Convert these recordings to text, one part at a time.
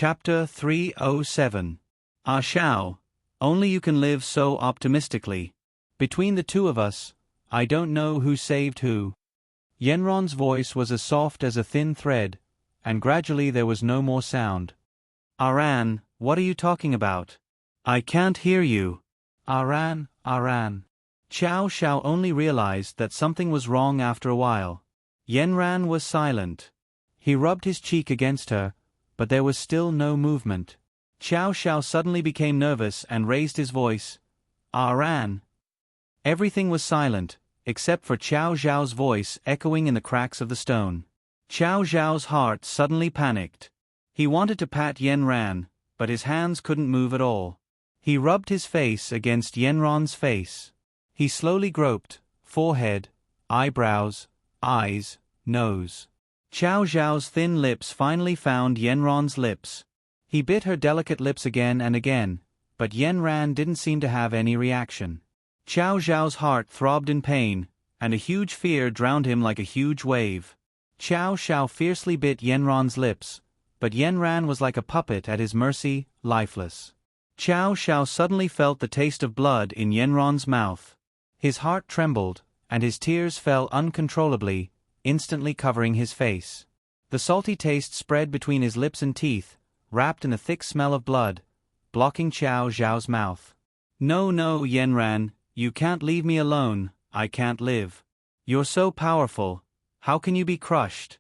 Chapter 307. Ah Shao, only you can live so optimistically. Between the two of us, I don't know who saved who. Yenron's voice was as soft as a thin thread, and gradually there was no more sound. Aran, what are you talking about? I can't hear you. Aran. Qiao Shao only realized that something was wrong after a while. Yenran was silent. He rubbed his cheek against her, but there was still no movement. Qiao Shao suddenly became nervous and raised his voice. Aran. Everything was silent, except for Qiao Zhao's voice echoing in the cracks of the stone. Qiao Zhao's heart suddenly panicked. He wanted to pat Yenran, but his hands couldn't move at all. He rubbed his face against Yenron's face. He slowly groped, forehead, eyebrows, eyes, nose. Qiao Zhao's thin lips finally found Yenron's lips. He bit her delicate lips again and again, but Yenran didn't seem to have any reaction. Qiao Zhao's heart throbbed in pain, and a huge fear drowned him like a huge wave. Qiao Shao fiercely bit Yenron's lips, but Yenran was like a puppet at his mercy, lifeless. Qiao Shao suddenly felt the taste of blood in Yenron's mouth. His heart trembled, and his tears fell uncontrollably, instantly covering his face. The salty taste spread between his lips and teeth, wrapped in a thick smell of blood, blocking Qiao Zhao's mouth. No, Yenran, you can't leave me alone, I can't live. You're so powerful, how can you be crushed?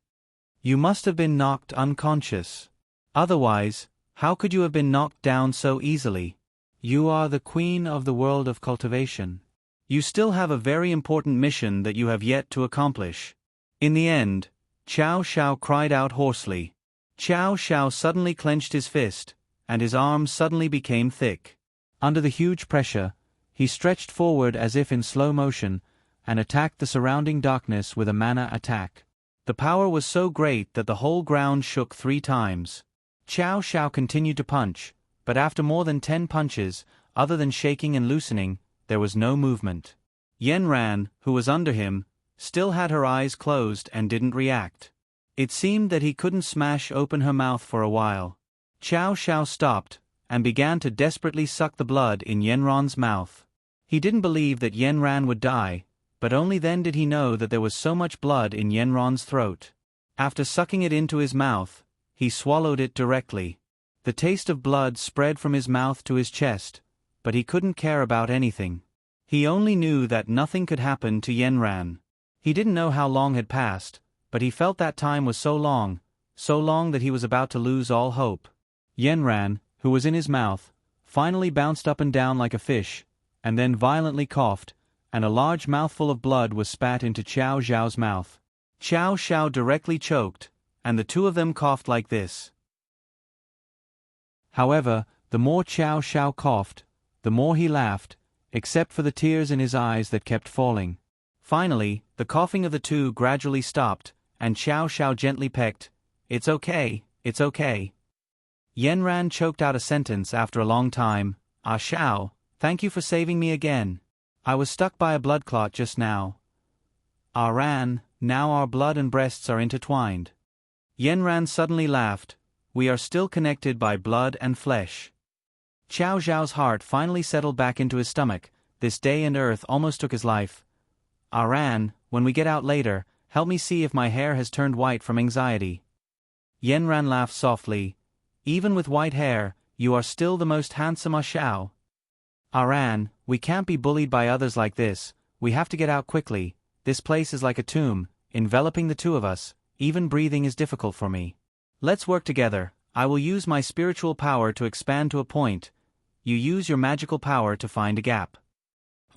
You must have been knocked unconscious. Otherwise, how could you have been knocked down so easily? You are the queen of the world of cultivation. You still have a very important mission that you have yet to accomplish. In the end, Qiao Shao cried out hoarsely. Qiao Shao suddenly clenched his fist, and his arms suddenly became thick. Under the huge pressure, he stretched forward as if in slow motion, and attacked the surrounding darkness with a mana attack. The power was so great that the whole ground shook 3 times. Qiao Shao continued to punch, but after more than 10 punches, other than shaking and loosening, there was no movement. Yenran, who was under him, still had her eyes closed and didn't react. It seemed that he couldn't smash open her mouth for a while. Qiao Shao stopped, and began to desperately suck the blood in Yenran's mouth. He didn't believe that Yenran would die, but only then did he know that there was so much blood in Yenran's throat. After sucking it into his mouth, he swallowed it directly. The taste of blood spread from his mouth to his chest, but he couldn't care about anything. He only knew that nothing could happen to Yenran. He didn't know how long had passed, but he felt that time was so long that he was about to lose all hope. Yenran, who was in his mouth, finally bounced up and down like a fish, and then violently coughed, and a large mouthful of blood was spat into Qiao Zhao's mouth. Qiao Shao directly choked, and the two of them coughed like this. However, the more Qiao Shao coughed, the more he laughed, except for the tears in his eyes that kept falling. Finally, the coughing of the two gradually stopped, and Qiao Shao gently pecked, "It's okay, it's okay." Yenran choked out a sentence after a long time. "Ah Shao, thank you for saving me again. I was stuck by a blood clot just now." "Aran, now our blood and breasts are intertwined." Yenran suddenly laughed. "We are still connected by blood and flesh." Qiao Zhao's heart finally settled back into his stomach. This day in earth almost took his life. "Aran, when we get out later, help me see if my hair has turned white from anxiety." Yenran laughed softly. "Even with white hair, you are still the most handsome Ah Shao." "Aran, we can't be bullied by others like this, we have to get out quickly. This place is like a tomb, enveloping the two of us, even breathing is difficult for me. Let's work together. I will use my spiritual power to expand to a point. You use your magical power to find a gap."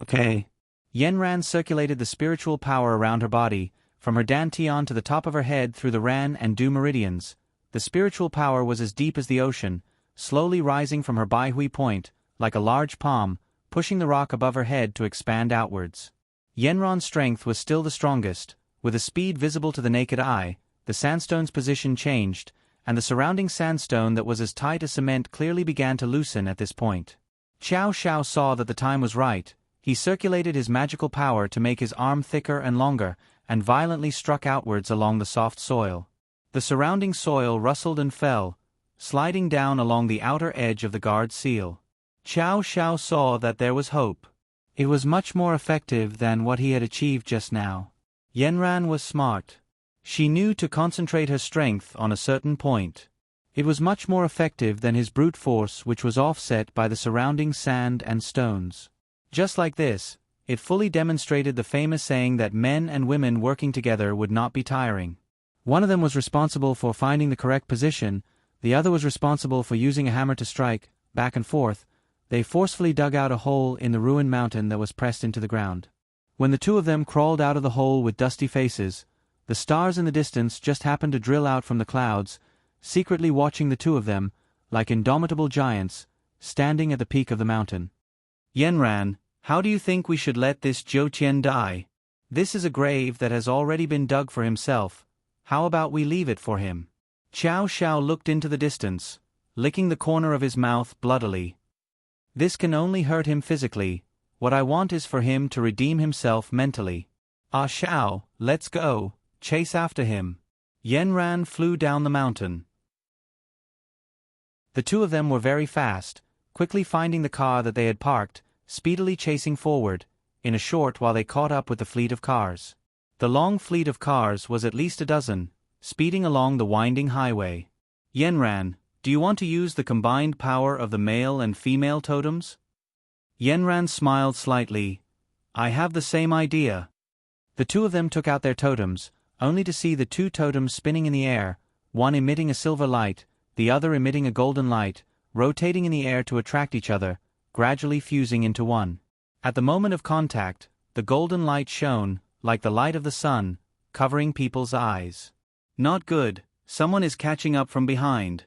"Okay." Yenran circulated the spiritual power around her body, from her dantian to the top of her head through the Ran and Du meridians. The spiritual power was as deep as the ocean, slowly rising from her Baihui point, like a large palm, pushing the rock above her head to expand outwards. Yenron's strength was still the strongest. With a speed visible to the naked eye, the sandstone's position changed, and the surrounding sandstone that was as tight as cement clearly began to loosen at this point. Qiao Shao saw that the time was right. He circulated his magical power to make his arm thicker and longer, and violently struck outwards along the soft soil. The surrounding soil rustled and fell, sliding down along the outer edge of the guard seal. Qiao Xiao saw that there was hope. It was much more effective than what he had achieved just now. Yanran was smart. She knew to concentrate her strength on a certain point. It was much more effective than his brute force, which was offset by the surrounding sand and stones. Just like this, it fully demonstrated the famous saying that men and women working together would not be tiring. One of them was responsible for finding the correct position, the other was responsible for using a hammer to strike, back and forth. They forcefully dug out a hole in the ruined mountain that was pressed into the ground. When the two of them crawled out of the hole with dusty faces, the stars in the distance just happened to drill out from the clouds, secretly watching the two of them, like indomitable giants, standing at the peak of the mountain. Yanran, how do you think we should let this Zhou Qian die? This is a grave that has already been dug for himself. How about we leave it for him? Qiao Xiao looked into the distance, licking the corner of his mouth bloodily. This can only hurt him physically. What I want is for him to redeem himself mentally. Ah Xiao, let's go, chase after him. Yanran flew down the mountain. The two of them were very fast, quickly finding the car that they had parked, speedily chasing forward, in a short while they caught up with the fleet of cars. The long fleet of cars was at least a dozen, speeding along the winding highway. Yanran, do you want to use the combined power of the male and female totems? Yanran smiled slightly. I have the same idea. The two of them took out their totems, only to see the two totems spinning in the air, one emitting a silver light, the other emitting a golden light, rotating in the air to attract each other, gradually fusing into one. At the moment of contact, the golden light shone, like the light of the sun, covering people's eyes. Not good, someone is catching up from behind.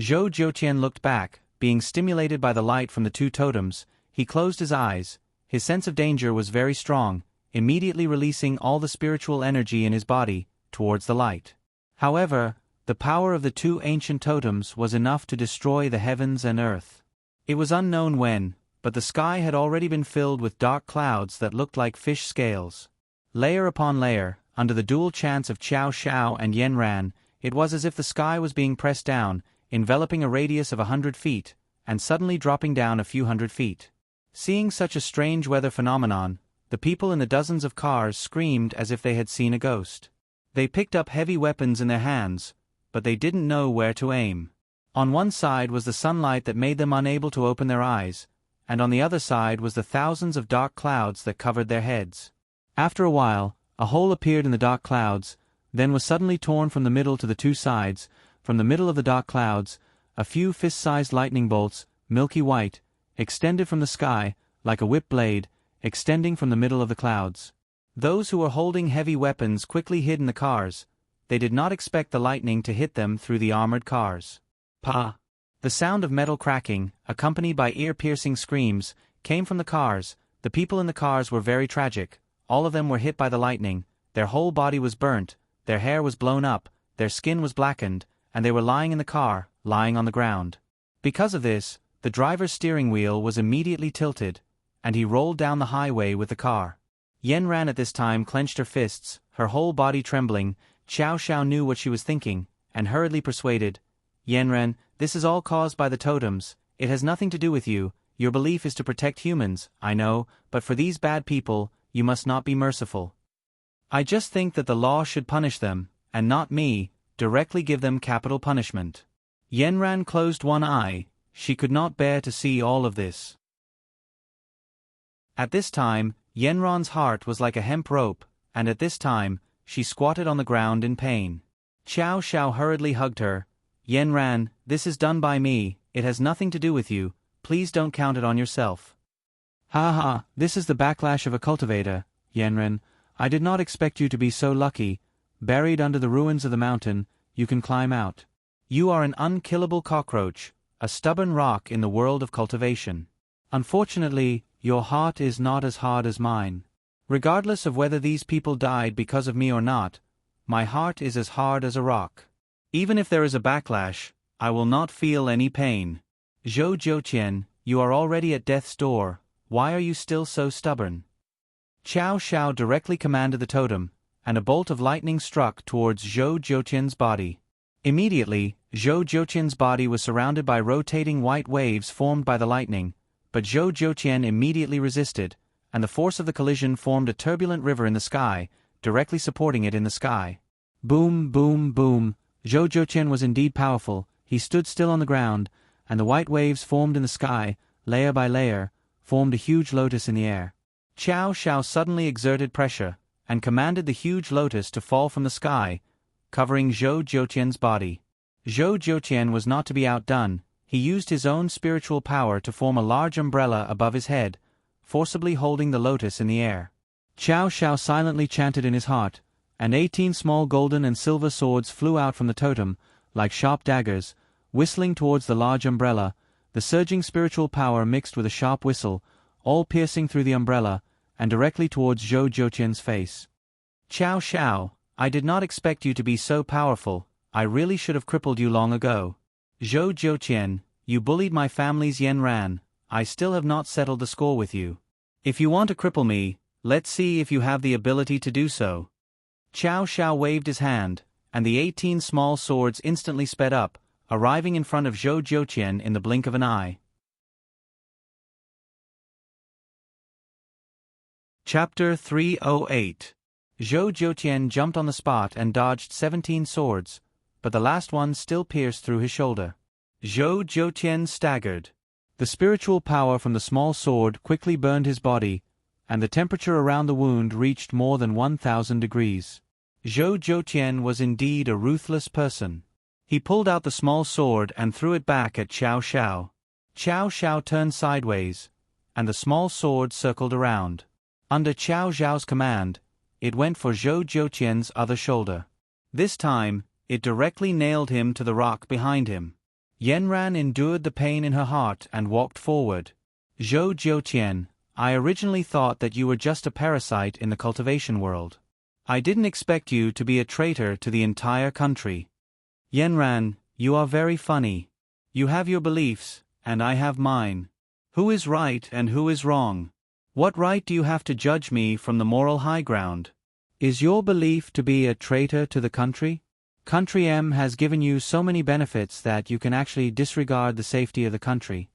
Zhou Zhouqian looked back, being stimulated by the light from the two totems. He closed his eyes. His sense of danger was very strong, immediately releasing all the spiritual energy in his body, towards the light. However, the power of the two ancient totems was enough to destroy the heavens and earth. It was unknown when, but the sky had already been filled with dark clouds that looked like fish scales. Layer upon layer, under the dual chants of Qiao Xiao and Yanran, it was as if the sky was being pressed down, enveloping a radius of 100 feet, and suddenly dropping down a few hundred feet. Seeing such a strange weather phenomenon, the people in the dozens of cars screamed as if they had seen a ghost. They picked up heavy weapons in their hands, but they didn't know where to aim. On one side was the sunlight that made them unable to open their eyes, and on the other side was the thousands of dark clouds that covered their heads. After a while, a hole appeared in the dark clouds, then was suddenly torn from the middle to the two sides. From the middle of the dark clouds, a few fist-sized lightning bolts, milky white, extended from the sky, like a whip blade, extending from the middle of the clouds. Those who were holding heavy weapons quickly hid in the cars. They did not expect the lightning to hit them through the armored cars. Pa! The sound of metal cracking, accompanied by ear-piercing screams, came from the cars. The people in the cars were very tragic. All of them were hit by the lightning. Their whole body was burnt, their hair was blown up, their skin was blackened, and they were lying in the car, lying on the ground. Because of this, the driver's steering wheel was immediately tilted, and he rolled down the highway with the car. Yanran at this time clenched her fists, her whole body trembling. Qiao Xiao knew what she was thinking, and hurriedly persuaded, Yanran, this is all caused by the totems. It has nothing to do with you. Your belief is to protect humans, I know, but for these bad people, you must not be merciful. I just think that the law should punish them, and not me, directly give them capital punishment. Yanran closed one eye. She could not bear to see all of this. At this time, Yanran's heart was like a hemp rope, and at this time, she squatted on the ground in pain. Qiao Xiao hurriedly hugged her. Yanran, this is done by me, it has nothing to do with you, please don't count it on yourself. Ha ha, this is the backlash of a cultivator, Yanran. I did not expect you to be so lucky. Buried under the ruins of the mountain, you can climb out. You are an unkillable cockroach, a stubborn rock in the world of cultivation. Unfortunately, your heart is not as hard as mine. Regardless of whether these people died because of me or not, my heart is as hard as a rock. Even if there is a backlash, I will not feel any pain. Zhou Zhouqian, you are already at death's door, why are you still so stubborn? Qiao Xiao directly commanded the totem, and a bolt of lightning struck towards Zhou Zhouqian's body. Immediately, Zhou Zhouqian's body was surrounded by rotating white waves formed by the lightning, but Zhou Zhouqian immediately resisted, and the force of the collision formed a turbulent river in the sky, directly supporting it in the sky. Boom, boom, boom. Zhou Zhouqian was indeed powerful. He stood still on the ground, and the white waves formed in the sky, layer by layer, formed a huge lotus in the air. Qiao Xiao suddenly exerted pressure, and commanded the huge lotus to fall from the sky, covering Zhou Zhouqian's body. Zhou Zhouqian was not to be outdone. He used his own spiritual power to form a large umbrella above his head, forcibly holding the lotus in the air. Qiao Xiao silently chanted in his heart, and 18 small golden and silver swords flew out from the totem, like sharp daggers, whistling towards the large umbrella, the surging spiritual power mixed with a sharp whistle, all piercing through the umbrella, and directly towards Zhou Zhouqian's face. Qiao Xiao, I did not expect you to be so powerful. I really should have crippled you long ago. Zhou Zhouqian, you bullied my family's Yanran. I still have not settled the score with you. If you want to cripple me, let's see if you have the ability to do so. Qiao Xiao waved his hand, and the 18 small swords instantly sped up, arriving in front of Zhou Zhouqian in the blink of an eye. Chapter 308. Zhou Zhouqian jumped on the spot and dodged 17 swords, but the last one still pierced through his shoulder. Zhou Zhouqian staggered. The spiritual power from the small sword quickly burned his body, and the temperature around the wound reached more than 1,000 degrees. Zhou Zhouqian was indeed a ruthless person. He pulled out the small sword and threw it back at Qiao Xiao. Qiao Xiao turned sideways, and the small sword circled around. Under Qiao Xiao's command, it went for Zhou Zhouqian's other shoulder. This time, it directly nailed him to the rock behind him. Yanran endured the pain in her heart and walked forward. Zhou Zhouqian, I originally thought that you were just a parasite in the cultivation world. I didn't expect you to be a traitor to the entire country. Yanran, you are very funny. You have your beliefs, and I have mine. Who is right and who is wrong? What right do you have to judge me from the moral high ground? Is your belief to be a traitor to the country? Country M has given you so many benefits that you can actually disregard the safety of the country.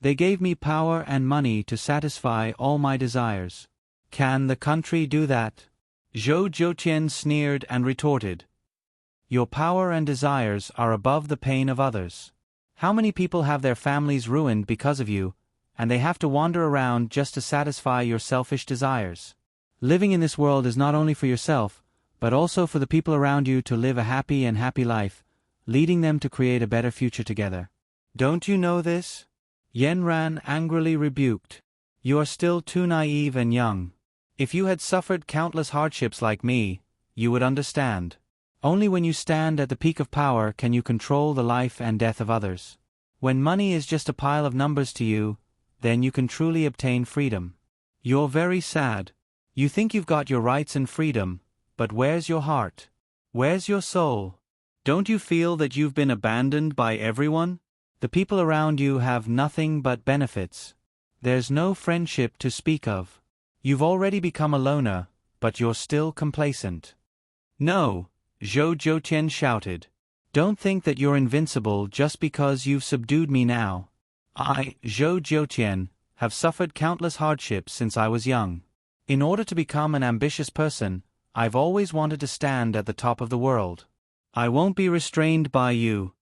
They gave me power and money to satisfy all my desires. Can the country do that? Zhou Zhouqian sneered and retorted. Your power and desires are above the pain of others. How many people have their families ruined because of you, and they have to wander around just to satisfy your selfish desires? Living in this world is not only for yourself, but also for the people around you to live a happy life, leading them to create a better future together. Don't you know this? Yanran angrily rebuked. You are still too naive and young. If you had suffered countless hardships like me, you would understand. Only when you stand at the peak of power can you control the life and death of others. When money is just a pile of numbers to you, then you can truly obtain freedom. You're very sad. You think you've got your rights and freedom, but where's your heart? Where's your soul? Don't you feel that you've been abandoned by everyone? The people around you have nothing but benefits. There's no friendship to speak of. You've already become a loner, but you're still complacent. No, Zhou Zhouqian shouted. Don't think that you're invincible just because you've subdued me now. I, Zhou Zhouqian, have suffered countless hardships since I was young. In order to become an ambitious person, I've always wanted to stand at the top of the world. I won't be restrained by you.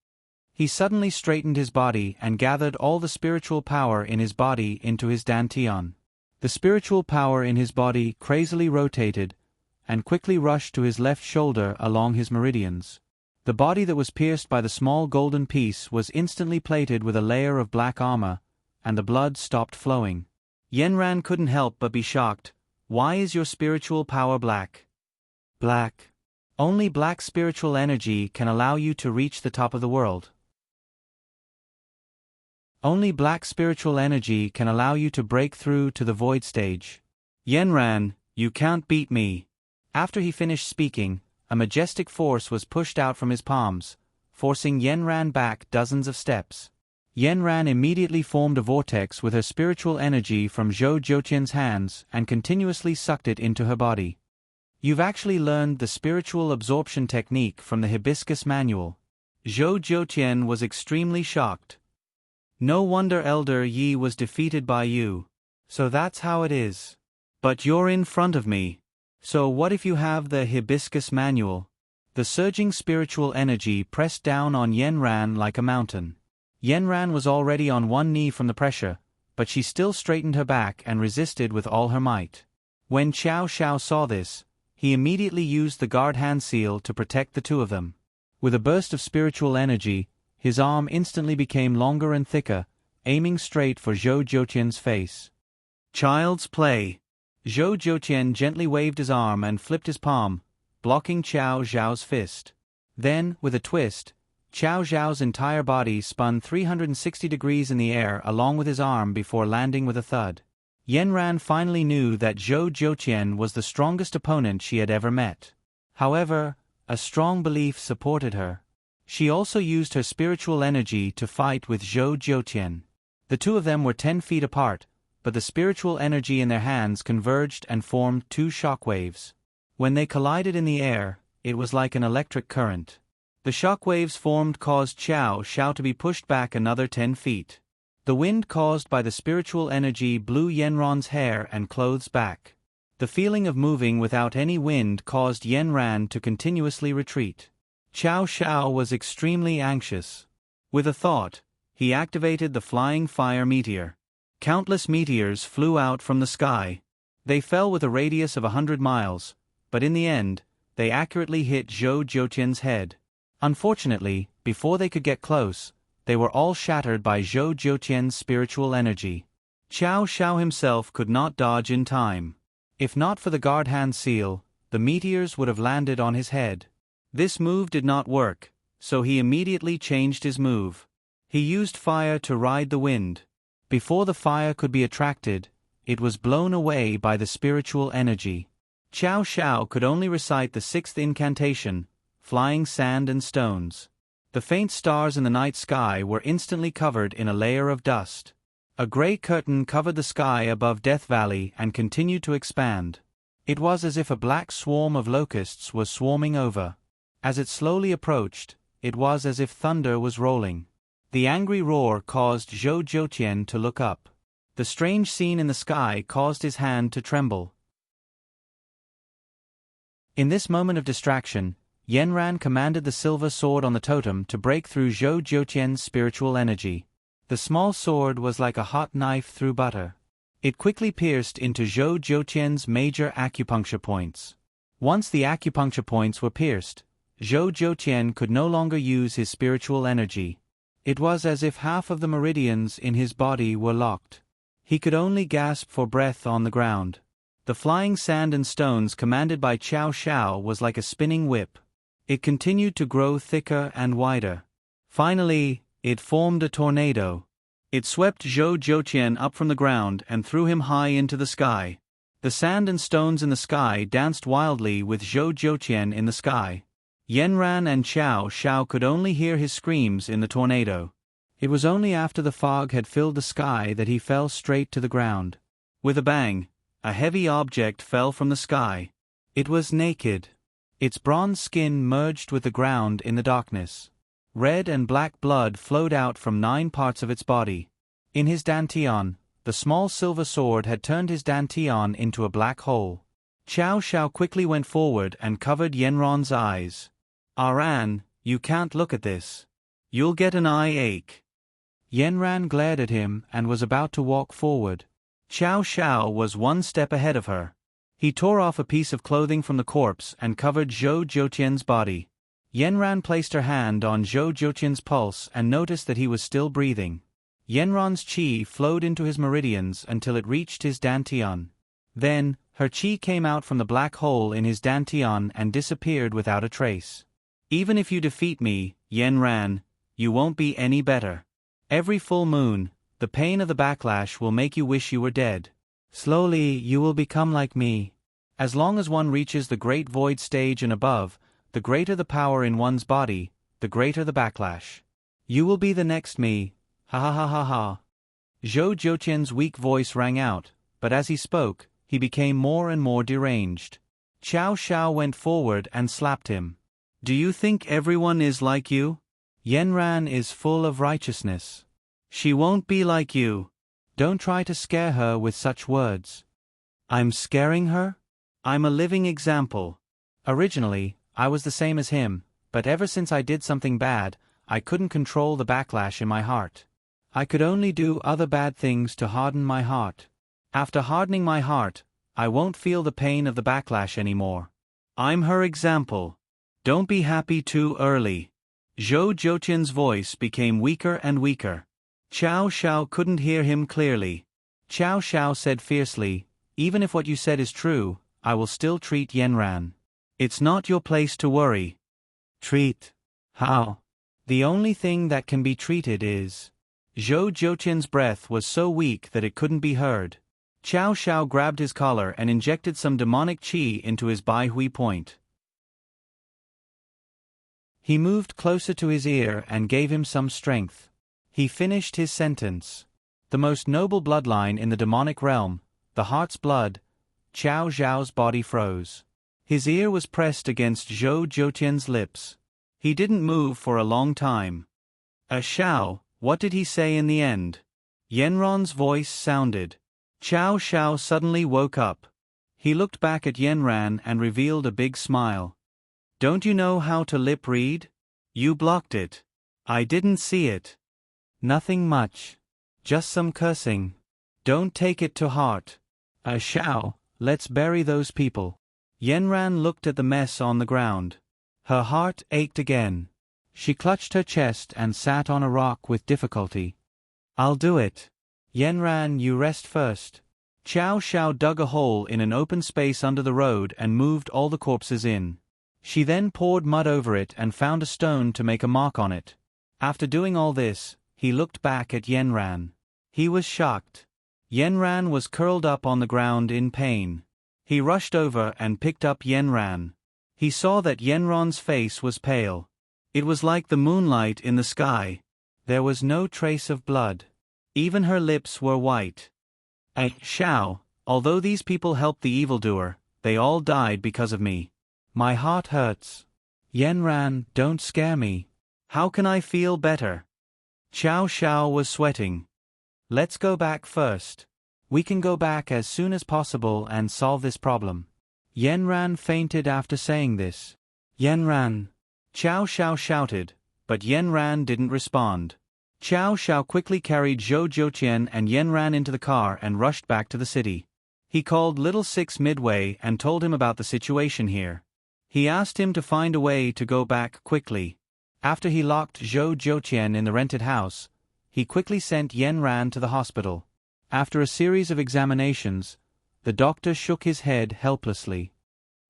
He suddenly straightened his body and gathered all the spiritual power in his body into his dantian. The spiritual power in his body crazily rotated and quickly rushed to his left shoulder along his meridians. The body that was pierced by the small golden piece was instantly plated with a layer of black armor, and the blood stopped flowing. Yanran couldn't help but be shocked. Why is your spiritual power black? Black. Only black spiritual energy can allow you to reach the top of the world. Only black spiritual energy can allow you to break through to the void stage. Yanran, you can't beat me. After he finished speaking, a majestic force was pushed out from his palms, forcing Yanran back dozens of steps. Yanran immediately formed a vortex with her spiritual energy from Zhou Zhouqian's hands and continuously sucked it into her body. You've actually learned the spiritual absorption technique from the Hibiscus Manual. Zhou Zhoutian was extremely shocked. No wonder Elder Yi was defeated by you. So that's how it is. But you're in front of me. So what if you have the hibiscus manual? The surging spiritual energy pressed down on Yanran like a mountain. Yanran was already on one knee from the pressure, but she still straightened her back and resisted with all her might. When Xiao Xiao saw this, he immediately used the guard hand seal to protect the two of them. With a burst of spiritual energy, his arm instantly became longer and thicker, aiming straight for Zhou Zhoutian's face. Child's play. Zhou Zhoutian gently waved his arm and flipped his palm, blocking Xiao Xiao's fist. Then, with a twist, Xiao Xiao's entire body spun 360 degrees in the air along with his arm before landing with a thud. Yanran finally knew that Zhou Zhoutian was the strongest opponent she had ever met. However, a strong belief supported her. She also used her spiritual energy to fight with Zhou Zhoutian. The two of them were 10 feet apart, but the spiritual energy in their hands converged and formed two shock waves. When they collided in the air, it was like an electric current. The shock waves formed caused Xiao Xiao to be pushed back another 10 feet. The wind caused by the spiritual energy blew Yanran's hair and clothes back. The feeling of moving without any wind caused Yanran to continuously retreat. Xiao Xiao was extremely anxious. With a thought, he activated the flying fire meteor. Countless meteors flew out from the sky. They fell with a radius of 100 miles, but in the end, they accurately hit Zhou Zhoutian's head. Unfortunately, before they could get close, they were all shattered by Zhou Zhoutian's spiritual energy. Xiao Xiao himself could not dodge in time. If not for the guard hand seal, the meteors would have landed on his head. This move did not work, so he immediately changed his move. He used fire to ride the wind. Before the fire could be attracted, it was blown away by the spiritual energy. Xiao Xiao could only recite the 6th incantation, flying sand and stones. The faint stars in the night sky were instantly covered in a layer of dust. A gray curtain covered the sky above Death Valley and continued to expand. It was as if a black swarm of locusts was swarming over. As it slowly approached, it was as if thunder was rolling. The angry roar caused Zhou Zhoutian to look up. The strange scene in the sky caused his hand to tremble. In this moment of distraction, Yanran commanded the silver sword on the totem to break through Zhou Zhoutian's spiritual energy. The small sword was like a hot knife through butter. It quickly pierced into Zhou Zhoutian's major acupuncture points. Once the acupuncture points were pierced, Zhou Zhoutian could no longer use his spiritual energy. It was as if half of the meridians in his body were locked. He could only gasp for breath on the ground. The flying sand and stones commanded by Xiao Xiao was like a spinning whip. It continued to grow thicker and wider. Finally, it formed a tornado. It swept Zhou Zhoutian up from the ground and threw him high into the sky. The sand and stones in the sky danced wildly with Zhou Zhoutian in the sky. Yanran and Xiao Xiao could only hear his screams in the tornado. It was only after the fog had filled the sky that he fell straight to the ground. With a bang, a heavy object fell from the sky. It was naked. Its bronze skin merged with the ground in the darkness. Red and black blood flowed out from 9 parts of its body. In his dantian, the small silver sword had turned his dantian into a black hole. Xiao Xiao quickly went forward and covered Yanran's eyes. "Aran, you can't look at this. You'll get an eye ache." Yanran glared at him and was about to walk forward. Xiao Xiao was 1 step ahead of her. He tore off a piece of clothing from the corpse and covered Zhou Zhoutian's body. Yanran placed her hand on Zhou Zhoutian's pulse and noticed that he was still breathing. Yanran's qi flowed into his meridians until it reached his dantian. Then, her qi came out from the black hole in his dantian and disappeared without a trace. "Even if you defeat me, Yanran, you won't be any better. Every full moon, the pain of the backlash will make you wish you were dead. Slowly, you will become like me. As long as one reaches the great void stage and above, the greater the power in one's body, the greater the backlash. You will be the next me, ha ha ha ha ha." Zhou Zhoutian's weak voice rang out, but as he spoke, he became more and more deranged. Xiao Xiao went forward and slapped him. "Do you think everyone is like you? Yenran is full of righteousness. She won't be like you. Don't try to scare her with such words. I'm scaring her? I'm a living example. Originally, I was the same as him, but ever since I did something bad, I couldn't control the backlash in my heart. I could only do other bad things to harden my heart. After hardening my heart, I won't feel the pain of the backlash anymore. I'm her example. Don't be happy too early. Zhou Zhouqian's voice became weaker and weaker. Qiao Xiao couldn't hear him clearly. Qiao Xiao said fiercely, even if what you said is true, I will still treat Yenran. It's not your place to worry. Treat? How? The only thing that can be treated is... Zhou Zhouqian's breath was so weak that it couldn't be heard. Qiao Xiao grabbed his collar and injected some demonic qi into his Bai Hui point. He moved closer to his ear and gave him some strength. He finished his sentence. The most noble bloodline in the demonic realm, the heart's blood. Qiao Zhao's body froze. His ear was pressed against Zhou Zhouqian's lips. He didn't move for a long time. Xiao, what did he say in the end? Yenron's voice sounded. Qiao Xiao suddenly woke up. He looked back at Yenran and revealed a big smile. Don't you know how to lip read? You blocked it. I didn't see it. Nothing much. Just some cursing. Don't take it to heart. Xiao, let's bury those people. Yenran looked at the mess on the ground. Her heart ached again. She clutched her chest and sat on a rock with difficulty. I'll do it. Yenran, you rest first. Qiao Xiao dug a hole in an open space under the road and moved all the corpses in. She then poured mud over it and found a stone to make a mark on it. After doing all this, he looked back at Yenran. He was shocked. Yenran was curled up on the ground in pain. He rushed over and picked up Yenran. He saw that Yenran's face was pale. It was like the moonlight in the sky. There was no trace of blood. Even her lips were white. Xiao, although these people helped the evildoer, they all died because of me. My heart hurts. Yenran, don't scare me. How can I feel better? Qiao Xiao was sweating. Let's go back first. We can go back as soon as possible and solve this problem. Yenran fainted after saying this. Yenran. Qiao Xiao shouted, but Yenran didn't respond. Qiao Xiao quickly carried Zhou Zhouqian and Yenran into the car and rushed back to the city. He called Little Six midway and told him about the situation here. He asked him to find a way to go back quickly. After he locked Zhou Zhouqian in the rented house, he quickly sent Yenran to the hospital. After a series of examinations, the doctor shook his head helplessly.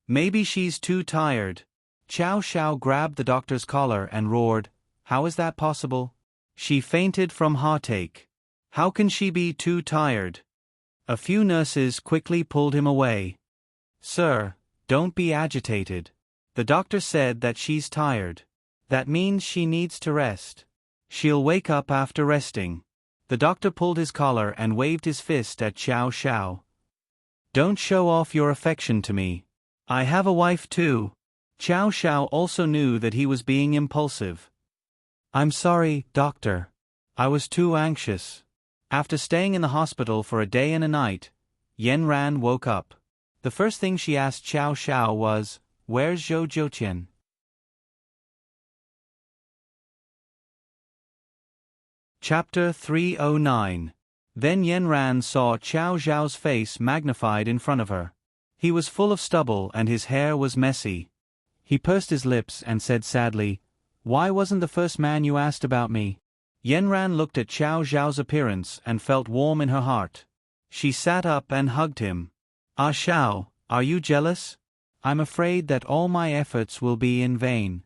Maybe she's too tired. Qiao Xiao grabbed the doctor's collar and roared, How is that possible? She fainted from heartache. How can she be too tired? A few nurses quickly pulled him away. Sir, don't be agitated. The doctor said that she's tired. That means she needs to rest. She'll wake up after resting. The doctor pulled his collar and waved his fist at Qiao Xiao. Don't show off your affection to me. I have a wife too. Qiao Xiao also knew that he was being impulsive. I'm sorry, doctor. I was too anxious. After staying in the hospital for a day and a night, Yenran woke up. The first thing she asked Qiao Xiao was, Where's Zhou Zhouqian? Chapter 309. Then Yenran saw Qiao Zhao's face magnified in front of her. He was full of stubble and his hair was messy. He pursed his lips and said sadly, Why wasn't the first man you asked about me? Yenran looked at Qiao Zhao's appearance and felt warm in her heart. She sat up and hugged him. Xiao, are you jealous? I'm afraid that all my efforts will be in vain.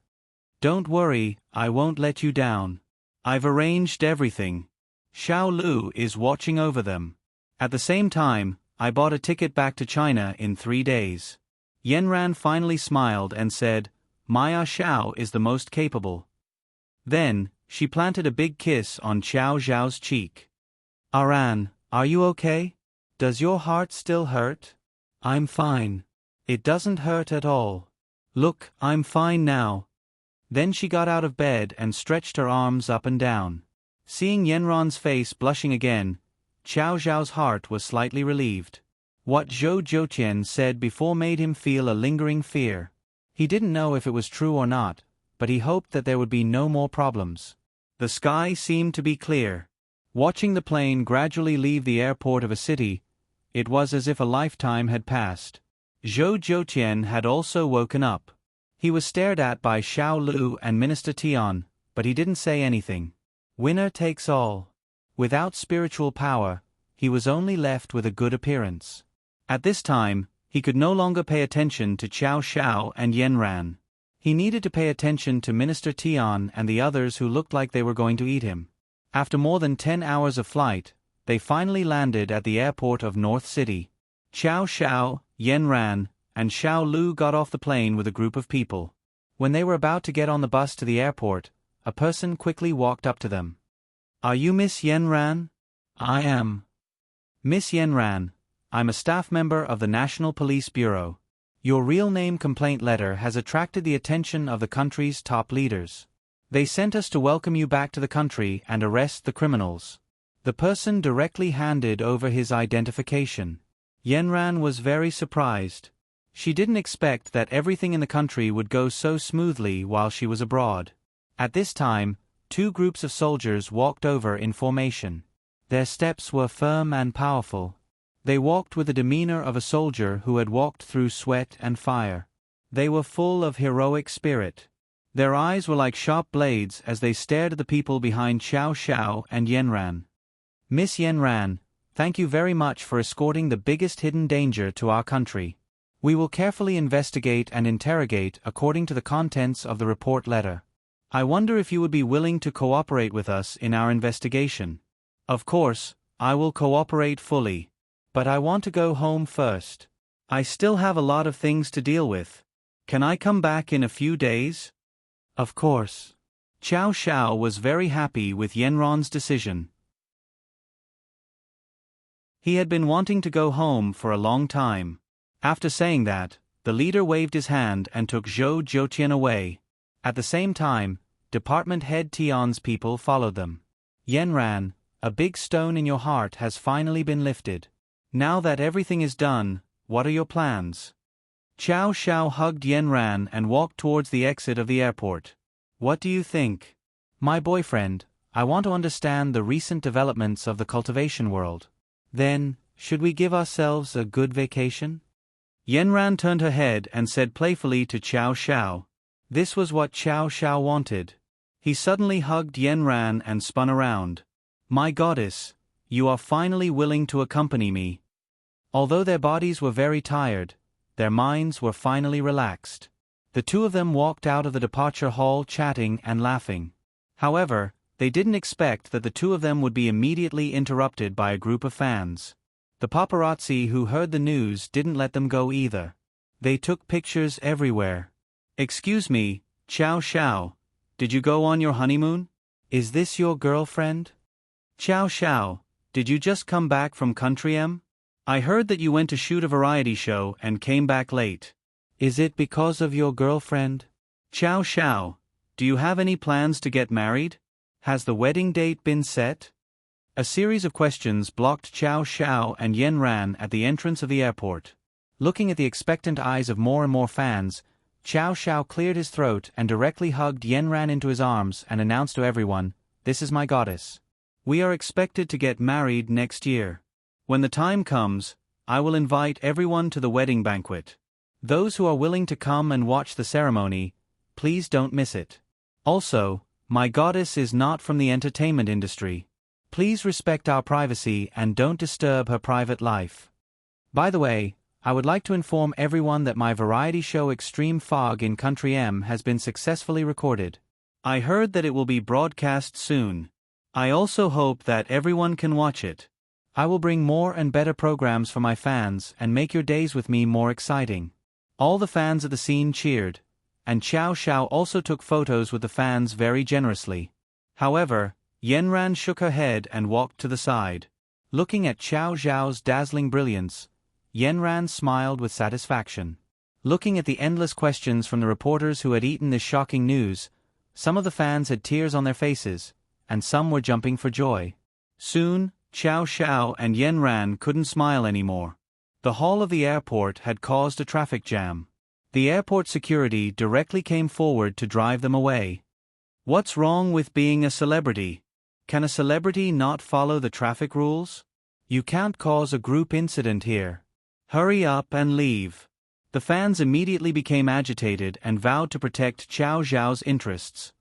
Don't worry, I won't let you down. I've arranged everything. Xiao Lu is watching over them. At the same time, I bought a ticket back to China in 3 days. Yenran finally smiled and said, My Xiao is the most capable. Then, she planted a big kiss on Qiao Zhao's cheek. Aran, are you okay? Does your heart still hurt? I'm fine. It doesn't hurt at all. Look, I'm fine now. Then she got out of bed and stretched her arms up and down. Seeing Yanran's face blushing again, Qiao Zhao's heart was slightly relieved. What Zhou Zhouqian said before made him feel a lingering fear. He didn't know if it was true or not, but he hoped that there would be no more problems. The sky seemed to be clear. Watching the plane gradually leave the airport of a city, it was as if a lifetime had passed. Zhou Zhouqian had also woken up. He was stared at by Xiao Lu and Minister Tian, but he didn't say anything. Winner takes all. Without spiritual power, he was only left with a good appearance. At this time, he could no longer pay attention to Qiao Xiao and Yanran. He needed to pay attention to Minister Tian and the others who looked like they were going to eat him. After more than 10 hours of flight, they finally landed at the airport of North City. Qiao Xiao, Yanran, and Xiao Lu got off the plane with a group of people. When they were about to get on the bus to the airport, a person quickly walked up to them. "Are you Miss Yanran?" "I am." "Miss Yanran, I'm a staff member of the National Police Bureau. Your real name complaint letter has attracted the attention of the country's top leaders. They sent us to welcome you back to the country and arrest the criminals." The person directly handed over his identification. Yanran was very surprised. She didn't expect that everything in the country would go so smoothly while she was abroad. At this time, 2 groups of soldiers walked over in formation. Their steps were firm and powerful. They walked with the demeanor of a soldier who had walked through sweat and fire. They were full of heroic spirit. Their eyes were like sharp blades as they stared at the people behind Qiao Xiao and Yanran. "Miss Yanran, thank you very much for escorting the biggest hidden danger to our country. We will carefully investigate and interrogate according to the contents of the report letter. I wonder if you would be willing to cooperate with us in our investigation." "Of course, I will cooperate fully. But I want to go home first. I still have a lot of things to deal with. Can I come back in a few days?" "Of course." Qiao Xiao was very happy with Yanran's decision. He had been wanting to go home for a long time. After saying that, the leader waved his hand and took Zhou Zhouqian away. At the same time, Department Head Tian's people followed them. "Yanran, a big stone in your heart has finally been lifted. Now that everything is done, what are your plans?" Qiao Xiao hugged Yanran and walked towards the exit of the airport. "What do you think?" "My boyfriend, I want to understand the recent developments of the cultivation world. Then, should we give ourselves a good vacation?" Yanran turned her head and said playfully to Qiao Xiao. This was what Qiao Xiao wanted. He suddenly hugged Yanran and spun around. "My goddess, you are finally willing to accompany me." Although their bodies were very tired, their minds were finally relaxed. The 2 of them walked out of the departure hall chatting and laughing. However, they didn't expect that the 2 of them would be immediately interrupted by a group of fans. The paparazzi who heard the news didn't let them go either. They took pictures everywhere. "Excuse me, Qiao Xiao, did you go on your honeymoon? Is this your girlfriend?" "Qiao Xiao, did you just come back from Country M? I heard that you went to shoot a variety show and came back late. Is it because of your girlfriend?" "Qiao Xiao, do you have any plans to get married? Has the wedding date been set?" A series of questions blocked Qiao Xiao and Yanran at the entrance of the airport. Looking at the expectant eyes of more and more fans, Qiao Xiao cleared his throat and directly hugged Yanran into his arms and announced to everyone, "This is my goddess. We are expected to get married next year. When the time comes, I will invite everyone to the wedding banquet. Those who are willing to come and watch the ceremony, please don't miss it. Also, my goddess is not from the entertainment industry. Please respect our privacy and don't disturb her private life. By the way, I would like to inform everyone that my variety show Extreme Fog in Country M has been successfully recorded. I heard that it will be broadcast soon. I also hope that everyone can watch it. I will bring more and better programs for my fans and make your days with me more exciting." All the fans at the scene cheered, and Qiao Xiao also took photos with the fans very generously. However, Yanran shook her head and walked to the side. Looking at Qiao Zhao's dazzling brilliance, Yanran smiled with satisfaction. Looking at the endless questions from the reporters who had eaten this shocking news, Some of the fans had tears on their faces, and some were jumping for joy. Soon, Xiao Xiao and Yen Ran couldn't smile anymore. The hall of the airport had caused a traffic jam. The airport security directly came forward to drive them away. What's wrong with being a celebrity? Can a celebrity not follow the traffic rules? You can't cause a group incident here. Hurry up and leave. The fans immediately became agitated and vowed to protect Xiao Xiao's interests.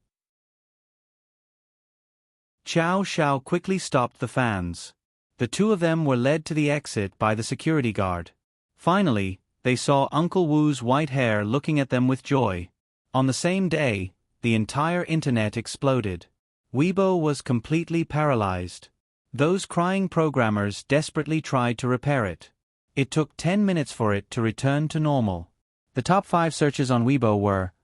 Xiao Xiao quickly stopped the fans. The two of them were led to the exit by the security guard. Finally, they saw Uncle Wu's white hair looking at them with joy. On the same day, the entire internet exploded. Weibo was completely paralyzed. Those crying programmers desperately tried to repair it. It took 10 minutes for it to return to normal. The top 5 searches on Weibo were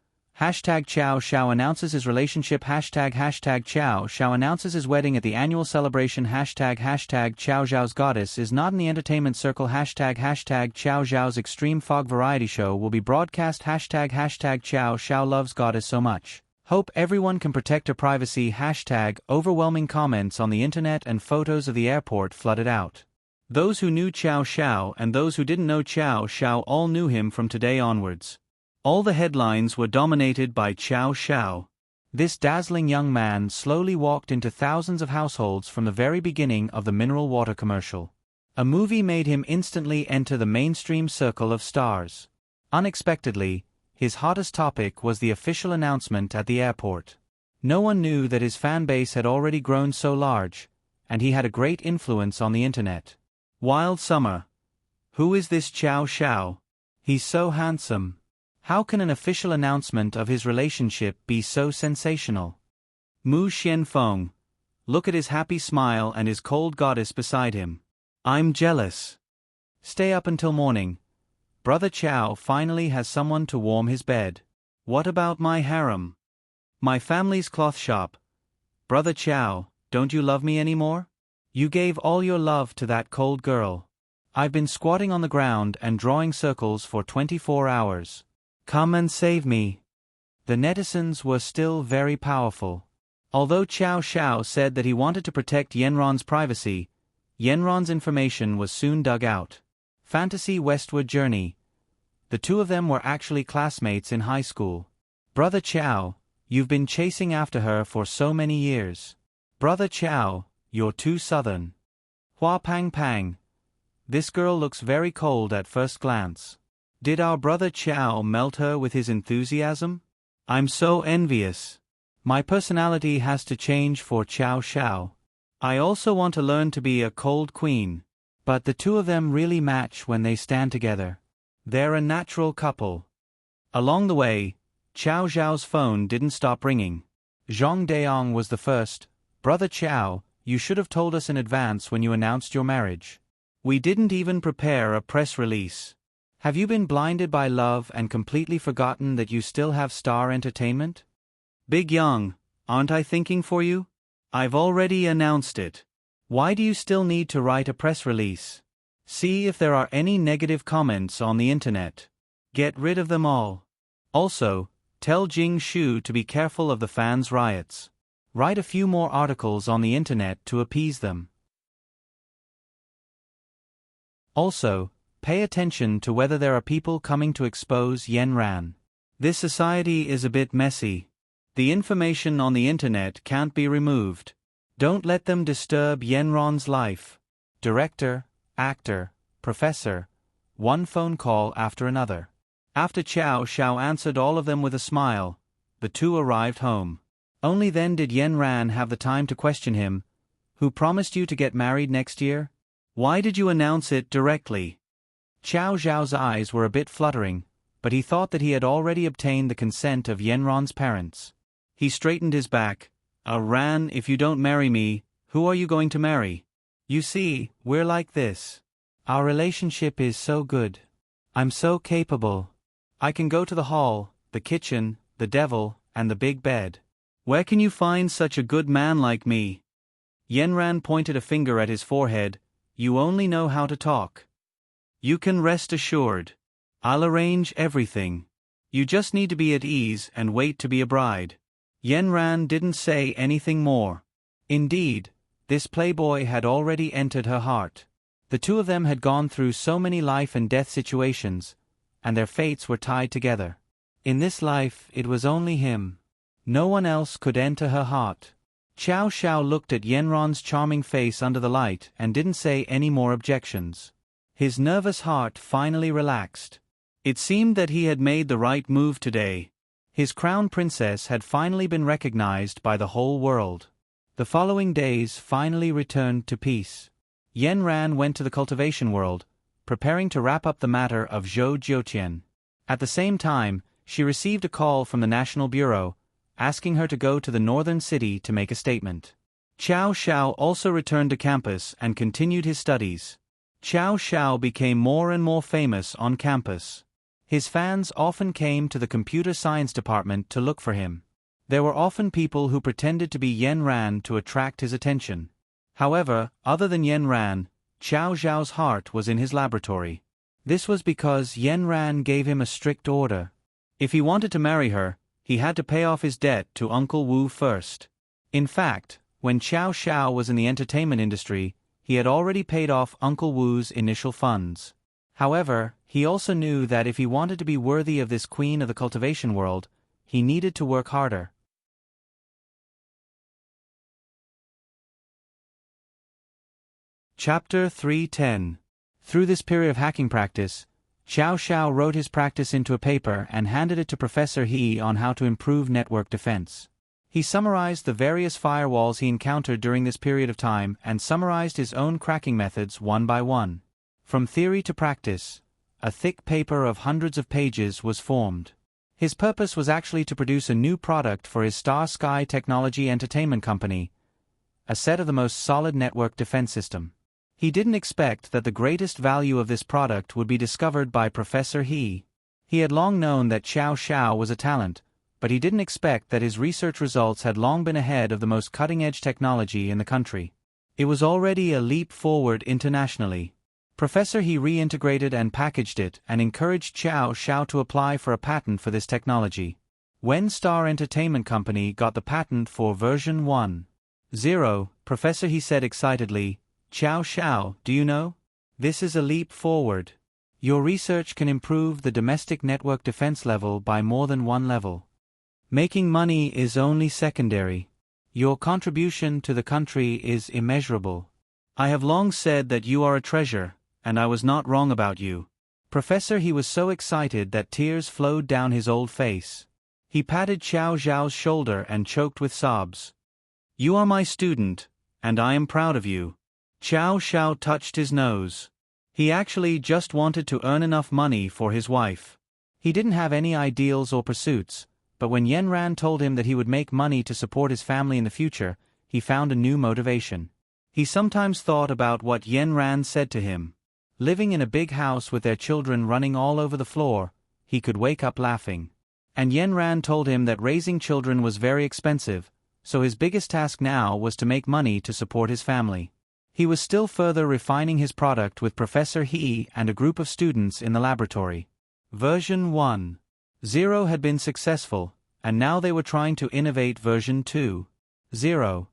Hashtag Xiao Xiao announces his relationship, Hashtag Xiao Xiao announces his wedding at the annual celebration, Hashtag Xiao Xiao's goddess is not in the entertainment circle, Hashtag Xiao Xiao's extreme fog variety show will be broadcast, Hashtag Xiao Xiao loves goddess so much. Hope everyone can protect her privacy, Hashtag overwhelming comments on the internet and photos of the airport flooded out. Those who knew Xiao Xiao and those who didn't know Xiao Xiao all knew him from today onwards. All the headlines were dominated by Xiao Xiao. This dazzling young man slowly walked into thousands of households from the very beginning of the mineral water commercial. A movie made him instantly enter the mainstream circle of stars. Unexpectedly, his hottest topic was the official announcement at the airport. No one knew that his fan base had already grown so large, and he had a great influence on the internet. Wild Summer. Who is this Xiao Xiao? He's so handsome. How can an official announcement of his relationship be so sensational? Mu Xianfeng. Look at his happy smile and his cold goddess beside him. I'm jealous. Stay up until morning. Brother Qiao finally has someone to warm his bed. What about my harem? My family's cloth shop. Brother Qiao, don't you love me anymore? You gave all your love to that cold girl. I've been squatting on the ground and drawing circles for 24 hours. Come and save me. The netizens were still very powerful. Although Xiao Xiao said that he wanted to protect Yenron's privacy, Yenron's information was soon dug out. Fantasy Westward Journey. The two of them were actually classmates in high school. Brother Qiao, you've been chasing after her for so many years. Brother Qiao, you're too southern. Hua Pang Pang. This girl looks very cold at first glance. Did our brother Qiao melt her with his enthusiasm? I'm so envious. My personality has to change for Xiao Xiao. I also want to learn to be a cold queen. But the two of them really match when they stand together. They're a natural couple. Along the way, Xiao Xiao's phone didn't stop ringing. Zhang Deong was the first. Brother Qiao, you should have told us in advance when you announced your marriage. We didn't even prepare a press release. Have you been blinded by love and completely forgotten that you still have Star Entertainment? Big Yang, aren't I thinking for you? I've already announced it. Why do you still need to write a press release? See if there are any negative comments on the internet. Get rid of them all. Also, tell Jing Shu to be careful of the fans' riots. Write a few more articles on the internet to appease them. Also, pay attention to whether there are people coming to expose Yen Ran. This society is a bit messy. The information on the internet can't be removed. Don't let them disturb Yen Ran's life. Director, actor, professor, one phone call after another. After Xiao Xiao answered all of them with a smile, the two arrived home. Only then did Yen Ran have the time to question him. Who promised you to get married next year? Why did you announce it directly? Xiao Xiao's eyes were a bit fluttering, but he thought that he had already obtained the consent of Yenron's parents. He straightened his back. Ran, if you don't marry me, who are you going to marry? You see, we're like this. Our relationship is so good. I'm so capable. I can go to the hall, the kitchen, the devil, and the big bed. Where can you find such a good man like me? Yenran pointed a finger at his forehead. You only know how to talk. You can rest assured. I'll arrange everything. You just need to be at ease and wait to be a bride. Yen-ran didn't say anything more. Indeed, this playboy had already entered her heart. The two of them had gone through so many life and death situations, and their fates were tied together. In this life, it was only him. No one else could enter her heart. Xiao Xiao looked at Yenron's charming face under the light and didn't say any more objections. His nervous heart finally relaxed. It seemed that he had made the right move today. His crown princess had finally been recognized by the whole world. The following days finally returned to peace. Yen-ran went to the cultivation world, preparing to wrap up the matter of Zhou Jiutian. At the same time, she received a call from the National Bureau, asking her to go to the northern city to make a statement. Xiao Xiao also returned to campus and continued his studies. Xiao Xiao became more and more famous on campus. His fans often came to the computer science department to look for him. There were often people who pretended to be Yen-ran to attract his attention. However, other than Yen-ran, Xiao Xiao's heart was in his laboratory. This was because Yen-ran gave him a strict order. If he wanted to marry her, he had to pay off his debt to Uncle Wu first. In fact, when Xiao Xiao was in the entertainment industry, he had already paid off Uncle Wu's initial funds. However, he also knew that if he wanted to be worthy of this queen of the cultivation world, he needed to work harder. Chapter 310. Through this period of hacking practice, Xiao Xiao wrote his practice into a paper and handed it to Professor He on how to improve network defense. He summarized the various firewalls he encountered during this period of time and summarized his own cracking methods one by one. From theory to practice, a thick paper of hundreds of pages was formed. His purpose was actually to produce a new product for his Star Sky Technology Entertainment Company, a set of the most solid network defense system. He didn't expect that the greatest value of this product would be discovered by Professor He. He had long known that Xiao Xiao was a talent, but he didn't expect that his research results had long been ahead of the most cutting-edge technology in the country. It was already a leap forward internationally. Professor He reintegrated and packaged it and encouraged Xiao Xiao to apply for a patent for this technology. When Star Entertainment Company got the patent for version 1.0, Professor He said excitedly, "Xiao Xiao, do you know? This is a leap forward. Your research can improve the domestic network defense level by more than one level. Making money is only secondary. Your contribution to the country is immeasurable. I have long said that you are a treasure, and I was not wrong about you." Professor He was so excited that tears flowed down his old face. He patted Xiao Xiao's shoulder and choked with sobs. "You are my student, and I am proud of you." Xiao Xiao touched his nose. He actually just wanted to earn enough money for his wife. He didn't have any ideals or pursuits, but when Yen-ran told him that he would make money to support his family in the future, he found a new motivation. He sometimes thought about what Yen-ran said to him. Living in a big house with their children running all over the floor, he could wake up laughing. And Yen-ran told him that raising children was very expensive, so his biggest task now was to make money to support his family. He was still further refining his product with Professor He and a group of students in the laboratory. Version 1.0 had been successful, and now they were trying to innovate version 2.0.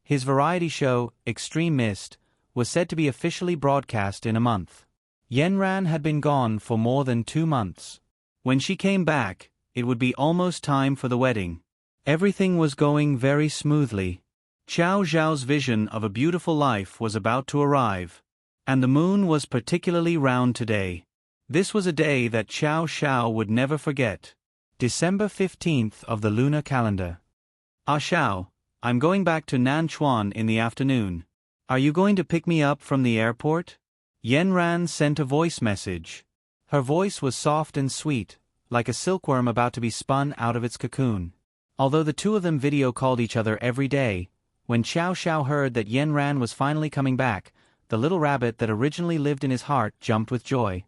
His variety show, Extreme Mist, was said to be officially broadcast in a month. Yen-ran had been gone for more than 2 months. When she came back, it would be almost time for the wedding. Everything was going very smoothly. Xiao Xiao's vision of a beautiful life was about to arrive. And the moon was particularly round today. This was a day that Xiao Xiao would never forget. December 15th of the lunar calendar. "Ah Xiao, I'm going back to Nanchuan in the afternoon. Are you going to pick me up from the airport?" Yen-ran sent a voice message. Her voice was soft and sweet, like a silkworm about to be spun out of its cocoon. Although the two of them video called each other every day, when Xiao Xiao heard that Yen-ran was finally coming back, the little rabbit that originally lived in his heart jumped with joy.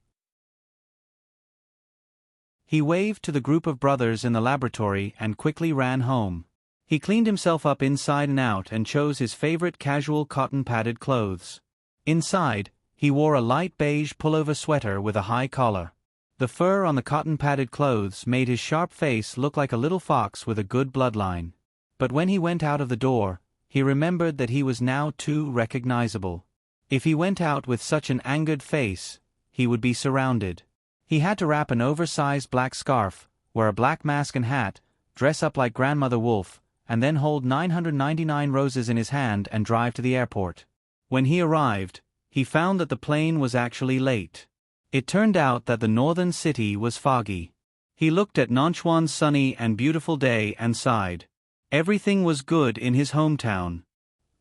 He waved to the group of brothers in the laboratory and quickly ran home. He cleaned himself up inside and out and chose his favorite casual cotton-padded clothes. Inside, he wore a light beige pullover sweater with a high collar. The fur on the cotton-padded clothes made his sharp face look like a little fox with a good bloodline. But when he went out of the door, he remembered that he was now too recognizable. If he went out with such an angered face, he would be surrounded. He had to wrap an oversized black scarf, wear a black mask and hat, dress up like Grandmother Wolf, and then hold 999 roses in his hand and drive to the airport. When he arrived, he found that the plane was actually late. It turned out that the northern city was foggy. He looked at Nanchuan's sunny and beautiful day and sighed. Everything was good in his hometown.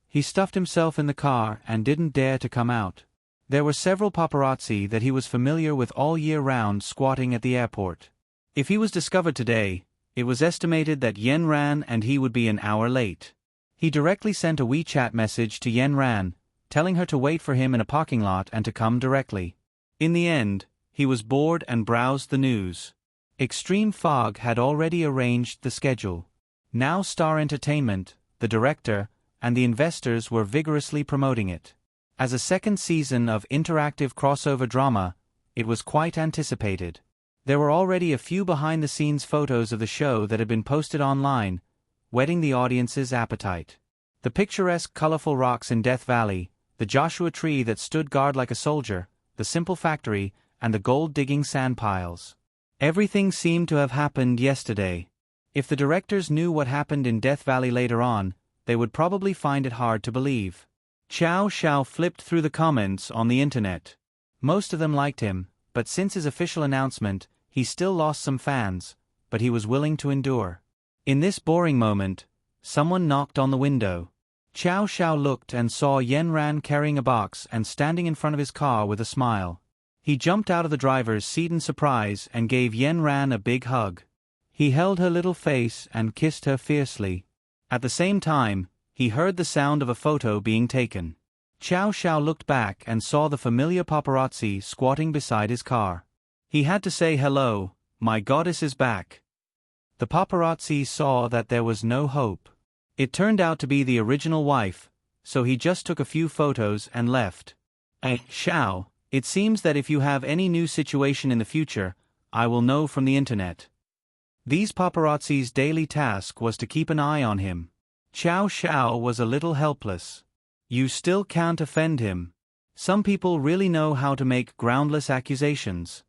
He stuffed himself in the car and didn't dare to come out. There were several paparazzi that he was familiar with all year round squatting at the airport. If he was discovered today, it was estimated that Yen Ran and he would be an hour late. He directly sent a WeChat message to Yen Ran, telling her to wait for him in a parking lot and to come directly. In the end, he was bored and browsed the news. Extreme Fog had already arranged the schedule. Now Star Entertainment, the director, and the investors were vigorously promoting it. As a second season of interactive crossover drama, it was quite anticipated. There were already a few behind-the-scenes photos of the show that had been posted online, whetting the audience's appetite. The picturesque colorful rocks in Death Valley, the Joshua tree that stood guard like a soldier, the simple factory, and the gold-digging sand piles. Everything seemed to have happened yesterday. If the directors knew what happened in Death Valley later on, they would probably find it hard to believe. Chow Xiao flipped through the comments on the internet. Most of them liked him, but since his official announcement, he still lost some fans, but he was willing to endure. In this boring moment, someone knocked on the window. Chow Xiao looked and saw Yen Ran carrying a box and standing in front of his car with a smile. He jumped out of the driver's seat in surprise and gave Yen Ran a big hug. He held her little face and kissed her fiercely. At the same time, he heard the sound of a photo being taken. Chow Xiao looked back and saw the familiar paparazzi squatting beside his car. He had to say, "Hello, my goddess is back." The paparazzi saw that there was no hope. It turned out to be the original wife, so he just took a few photos and left. Xiao, it seems that if you have any new situation in the future, I will know from the internet. These paparazzi's daily task was to keep an eye on him. Chow Xiao was a little helpless. You still can't offend him. Some people really know how to make groundless accusations.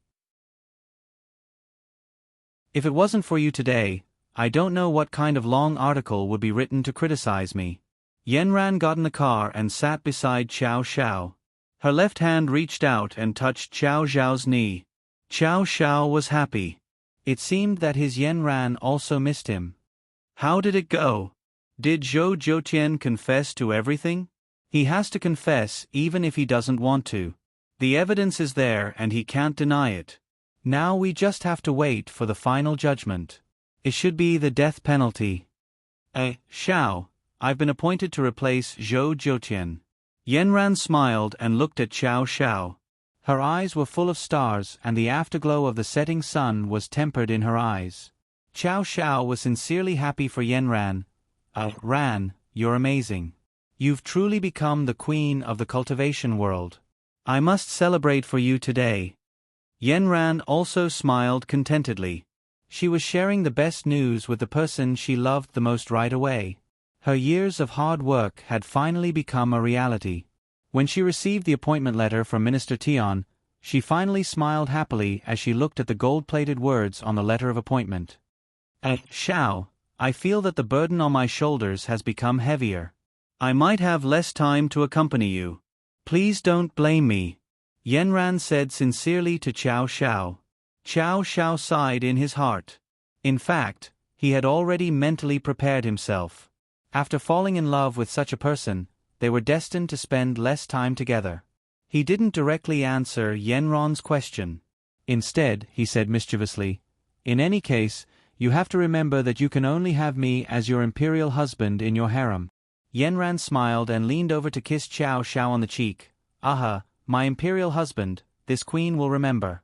If it wasn't for you today, I don't know what kind of long article would be written to criticize me. Yen Ran got in the car and sat beside Chow Xiao. Her left hand reached out and touched Chow Xiao's knee. Chow Xiao was happy. It seemed that his Yen Ran also missed him. How did it go? Did Zhou Zhoutian confess to everything? He has to confess even if he doesn't want to. The evidence is there and he can't deny it. Now we just have to wait for the final judgment. It should be the death penalty. Xiao, I've been appointed to replace Zhou Zhoutian. Yen Ran smiled and looked at Chow Xiao. Her eyes were full of stars and the afterglow of the setting sun was tempered in her eyes. Chow Xiao was sincerely happy for Yen Ran. Ran, you're amazing. You've truly become the queen of the cultivation world. I must celebrate for you today. Yen Ran also smiled contentedly. She was sharing the best news with the person she loved the most right away. Her years of hard work had finally become a reality. When she received the appointment letter from Minister Tian, she finally smiled happily as she looked at the gold-plated words on the letter of appointment. Xiao, I feel that the burden on my shoulders has become heavier. I might have less time to accompany you. Please don't blame me. Yen Ran said sincerely to Chow Xiao. Chow Xiao sighed in his heart. In fact, he had already mentally prepared himself. After falling in love with such a person, they were destined to spend less time together. He didn't directly answer Yen Ran's question. Instead, he said mischievously, "In any case, you have to remember that you can only have me as your imperial husband in your harem." Yen Ran smiled and leaned over to kiss Chow Xiao on the cheek. "Aha, my imperial husband, this queen will remember."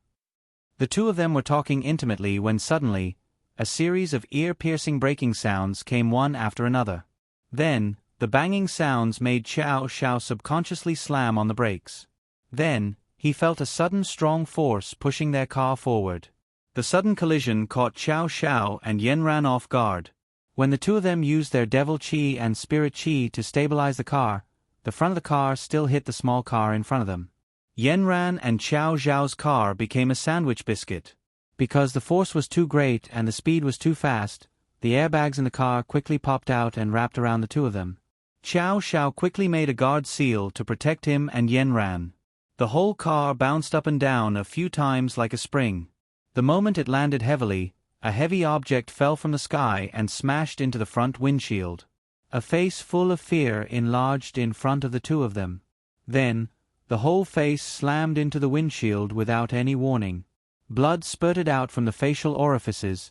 The two of them were talking intimately when suddenly, a series of ear-piercing breaking sounds came one after another. Then, the banging sounds made Chow Xiao subconsciously slam on the brakes. Then, he felt a sudden strong force pushing their car forward. The sudden collision caught Xiao Xiao and Yanran off guard. When the two of them used their devil chi and spirit chi to stabilize the car, the front of the car still hit the small car in front of them. Yanran and Xiao Xiao's car became a sandwich biscuit. Because the force was too great and the speed was too fast, the airbags in the car quickly popped out and wrapped around the two of them. Xiao Xiao quickly made a guard seal to protect him and Yanran. The whole car bounced up and down a few times like a spring. The moment it landed heavily, a heavy object fell from the sky and smashed into the front windshield. A face full of fear enlarged in front of the two of them. Then, the whole face slammed into the windshield without any warning. Blood spurted out from the facial orifices,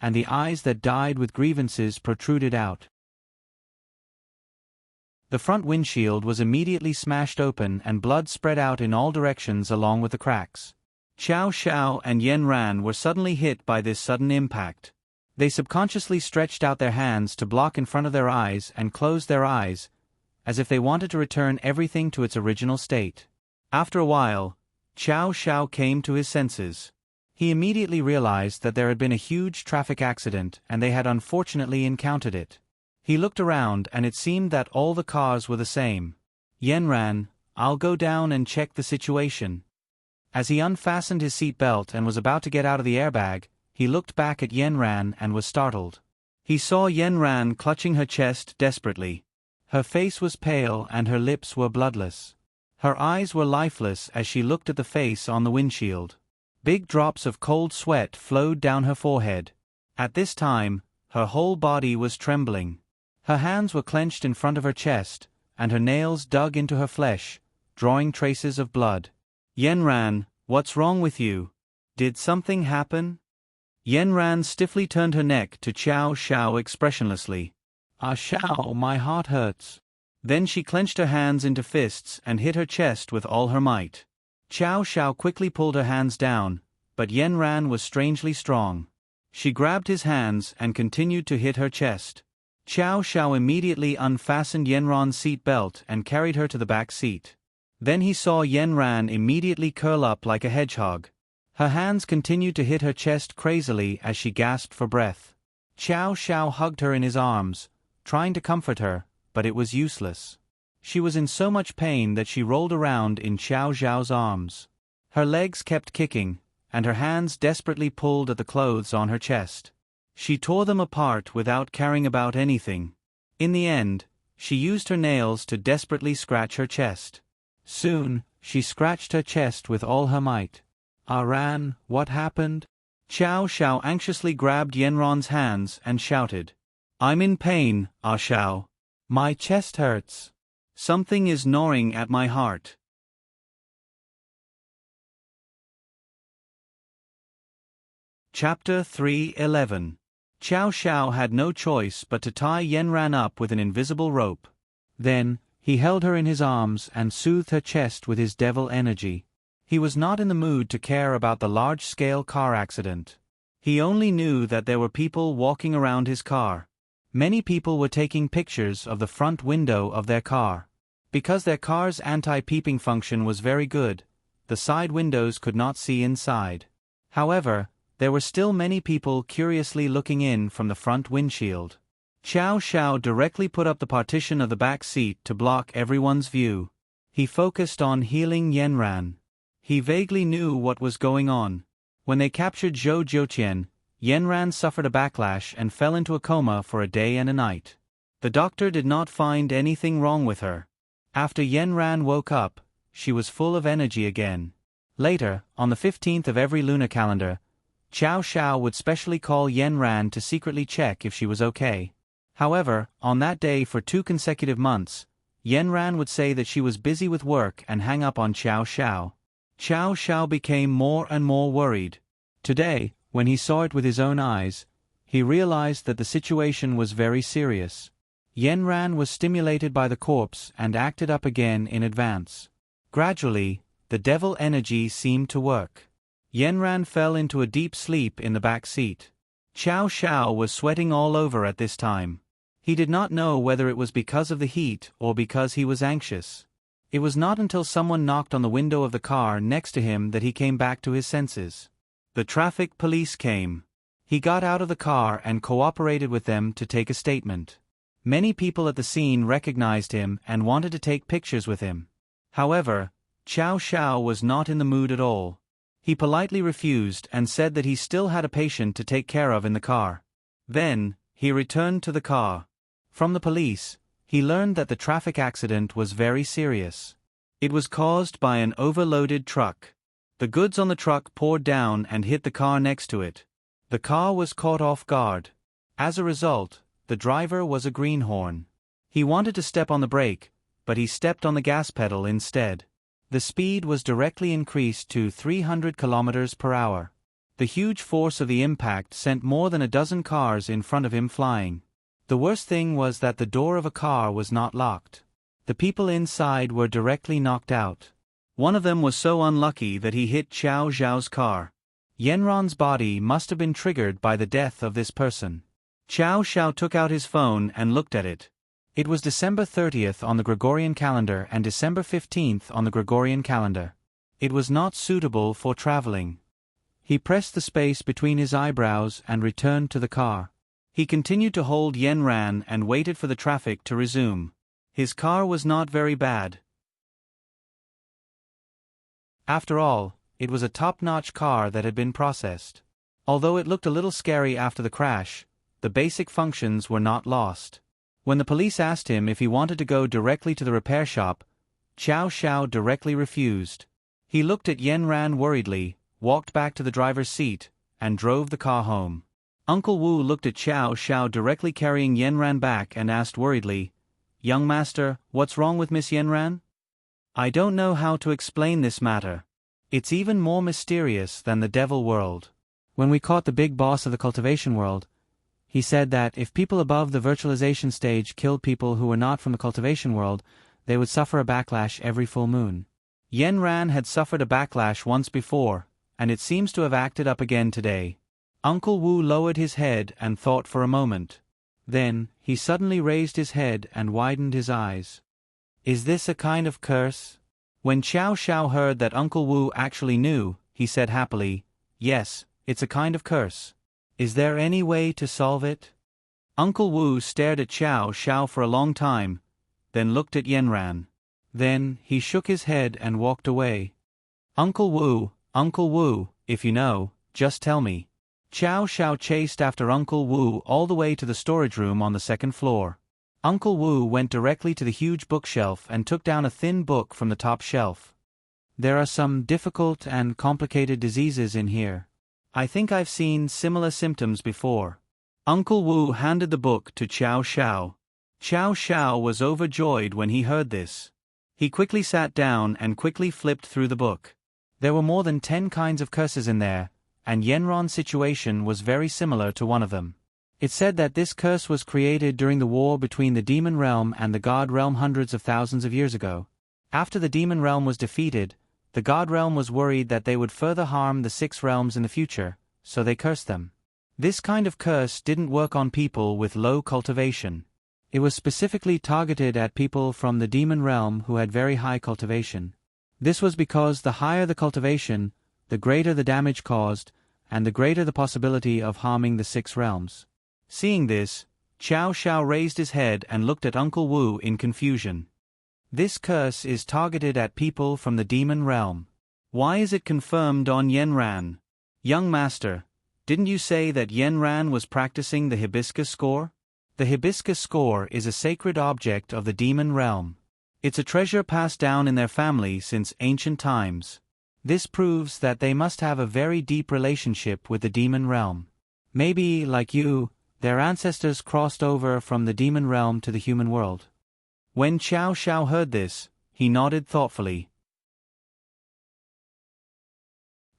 and the eyes that died with grievances protruded out. The front windshield was immediately smashed open and blood spread out in all directions along with the cracks. Xiao Xiao and Yanran were suddenly hit by this sudden impact. They subconsciously stretched out their hands to block in front of their eyes and closed their eyes, as if they wanted to return everything to its original state. After a while, Xiao Xiao came to his senses. He immediately realized that there had been a huge traffic accident and they had unfortunately encountered it. He looked around and it seemed that all the cars were the same. Yanran, I'll go down and check the situation. As he unfastened his seat belt and was about to get out of the airbag, he looked back at Yanran and was startled. He saw Yanran clutching her chest desperately. Her face was pale and her lips were bloodless. Her eyes were lifeless as she looked at the face on the windshield. Big drops of cold sweat flowed down her forehead. At this time, her whole body was trembling. Her hands were clenched in front of her chest, and her nails dug into her flesh, drawing traces of blood. Yanran, what's wrong with you? Did something happen? Yanran stiffly turned her neck to Xiao Xiao expressionlessly. Ah Xiao, my heart hurts. Then she clenched her hands into fists and hit her chest with all her might. Xiao Xiao quickly pulled her hands down, but Yanran was strangely strong. She grabbed his hands and continued to hit her chest. Xiao Xiao immediately unfastened Yanran's seat belt and carried her to the back seat. Then he saw Yanran immediately curl up like a hedgehog. Her hands continued to hit her chest crazily as she gasped for breath. Xiao Xiao hugged her in his arms, trying to comfort her, but it was useless. She was in so much pain that she rolled around in Xiao Xiao's arms. Her legs kept kicking, and her hands desperately pulled at the clothes on her chest. She tore them apart without caring about anything. In the end, she used her nails to desperately scratch her chest. Soon, she scratched her chest with all her might. Aran, what happened? Xiao Xiao anxiously grabbed Yanran's hands and shouted. I'm in pain, Ah Xiao. My chest hurts. Something is gnawing at my heart. Chapter 3:11. Xiao Xiao had no choice but to tie Yanran up with an invisible rope. Then, he held her in his arms and soothed her chest with his devil energy. He was not in the mood to care about the large-scale car accident. He only knew that there were people walking around his car. Many people were taking pictures of the front window of their car. Because their car's anti-peeping function was very good, the side windows could not see inside. However, there were still many people curiously looking in from the front windshield. Xiao Xiao directly put up the partition of the back seat to block everyone's view. He focused on healing Yanran. He vaguely knew what was going on. When they captured Zhou Jiuqian, Yanran suffered a backlash and fell into a coma for a day and a night. The doctor did not find anything wrong with her. After Yanran woke up, she was full of energy again. Later, on the 15th of every lunar calendar, Xiao Xiao would specially call Yanran to secretly check if she was okay. However, on that day for 2 consecutive months, Yanran would say that she was busy with work and hang up on Xiao Xiao. Xiao Xiao became more and more worried. Today, when he saw it with his own eyes, he realized that the situation was very serious. Yanran was stimulated by the corpse and acted up again in advance. Gradually, the devil energy seemed to work. Yanran fell into a deep sleep in the back seat. Xiao Xiao was sweating all over at this time. He did not know whether it was because of the heat or because he was anxious. It was not until someone knocked on the window of the car next to him that he came back to his senses. The traffic police came. He got out of the car and cooperated with them to take a statement. Many people at the scene recognized him and wanted to take pictures with him. However, Chow Xiao was not in the mood at all. He politely refused and said that he still had a patient to take care of in the car. Then, he returned to the car. From the police, he learned that the traffic accident was very serious. It was caused by an overloaded truck. The goods on the truck poured down and hit the car next to it. The car was caught off guard. As a result, the driver was a greenhorn. He wanted to step on the brake, but he stepped on the gas pedal instead. The speed was directly increased to 300 kilometers per hour. The huge force of the impact sent more than a dozen cars in front of him flying. The worst thing was that the door of a car was not locked. The people inside were directly knocked out. One of them was so unlucky that he hit Xiao Zhao's car. Yanron's body must have been triggered by the death of this person. Xiao Xiao took out his phone and looked at it. It was December 30th on the Gregorian calendar and December 15th on the Gregorian calendar. It was not suitable for traveling. He pressed the space between his eyebrows and returned to the car. He continued to hold Yanran and waited for the traffic to resume. His car was not very bad. After all, it was a top-notch car that had been processed. Although it looked a little scary after the crash, the basic functions were not lost. When the police asked him if he wanted to go directly to the repair shop, Xiao Xiao directly refused. He looked at Yanran worriedly, walked back to the driver's seat, and drove the car home. Uncle Wu looked at Xiao Xiao directly carrying Yanran back and asked worriedly, "Young master, what's wrong with Miss Yanran?" "I don't know how to explain this matter. It's even more mysterious than the devil world. When we caught the big boss of the cultivation world, he said that if people above the virtualization stage killed people who were not from the cultivation world, they would suffer a backlash every full moon." Yanran had suffered a backlash once before, and it seems to have acted up again today. Uncle Wu lowered his head and thought for a moment. Then, he suddenly raised his head and widened his eyes. "Is this a kind of curse?" When Xiao Xiao heard that Uncle Wu actually knew, he said happily, "Yes, it's a kind of curse. Is there any way to solve it?" Uncle Wu stared at Xiao Xiao for a long time, then looked at Yanran. Then, he shook his head and walked away. Uncle Wu, if you know, just tell me." Xiao Xiao chased after Uncle Wu all the way to the storage room on the second floor. Uncle Wu went directly to the huge bookshelf and took down a thin book from the top shelf. "There are some difficult and complicated diseases in here. I think I've seen similar symptoms before." Uncle Wu handed the book to Xiao Xiao. Xiao Xiao was overjoyed when he heard this. He quickly sat down and quickly flipped through the book. There were more than 10 kinds of curses in there, and Yanron's situation was very similar to one of them. It said that this curse was created during the war between the demon realm and the god realm hundreds of thousands of years ago. After the demon realm was defeated, the god realm was worried that they would further harm the 6 realms in the future, so they cursed them. This kind of curse didn't work on people with low cultivation. It was specifically targeted at people from the demon realm who had very high cultivation. This was because the higher the cultivation, the greater the damage caused, and the greater the possibility of harming the 6 realms. Seeing this, Xiao Xiao raised his head and looked at Uncle Wu in confusion. "This curse is targeted at people from the demon realm. Why is it confirmed on Yanran?" "Young master, didn't you say that Yanran was practicing the hibiscus score?" The hibiscus score is a sacred object of the demon realm. It's a treasure passed down in their family since ancient times. This proves that they must have a very deep relationship with the demon realm. Maybe, like you, their ancestors crossed over from the demon realm to the human world. When Xiao Xiao heard this, he nodded thoughtfully.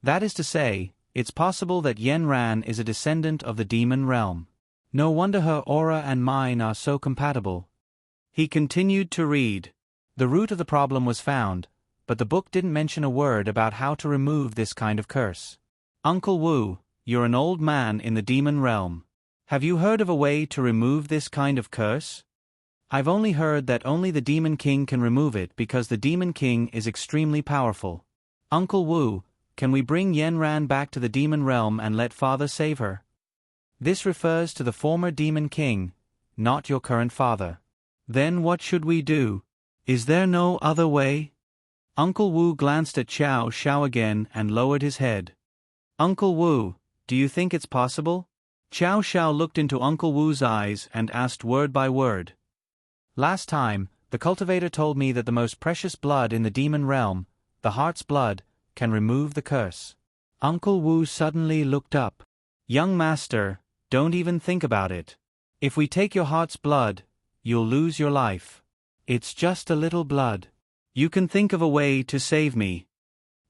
That is to say, it's possible that Yanran is a descendant of the demon realm. No wonder her aura and mine are so compatible. He continued to read. The root of the problem was found, but the book didn't mention a word about how to remove this kind of curse. "Uncle Wu, you're an old man in the demon realm. Have you heard of a way to remove this kind of curse?" I've only heard that only the Demon King can remove it because the Demon King is extremely powerful. Uncle Wu, can we bring Yenran back to the demon realm and let father save her? This refers to the former Demon King, not your current father. Then what should we do? Is there no other way? Uncle Wu glanced at Xiao Xiao again and lowered his head. Uncle Wu, do you think it's possible? Xiao Xiao looked into Uncle Wu's eyes and asked word by word. Last time, the cultivator told me that the most precious blood in the demon realm, the heart's blood, can remove the curse. Uncle Wu suddenly looked up. Young master, don't even think about it. If we take your heart's blood, you'll lose your life. It's just a little blood. You can think of a way to save me.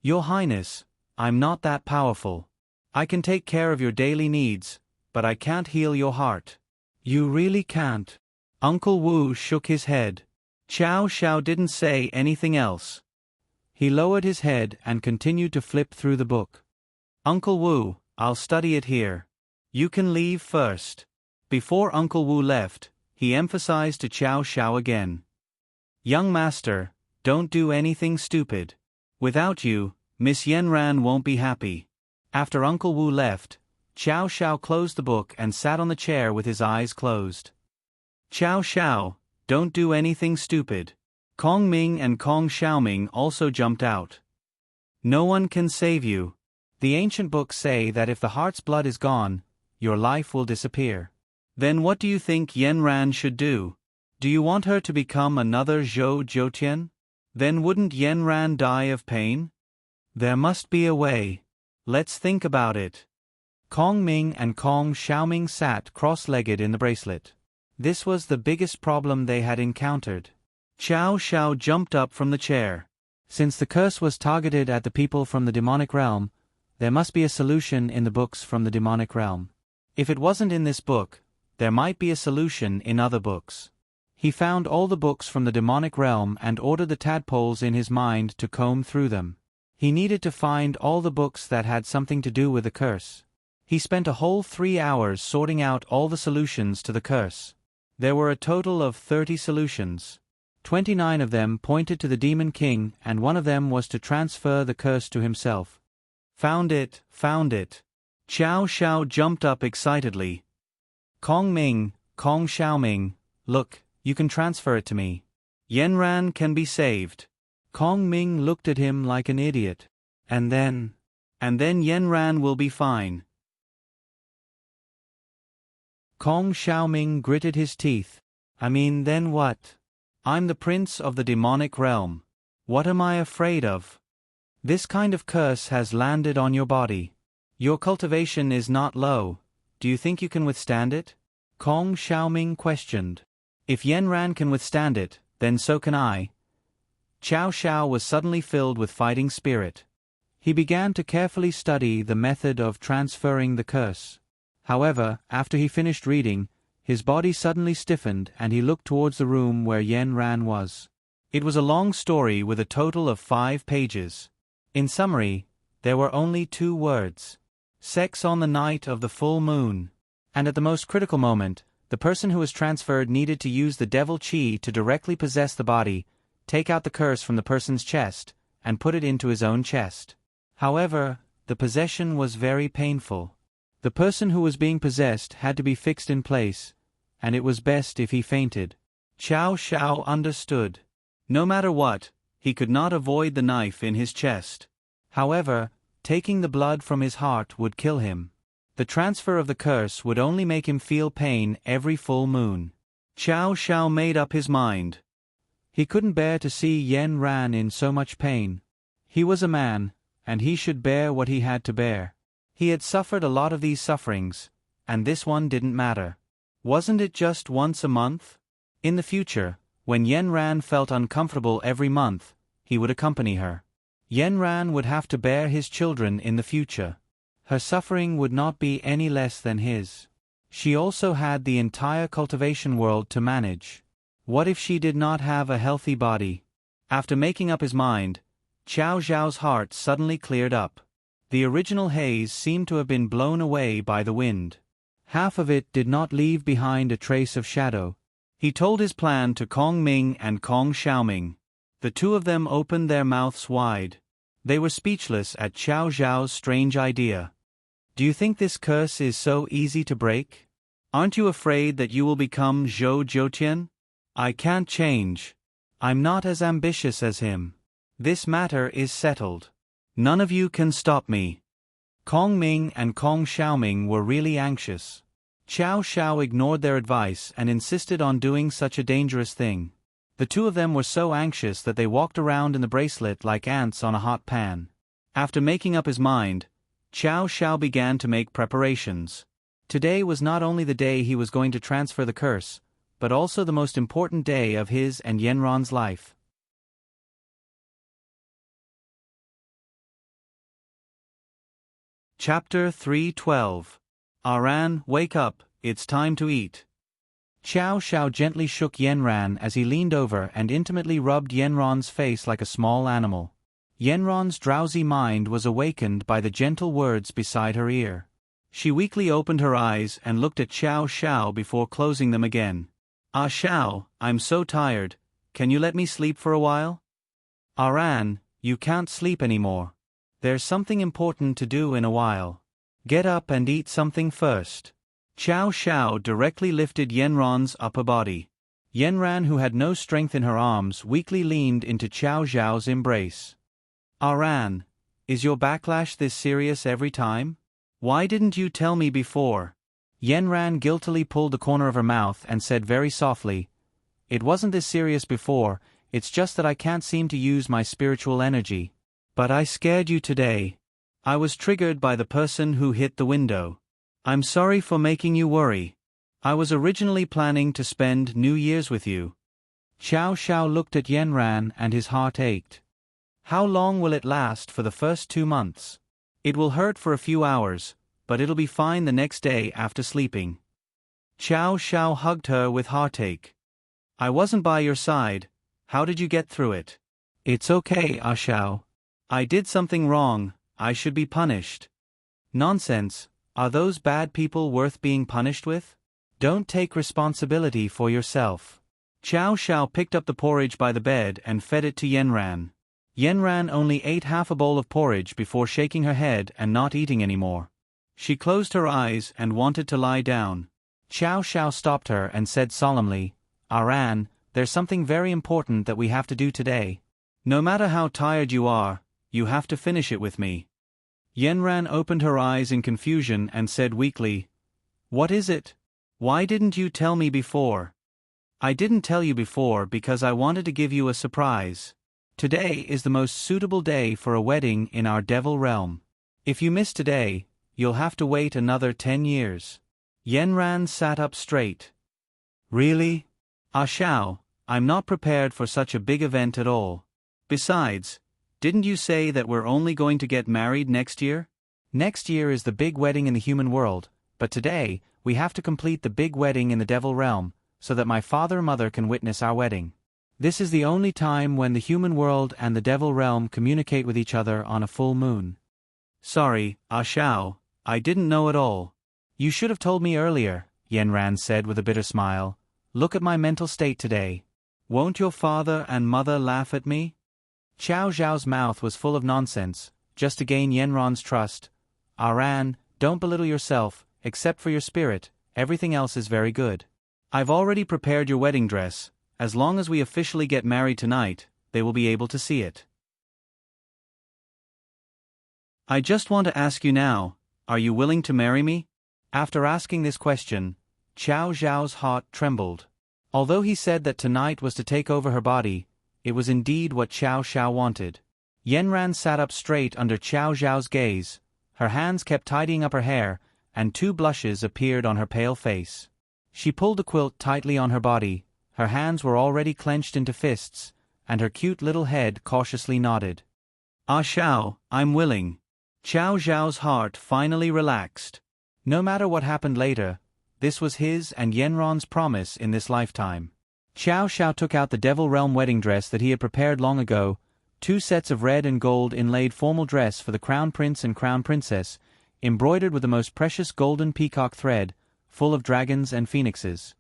Your Highness, I'm not that powerful. I can take care of your daily needs, but I can't heal your heart. You really can't. Uncle Wu shook his head. Xiao Xiao didn't say anything else. He lowered his head and continued to flip through the book. Uncle Wu, I'll study it here. You can leave first. Before Uncle Wu left, he emphasized to Xiao Xiao again. Young master, don't do anything stupid. Without you, Miss Yenran won't be happy. After Uncle Wu left, Xiao Xiao closed the book and sat on the chair with his eyes closed. Xiao Xiao, don't do anything stupid. Kong Ming and Kong Xiaoming also jumped out. No one can save you. The ancient books say that if the heart's blood is gone, your life will disappear. Then what do you think Yenran should do? Do you want her to become another Zhou Jiutian? Then wouldn't Yenran die of pain? There must be a way. Let's think about it. Kong Ming and Kong Xiaoming sat cross-legged in the bracelet. This was the biggest problem they had encountered. Xiao Xiao jumped up from the chair. Since the curse was targeted at the people from the demonic realm, there must be a solution in the books from the demonic realm. If it wasn't in this book, there might be a solution in other books. He found all the books from the demonic realm and ordered the tadpoles in his mind to comb through them. He needed to find all the books that had something to do with the curse. He spent a whole 3 hours sorting out all the solutions to the curse. There were a total of 30 solutions. 29 of them pointed to the Demon King, and one of them was to transfer the curse to himself. Found it, found it. Xiao Xiao jumped up excitedly. Kong Ming, Kong Xiaoming, look, you can transfer it to me. Yenran can be saved. Kong Ming looked at him like an idiot. And then Yenran will be fine. Kong Xiaoming gritted his teeth. I mean, then what? I'm the prince of the demonic realm. What am I afraid of? This kind of curse has landed on your body. Your cultivation is not low. Do you think you can withstand it? Kong Xiaoming questioned. If Yenran can withstand it, then so can I. Xiao Xiao was suddenly filled with fighting spirit. He began to carefully study the method of transferring the curse. However, after he finished reading, his body suddenly stiffened and he looked towards the room where Yenran was. It was a long story with a total of 5 pages. In summary, there were only 2 words. Sex on the night of the full moon. And at the most critical moment, the person who was transferred needed to use the devil chi to directly possess the body, take out the curse from the person's chest, and put it into his own chest. However, the possession was very painful. The person who was being possessed had to be fixed in place, and it was best if he fainted. Xiao Xiao understood. No matter what, he could not avoid the knife in his chest. However, taking the blood from his heart would kill him. The transfer of the curse would only make him feel pain every full moon. Xiao Xiao made up his mind. He couldn't bear to see Yenran in so much pain. He was a man, and he should bear what he had to bear. He had suffered a lot of these sufferings, and this one didn't matter. Wasn't it just once a month? In the future, when Yenran felt uncomfortable every month, he would accompany her. Yenran would have to bear his children in the future. Her suffering would not be any less than his. She also had the entire cultivation world to manage. What if she did not have a healthy body? After making up his mind, Xiao Zhao's heart suddenly cleared up. The original haze seemed to have been blown away by the wind. Half of it did not leave behind a trace of shadow. He told his plan to Kong Ming and Kong Xiaoming. The two of them opened their mouths wide. They were speechless at Xiao Zhao's strange idea. Do you think this curse is so easy to break? Aren't you afraid that you will become Zhou Jiutian? I can't change. I'm not as ambitious as him. This matter is settled. None of you can stop me. Kong Ming and Kong Xiaoming were really anxious. Xiao Xiao ignored their advice and insisted on doing such a dangerous thing. The two of them were so anxious that they walked around in the bracelet like ants on a hot pan. After making up his mind, Xiao Xiao began to make preparations. Today was not only the day he was going to transfer the curse, but also the most important day of his and Yanron's life. Chapter 3:12. Aran, wake up, it's time to eat. Xiao Xiao gently shook Yanran as he leaned over and intimately rubbed Yanron's face like a small animal. Yanron's drowsy mind was awakened by the gentle words beside her ear. She weakly opened her eyes and looked at Xiao Xiao before closing them again. Ah Xiao, I'm so tired, can you let me sleep for a while? Aran, you can't sleep anymore. There's something important to do in a while. Get up and eat something first. Xiao Xiao directly lifted Yanran's upper body. Yanran, who had no strength in her arms, weakly leaned into Xiao Zhao's embrace. Aran, is your backlash this serious every time? Why didn't you tell me before? Yanran guiltily pulled the corner of her mouth and said very softly, It wasn't this serious before, it's just that I can't seem to use my spiritual energy. But I scared you today. I was triggered by the person who hit the window. I'm sorry for making you worry. I was originally planning to spend New Year's with you. Xiao Xiao looked at Yanran and his heart ached. How long will it last for the first 2 months? It will hurt for a few hours, but it'll be fine the next day after sleeping. Xiao Xiao hugged her with heartache. I wasn't by your side. How did you get through it? It's okay, Ah Xiao. I did something wrong. I should be punished. Nonsense, are those bad people worth being punished with? Don't take responsibility for yourself. Xiao Xiao picked up the porridge by the bed and fed it to Yanran. Yanran only ate half a bowl of porridge before shaking her head and not eating anymore. She closed her eyes and wanted to lie down. Xiao Xiao stopped her and said solemnly, Aran, there's something very important that we have to do today. No matter how tired you are, you have to finish it with me. Yanran opened her eyes in confusion and said weakly, What is it? Why didn't you tell me before? I didn't tell you before because I wanted to give you a surprise. Today is the most suitable day for a wedding in our devil realm. If you miss today, you'll have to wait another 10 years. Yanran sat up straight. Really? Ah Xiao, I'm not prepared for such a big event at all. Besides, didn't you say that we're only going to get married next year? Next year is the big wedding in the human world, but today, we have to complete the big wedding in the devil realm, so that my father and mother can witness our wedding. This is the only time when the human world and the devil realm communicate with each other on a full moon. Sorry, Ah Xiao, I didn't know at all. You should have told me earlier, Yanran said with a bitter smile. Look at my mental state today. Won't your father and mother laugh at me? Xiao Zhao's mouth was full of nonsense, just to gain Yanran's trust. Aran, don't belittle yourself, except for your spirit, everything else is very good. I've already prepared your wedding dress. As long as we officially get married tonight, they will be able to see it. I just want to ask you now, are you willing to marry me? After asking this question, Xiao Zhao's heart trembled. Although he said that tonight was to take over her body, it was indeed what Xiao Xiao wanted. Yanran sat up straight under Xiao Zhao's gaze, her hands kept tidying up her hair, and 2 blushes appeared on her pale face. She pulled the quilt tightly on her body, her hands were already clenched into fists, and her cute little head cautiously nodded. Ah Xiao, I'm willing. Xiao Zhao's heart finally relaxed. No matter what happened later, this was his and Yanran's promise in this lifetime. Xiao Xiao took out the Devil Realm wedding dress that he had prepared long ago, 2 sets of red and gold inlaid formal dress for the Crown Prince and Crown Princess, embroidered with the most precious golden peacock thread, full of dragons and phoenixes.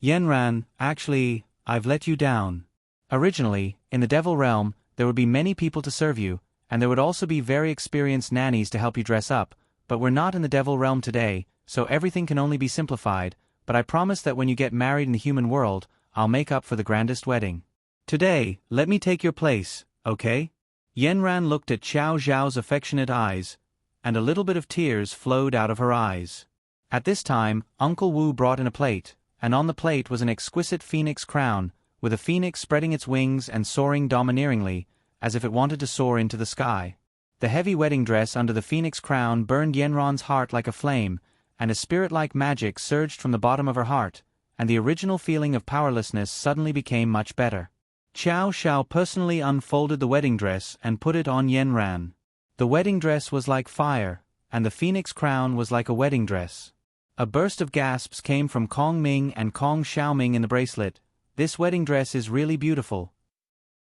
Yenran, actually, I've let you down. Originally, in the Devil Realm, there would be many people to serve you, and there would also be very experienced nannies to help you dress up, but we're not in the Devil Realm today, so everything can only be simplified, but I promise that when you get married in the human world, I'll make up for the grandest wedding. Today, let me take your place, okay? Yenran looked at Xiao Zhao's affectionate eyes, and a little bit of tears flowed out of her eyes. At this time, Uncle Wu brought in a plate, and on the plate was an exquisite phoenix crown, with a phoenix spreading its wings and soaring domineeringly, as if it wanted to soar into the sky. The heavy wedding dress under the phoenix crown burned Yenron's heart like a flame, and a spirit-like magic surged from the bottom of her heart, and the original feeling of powerlessness suddenly became much better. Xiao Xiao personally unfolded the wedding dress and put it on Yenran. The wedding dress was like fire, and the phoenix crown was like a wedding dress. A burst of gasps came from Kong Ming and Kong Xiaoming in the bracelet. This wedding dress is really beautiful.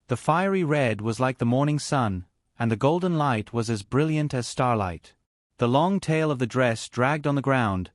The fiery red was like the morning sun, and the golden light was as brilliant as starlight. The long tail of the dress dragged on the ground,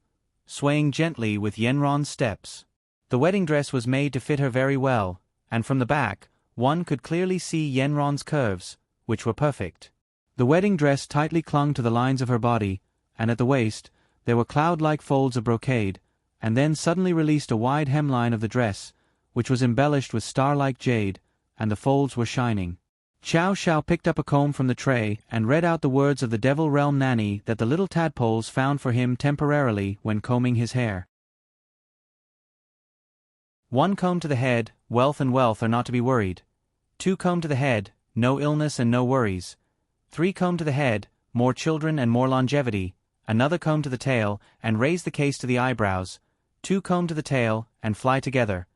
swaying gently with Yenron's steps. The wedding dress was made to fit her very well, and from the back, one could clearly see Yenron's curves, which were perfect. The wedding dress tightly clung to the lines of her body, and at the waist, there were cloud-like folds of brocade, and then suddenly released a wide hemline of the dress, which was embellished with star-like jade, and the folds were shining. Xiao Xiao picked up a comb from the tray and read out the words of the Devil Realm nanny that the little tadpoles found for him temporarily when combing his hair. 1 comb to the head, wealth and wealth are not to be worried. 2 comb to the head, no illness and no worries. 3 comb to the head, more children and more longevity. Another comb to the tail, and raise the case to the eyebrows. 2 comb to the tail, and fly together.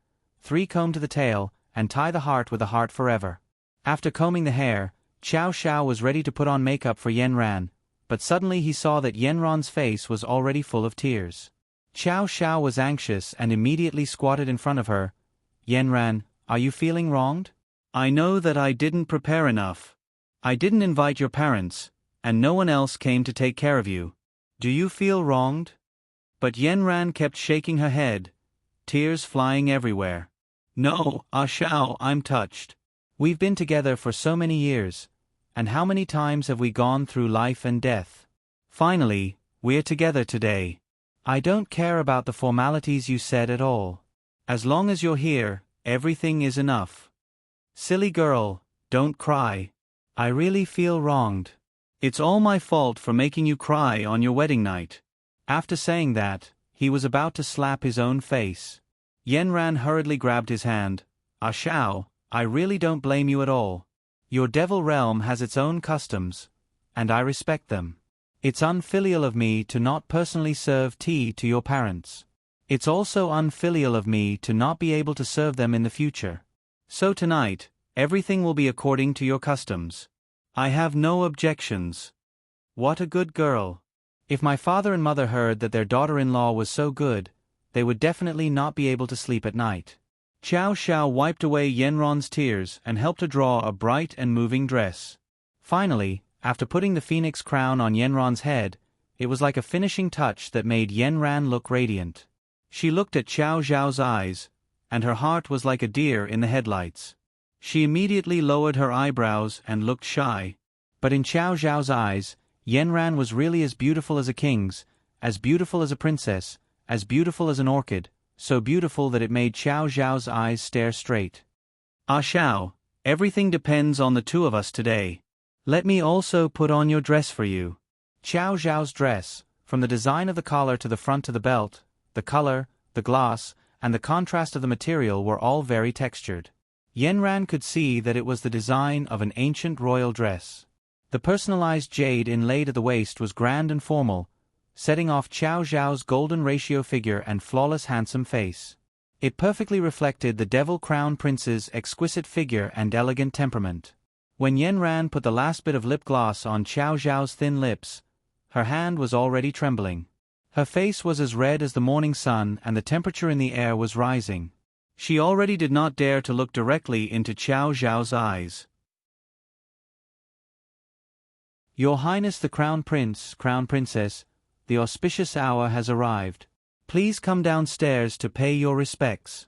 3 comb to the tail, and tie the heart with a heart forever. After combing the hair, Xiao Xiao was ready to put on makeup for Yenran, but suddenly he saw that Yenron's face was already full of tears. Xiao Xiao was anxious and immediately squatted in front of her. Yenran, are you feeling wronged? I know that I didn't prepare enough. I didn't invite your parents, and no one else came to take care of you. Do you feel wronged? But Yenran kept shaking her head, tears flying everywhere. No, Xiao, I'm touched. We've been together for so many years, and how many times have we gone through life and death? Finally, we're together today. I don't care about the formalities you said at all. As long as you're here, everything is enough. Silly girl, don't cry. I really feel wronged. It's all my fault for making you cry on your wedding night. After saying that, he was about to slap his own face. Yenran hurriedly grabbed his hand. Xiao, I really don't blame you at all. Your Devil Realm has its own customs, and I respect them. It's unfilial of me to not personally serve tea to your parents. It's also unfilial of me to not be able to serve them in the future. So tonight, everything will be according to your customs. I have no objections. What a good girl. If my father and mother heard that their daughter-in-law was so good, they would definitely not be able to sleep at night. Xiao Xiao wiped away Yenron's tears and helped her draw a bright and moving dress. Finally, after putting the phoenix crown on Yenron's head, it was like a finishing touch that made Yenran look radiant. She looked at Xiao Zhao's eyes, and her heart was like a deer in the headlights. She immediately lowered her eyebrows and looked shy. But in Xiao Zhao's eyes, Yenran was really as beautiful as a king's, as beautiful as a princess, as beautiful as an orchid, so beautiful that it made Xiao Zhao's eyes stare straight. Xiao, everything depends on the two of us today. Let me also put on your dress for you. Xiao Zhao's dress, from the design of the collar to the front to the belt, the color, the gloss, and the contrast of the material were all very textured. Yenran could see that it was the design of an ancient royal dress. The personalized jade inlaid at the waist was grand and formal, setting off Xiao Zhao's golden ratio figure and flawless handsome face. It perfectly reflected the Devil Crown Prince's exquisite figure and elegant temperament. When Yenran put the last bit of lip gloss on Xiao Zhao's thin lips, her hand was already trembling. Her face was as red as the morning sun and the temperature in the air was rising. She already did not dare to look directly into Xiao Zhao's eyes. Your Highness the Crown Prince, Crown Princess, the auspicious hour has arrived. Please come downstairs to pay your respects."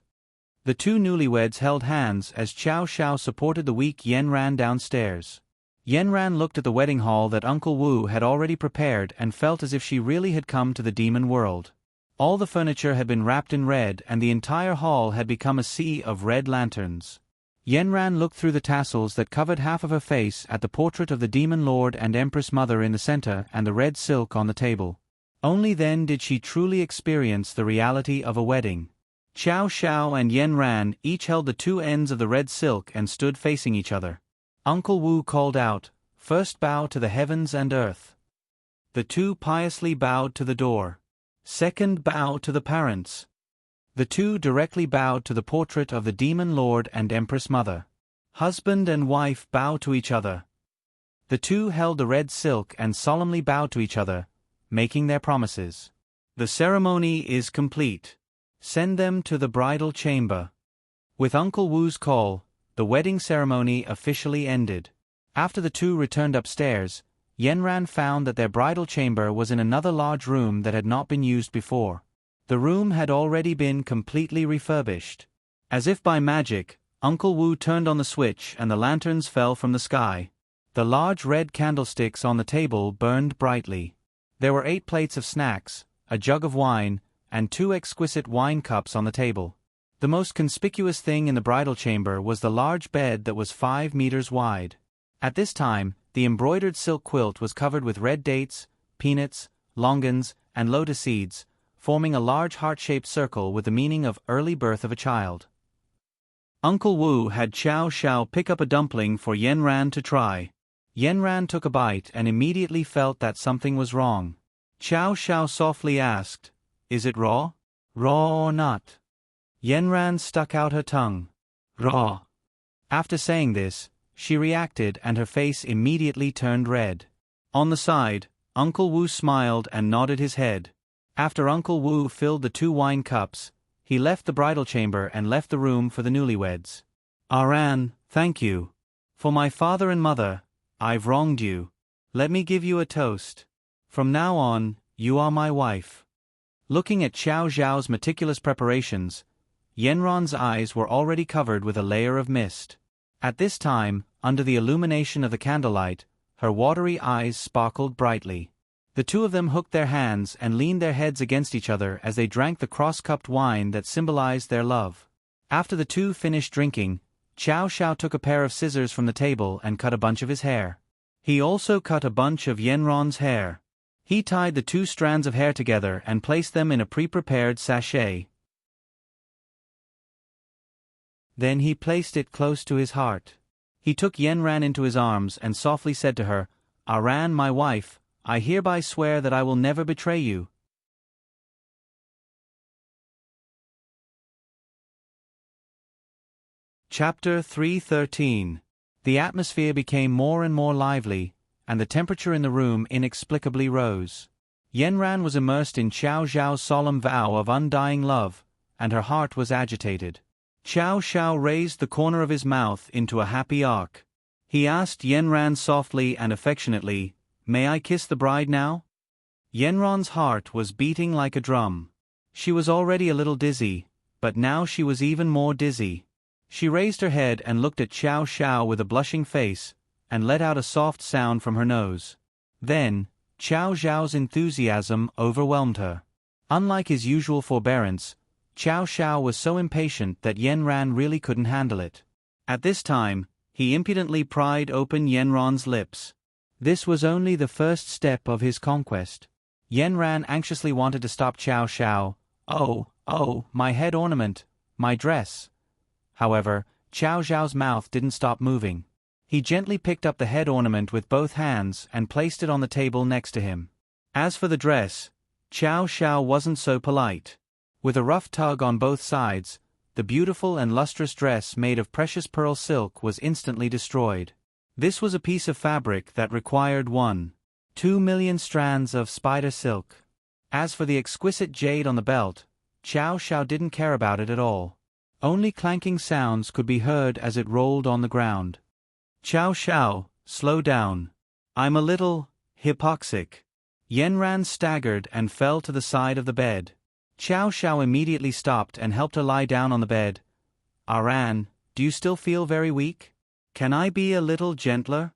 The two newlyweds held hands as Chow Chow supported the weak Yenran downstairs. Yenran looked at the wedding hall that Uncle Wu had already prepared and felt as if she really had come to the demon world. All the furniture had been wrapped in red and the entire hall had become a sea of red lanterns. Yenran looked through the tassels that covered half of her face at the portrait of the demon lord and empress mother in the center and the red silk on the table. Only then did she truly experience the reality of a wedding. Chow Chow and Yenran each held the two ends of the red silk and stood facing each other. Uncle Wu called out, "First bow to the heavens and earth." The two piously bowed to the door. Second bow to the parents. The two directly bowed to the portrait of the demon lord and empress mother. Husband and wife bowed to each other. The two held the red silk and solemnly bowed to each other, making their promises. "The ceremony is complete. Send them to the bridal chamber." With Uncle Wu's call, the wedding ceremony officially ended. After the two returned upstairs, Yenran found that their bridal chamber was in another large room that had not been used before. The room had already been completely refurbished. As if by magic, Uncle Wu turned on the switch and the lanterns fell from the sky. The large red candlesticks on the table burned brightly. There were 8 plates of snacks, a jug of wine, and 2 exquisite wine cups on the table. The most conspicuous thing in the bridal chamber was the large bed that was 5 meters wide. At this time, the embroidered silk quilt was covered with red dates, peanuts, longans, and lotus seeds, forming a large heart-shaped circle with the meaning of early birth of a child. Uncle Wu had Chow Chow pick up a dumpling for Yenran to try. Yenran took a bite and immediately felt that something was wrong. Chow Chow softly asked, "Is it raw? Raw or not?" Yenran stuck out her tongue. "Raw." After saying this, she reacted and her face immediately turned red. On the side, Uncle Wu smiled and nodded his head. After Uncle Wu filled the 2 wine cups, he left the bridal chamber and left the room for the newlyweds. "Aran, thank you. For my father and mother, I've wronged you. Let me give you a toast. From now on, you are my wife." Looking at Chow Zhao's meticulous preparations, Yenran's eyes were already covered with a layer of mist. At this time, under the illumination of the candlelight, her watery eyes sparkled brightly. The two of them hooked their hands and leaned their heads against each other as they drank the cross-cupped wine that symbolized their love. After the two finished drinking, Chow Chow took a pair of scissors from the table and cut a bunch of his hair. He also cut a bunch of Yenron's hair. He tied the 2 strands of hair together and placed them in a pre-prepared sachet. Then he placed it close to his heart. He took Yenran into his arms and softly said to her, "Aran, my wife, I hereby swear that I will never betray you." Chapter 313. The atmosphere became more and more lively, and the temperature in the room inexplicably rose. Yenran was immersed in Chow Zhao's solemn vow of undying love, and her heart was agitated. Chow Chow raised the corner of his mouth into a happy arc. He asked Yenran softly and affectionately, "May I kiss the bride now?" Yenran's heart was beating like a drum. She was already a little dizzy, but now she was even more dizzy. She raised her head and looked at Chow Chow with a blushing face, and let out a soft sound from her nose. Then, Chow Zhao's enthusiasm overwhelmed her. Unlike his usual forbearance, Chow Chow was so impatient that Yenran really couldn't handle it. At this time, he impudently pried open Yenran's lips. This was only the first step of his conquest. Yenran anxiously wanted to stop Chow Chow. Oh, my head ornament, my dress." However, Chow Zhao's mouth didn't stop moving. He gently picked up the head ornament with both hands and placed it on the table next to him. As for the dress, Chow Chow wasn't so polite. With a rough tug on both sides, the beautiful and lustrous dress made of precious pearl silk was instantly destroyed. This was a piece of fabric that required 1.2 million strands of spider silk. As for the exquisite jade on the belt, Chow Chow didn't care about it at all. Only clanking sounds could be heard as it rolled on the ground. "Chow Chow, slow down. I'm a little hypoxic." Yenran staggered and fell to the side of the bed. Xiao Xiao immediately stopped and helped her lie down on the bed. Aran, do you still feel very weak? Can I be a little gentler?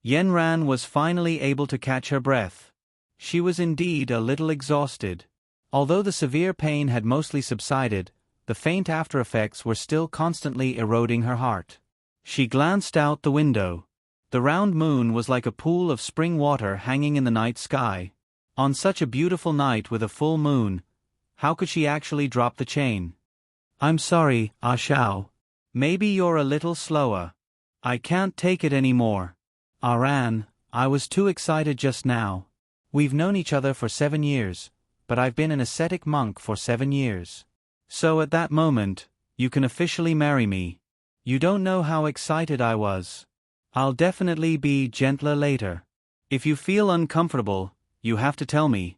Yanran was finally able to catch her breath. She was indeed a little exhausted. Although the severe pain had mostly subsided, the faint after-effects were still constantly eroding her heart. She glanced out the window. The round moon was like a pool of spring water hanging in the night sky. On such a beautiful night with a full moon, how could she actually drop the chain? I'm sorry, Ah Xiao. Maybe you're a little slower. I can't take it anymore. Aran, I was too excited just now. We've known each other for 7 years, but I've been an ascetic monk for 7 years. So at that moment, you can officially marry me. You don't know how excited I was. I'll definitely be gentler later. If you feel uncomfortable, you have to tell me.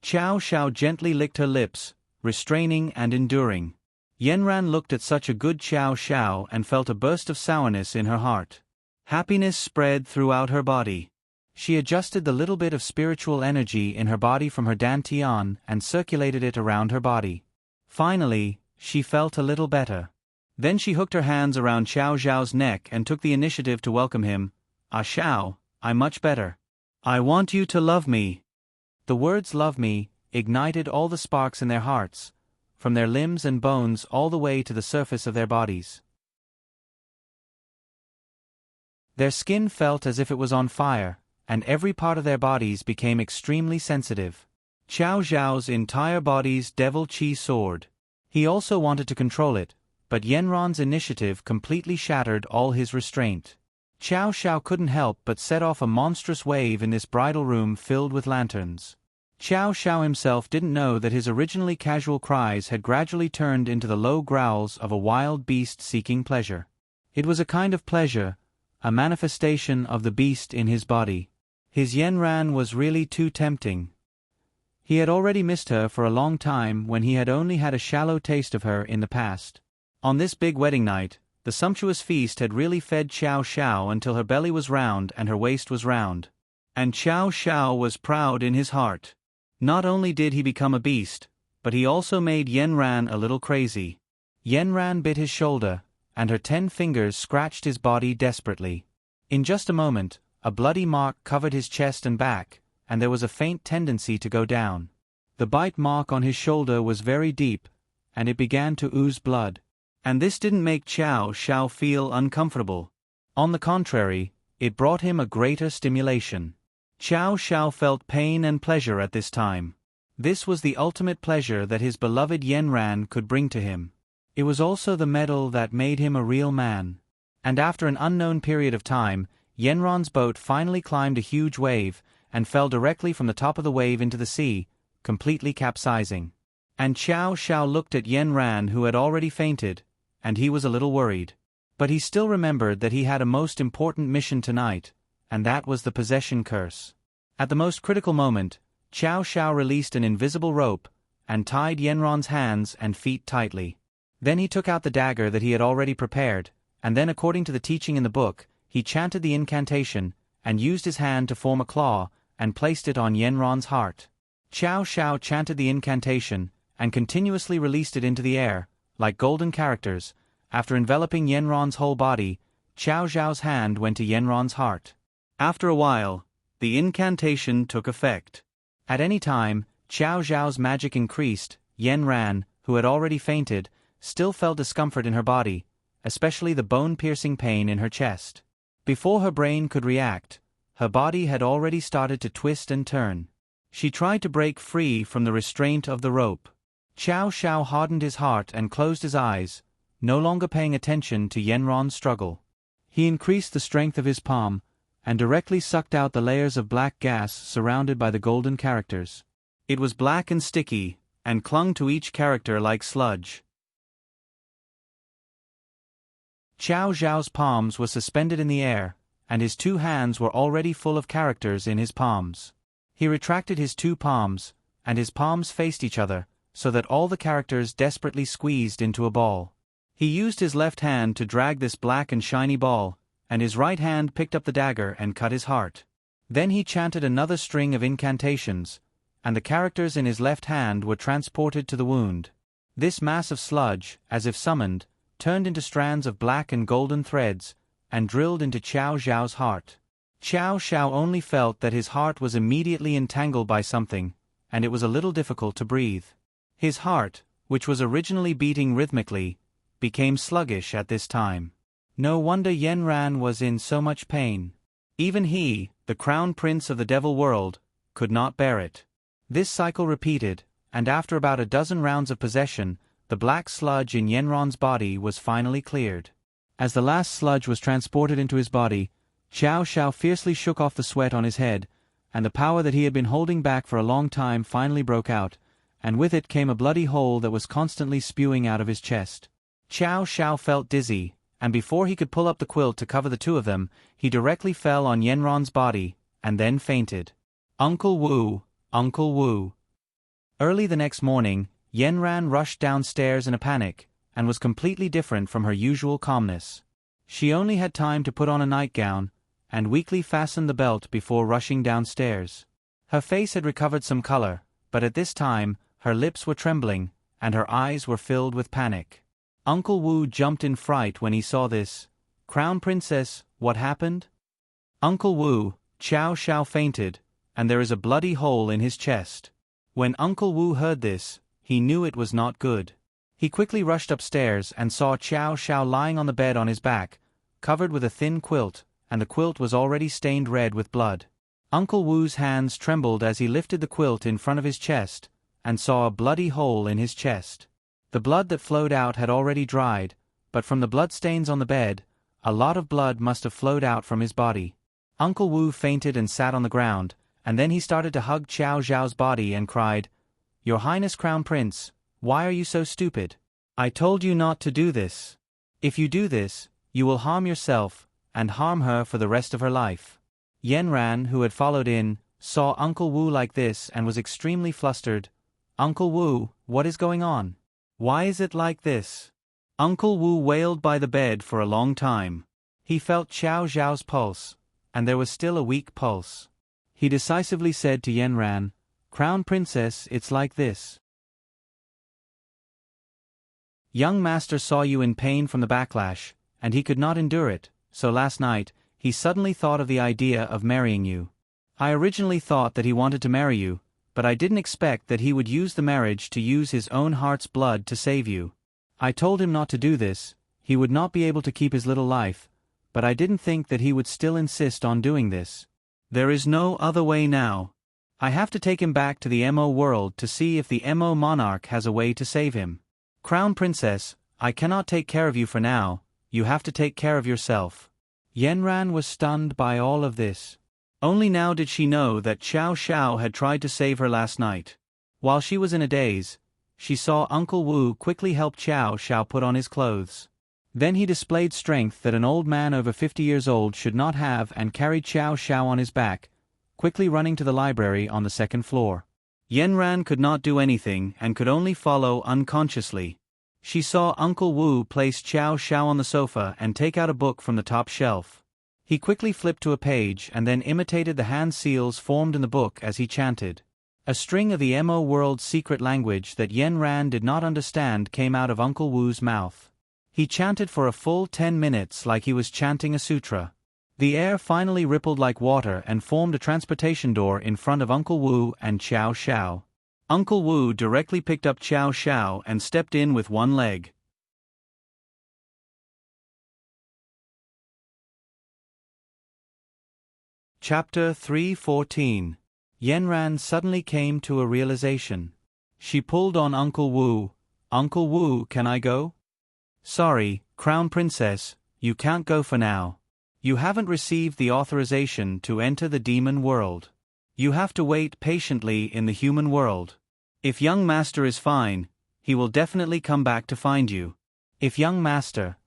Xiao Xiao gently licked her lips, restraining and enduring. Yanran looked at such a good Xiao Xiao and felt a burst of sourness in her heart. Happiness spread throughout her body. She adjusted the little bit of spiritual energy in her body from her dantian and circulated it around her body. Finally, she felt a little better. Then she hooked her hands around Xiao Xiao's neck and took the initiative to welcome him. Ah Xiao, I'm much better. I want you to love me. The words love me ignited all the sparks in their hearts, from their limbs and bones all the way to the surface of their bodies. Their skin felt as if it was on fire, and every part of their bodies became extremely sensitive. Xiao Xiao's entire body's devil chi soared. He also wanted to control it, but Yanran's initiative completely shattered all his restraint. Xiao Xiao couldn't help but set off a monstrous wave in this bridal room filled with lanterns. Xiao Xiao himself didn't know that his originally casual cries had gradually turned into the low growls of a wild beast seeking pleasure. It was a kind of pleasure, a manifestation of the beast in his body. His Yanran was really too tempting. He had already missed her for a long time when he had only had a shallow taste of her in the past. On this big wedding night, the sumptuous feast had really fed Xiao Xiao until her belly was round and her waist was round. And Xiao Xiao was proud in his heart. Not only did he become a beast, but he also made Yanran a little crazy. Yanran bit his shoulder, and her 10 fingers scratched his body desperately. In just a moment, a bloody mark covered his chest and back, and there was a faint tendency to go down. The bite mark on his shoulder was very deep, and it began to ooze blood. And this didn't make Xiao Xiao feel uncomfortable. On the contrary, it brought him a greater stimulation. Xiao Xiao felt pain and pleasure at this time. This was the ultimate pleasure that his beloved Yanran could bring to him. It was also the medal that made him a real man. And after an unknown period of time, Yanran's boat finally climbed a huge wave, and fell directly from the top of the wave into the sea, completely capsizing. And Xiao Xiao looked at Yanran, who had already fainted, and he was a little worried. But he still remembered that he had a most important mission tonight, and that was the possession curse. At the most critical moment, Xiao Xiao released an invisible rope, and tied Yanran's hands and feet tightly. Then he took out the dagger that he had already prepared, and then according to the teaching in the book, he chanted the incantation, and used his hand to form a claw, and placed it on Yanran's heart. Xiao Xiao chanted the incantation, and continuously released it into the air, like golden characters. After enveloping Yanran's whole body, Xiao Xiao's hand went to Yanran's heart. After a while, the incantation took effect. At any time, Xiao Xiao's magic increased. Yanran, who had already fainted, still felt discomfort in her body, especially the bone-piercing pain in her chest. Before her brain could react, her body had already started to twist and turn. She tried to break free from the restraint of the rope. Xiao Xiao hardened his heart and closed his eyes, no longer paying attention to Yanran's struggle. He increased the strength of his palm, and directly sucked out the layers of black gas surrounded by the golden characters. It was black and sticky, and clung to each character like sludge. Xiao Xiao's palms were suspended in the air, and his 2 hands were already full of characters in his palms. He retracted his 2 palms, and his palms faced each other, so that all the characters desperately squeezed into a ball. He used his left hand to drag this black and shiny ball, and his right hand picked up the dagger and cut his heart. Then he chanted another string of incantations, and the characters in his left hand were transported to the wound. This mass of sludge, as if summoned, turned into strands of black and golden threads, and drilled into Qiao Zhao's heart. Qiao Zhao only felt that his heart was immediately entangled by something, and it was a little difficult to breathe. His heart, which was originally beating rhythmically, became sluggish at this time. No wonder Yanran was in so much pain. Even he, the crown prince of the devil world, could not bear it. This cycle repeated, and after about a dozen rounds of possession, the black sludge in Yanran's body was finally cleared. As the last sludge was transported into his body, Qiao Zhao fiercely shook off the sweat on his head, and the power that he had been holding back for a long time finally broke out, and with it came a bloody hole that was constantly spewing out of his chest. Qiao Zhao felt dizzy, and before he could pull up the quilt to cover the two of them, he directly fell on Yanran's body, and then fainted. Uncle Wu, Uncle Wu. Early the next morning, Yanran rushed downstairs in a panic, and was completely different from her usual calmness. She only had time to put on a nightgown, and weakly fastened the belt before rushing downstairs. Her face had recovered some color, but at this time, her lips were trembling, and her eyes were filled with panic. Uncle Wu jumped in fright when he saw this. "Crown Princess, what happened?" "Uncle Wu, Qiao Zhao fainted, and there is a bloody hole in his chest." When Uncle Wu heard this, he knew it was not good. He quickly rushed upstairs and saw Qiao Zhao lying on the bed on his back, covered with a thin quilt, and the quilt was already stained red with blood. Uncle Wu's hands trembled as he lifted the quilt in front of his chest, and saw a bloody hole in his chest. The blood that flowed out had already dried, but from the bloodstains on the bed, a lot of blood must have flowed out from his body. Uncle Wu fainted and sat on the ground, and then he started to hug Qiao Zhao's body and cried, "Your Highness Crown Prince, why are you so stupid? I told you not to do this. If you do this, you will harm yourself, and harm her for the rest of her life." Yanran, who had followed in, saw Uncle Wu like this and was extremely flustered. "Uncle Wu, what is going on? Why is it like this?" Uncle Wu wailed by the bed for a long time. He felt Qiao Zhao's pulse, and there was still a weak pulse. He decisively said to Yanran, "Crown Princess, it's like this. Young master saw you in pain from the backlash, and he could not endure it, so last night, he suddenly thought of the idea of marrying you. I originally thought that he wanted to marry you, but I didn't expect that he would use the marriage to use his own heart's blood to save you. I told him not to do this, he would not be able to keep his little life, but I didn't think that he would still insist on doing this. There is no other way now. I have to take him back to the Mo world to see if the Mo monarch has a way to save him. Crown Princess, I cannot take care of you for now, you have to take care of yourself." Yanran was stunned by all of this. Only now did she know that Qiao Zhao had tried to save her last night. While she was in a daze, she saw Uncle Wu quickly help Qiao Zhao put on his clothes. Then he displayed strength that an old man over 50 years old should not have and carried Qiao Zhao on his back, quickly running to the library on the second floor. Yanran could not do anything and could only follow unconsciously. She saw Uncle Wu place Qiao Zhao on the sofa and take out a book from the top shelf. He quickly flipped to a page and then imitated the hand seals formed in the book as he chanted. A string of the Mo world's secret language that Yanran did not understand came out of Uncle Wu's mouth. He chanted for a full 10 minutes like he was chanting a sutra. The air finally rippled like water and formed a transportation door in front of Uncle Wu and Qiao Zhao. Uncle Wu directly picked up Qiao Zhao and stepped in with one leg. Chapter 3:14. Yanran suddenly came to a realization. She pulled on Uncle Wu. "Uncle Wu, can I go?" "Sorry, Crown Princess, you can't go for now. You haven't received the authorization to enter the demon world. You have to wait patiently in the human world. If young master is fine, he will definitely come back to find you. If young master,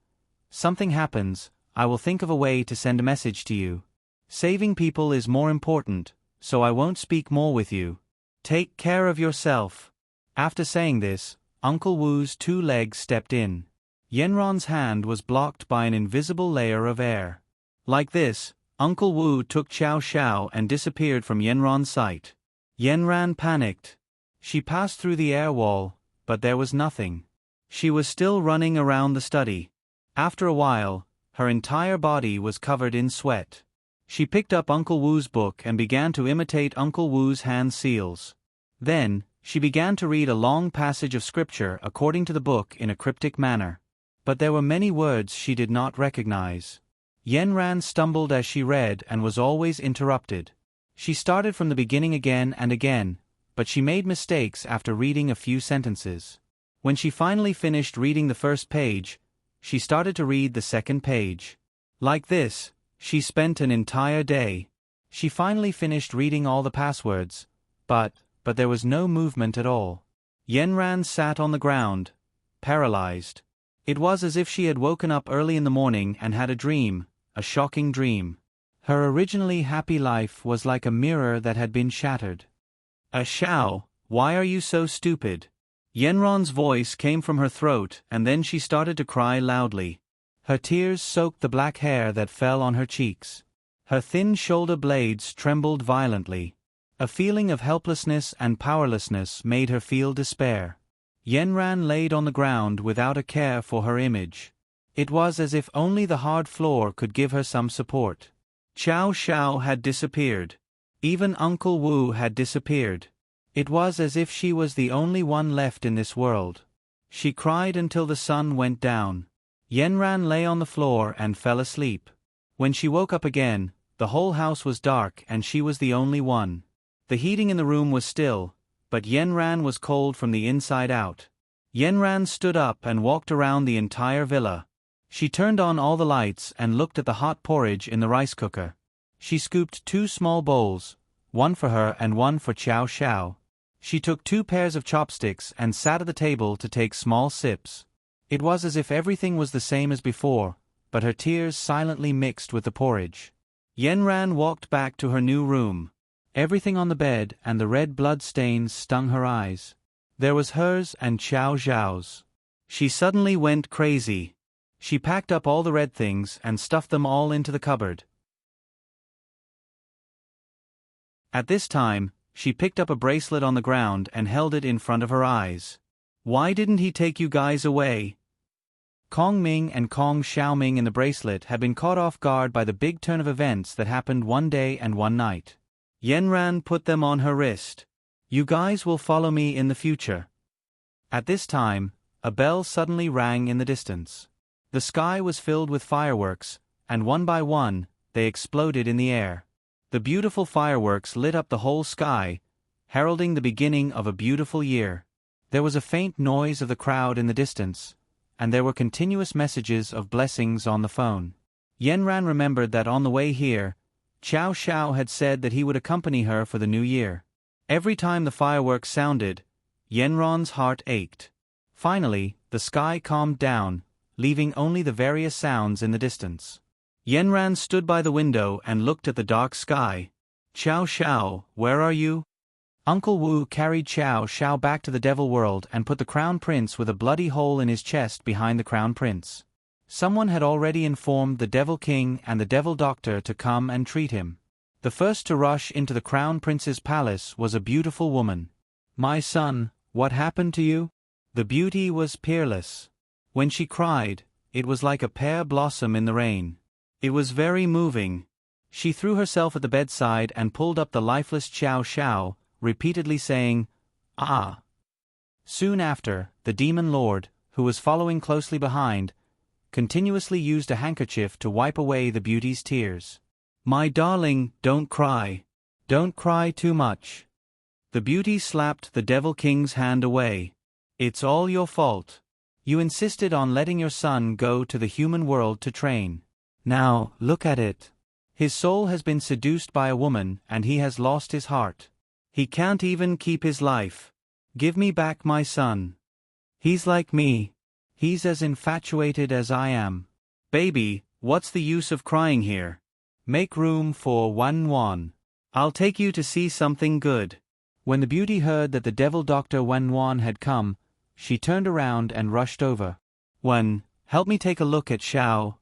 something happens, I will think of a way to send a message to you. Saving people is more important, so I won't speak more with you. Take care of yourself." After saying this, Uncle Wu's 2 legs stepped in. Yanran's hand was blocked by an invisible layer of air. Like this, Uncle Wu took Qiao Zhao and disappeared from Yanran's sight. Yenran panicked. She passed through the air wall, but there was nothing. She was still running around the study. After a while, her entire body was covered in sweat. She picked up Uncle Wu's book and began to imitate Uncle Wu's hand seals. Then, she began to read a long passage of scripture according to the book in a cryptic manner. But there were many words she did not recognize. Yenran stumbled as she read and was always interrupted. She started from the beginning again and again, but she made mistakes after reading a few sentences. When she finally finished reading the first page, she started to read the second page. Like this, she spent an entire day. She finally finished reading all the passwords, but there was no movement at all. Yenran sat on the ground, paralyzed. It was as if she had woken up early in the morning and had a dream, a shocking dream. Her originally happy life was like a mirror that had been shattered. Xiao, why are you so stupid? Yenron's voice came from her throat, and then she started to cry loudly. Her tears soaked the black hair that fell on her cheeks. Her thin shoulder blades trembled violently. A feeling of helplessness and powerlessness made her feel despair. Yenran laid on the ground without a care for her image. It was as if only the hard floor could give her some support. Xiao Xiao had disappeared. Even Uncle Wu had disappeared. It was as if she was the only one left in this world. She cried until the sun went down. Yenran lay on the floor and fell asleep. When she woke up again, the whole house was dark and she was the only one. The heating in the room was still, but Yenran was cold from the inside out. Yenran stood up and walked around the entire villa. She turned on all the lights and looked at the hot porridge in the rice cooker. She scooped 2 small bowls, one for her and one for Xiao Xiao. She took 2 pairs of chopsticks and sat at the table to take small sips. It was as if everything was the same as before, but her tears silently mixed with the porridge. Yenran walked back to her new room. Everything on the bed and the red blood stains stung her eyes. There was hers and Xiao Xiao's. She suddenly went crazy. She packed up all the red things and stuffed them all into the cupboard. At this time, she picked up a bracelet on the ground and held it in front of her eyes. Why didn't he take you guys away? Kong Ming and Kong Xiaoming in the bracelet had been caught off guard by the big turn of events that happened one day and one night. Yenran put them on her wrist. You guys will follow me in the future. At this time, a bell suddenly rang in the distance. The sky was filled with fireworks, and one by one, they exploded in the air. The beautiful fireworks lit up the whole sky, heralding the beginning of a beautiful year. There was a faint noise of the crowd in the distance, and there were continuous messages of blessings on the phone. Yenran remembered that on the way here, Xiao Xiao had said that he would accompany her for the new year. Every time the fireworks sounded, Yenron's heart ached. Finally, the sky calmed down, leaving only the various sounds in the distance. Yenran stood by the window and looked at the dark sky. Xiao Xiao, where are you? Uncle Wu carried Xiao Xiao back to the devil world and put the crown prince with a bloody hole in his chest behind the crown prince. Someone had already informed the devil king and the devil doctor to come and treat him. The first to rush into the crown prince's palace was a beautiful woman. My son, what happened to you? The beauty was peerless. When she cried, it was like a pear blossom in the rain. It was very moving. She threw herself at the bedside and pulled up the lifeless Xiao Xiao, repeatedly saying, "Ah." Soon after, the demon lord, who was following closely behind, continuously used a handkerchief to wipe away the beauty's tears. My darling, don't cry. Don't cry too much. The beauty slapped the devil king's hand away. It's all your fault. You insisted on letting your son go to the human world to train. Now, look at it. His soul has been seduced by a woman and he has lost his heart. He can't even keep his life. Give me back my son. He's like me. He's as infatuated as I am. Baby, what's the use of crying here? Make room for Wan. I'll take you to see something good. When the beauty heard that the devil doctor Wan had come, she turned around and rushed over. Wan, help me take a look at Xiao.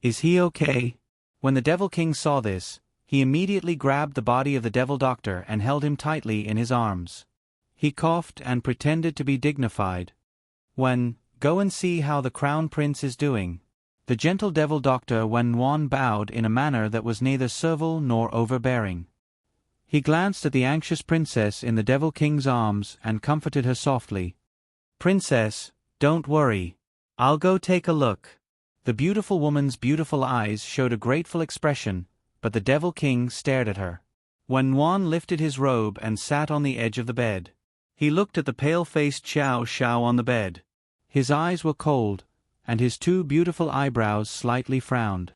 Is he okay? When the devil king saw this, he immediately grabbed the body of the devil doctor and held him tightly in his arms. He coughed and pretended to be dignified. Go and see how the crown prince is doing. The gentle devil doctor Wen bowed in a manner that was neither servile nor overbearing. He glanced at the anxious princess in the devil king's arms and comforted her softly. "Princess, don't worry. I'll go take a look." The beautiful woman's beautiful eyes showed a grateful expression, but the devil king stared at her. Wen lifted his robe and sat on the edge of the bed. He looked at the pale-faced Xiao Xiao on the bed. His eyes were cold, and his two beautiful eyebrows slightly frowned.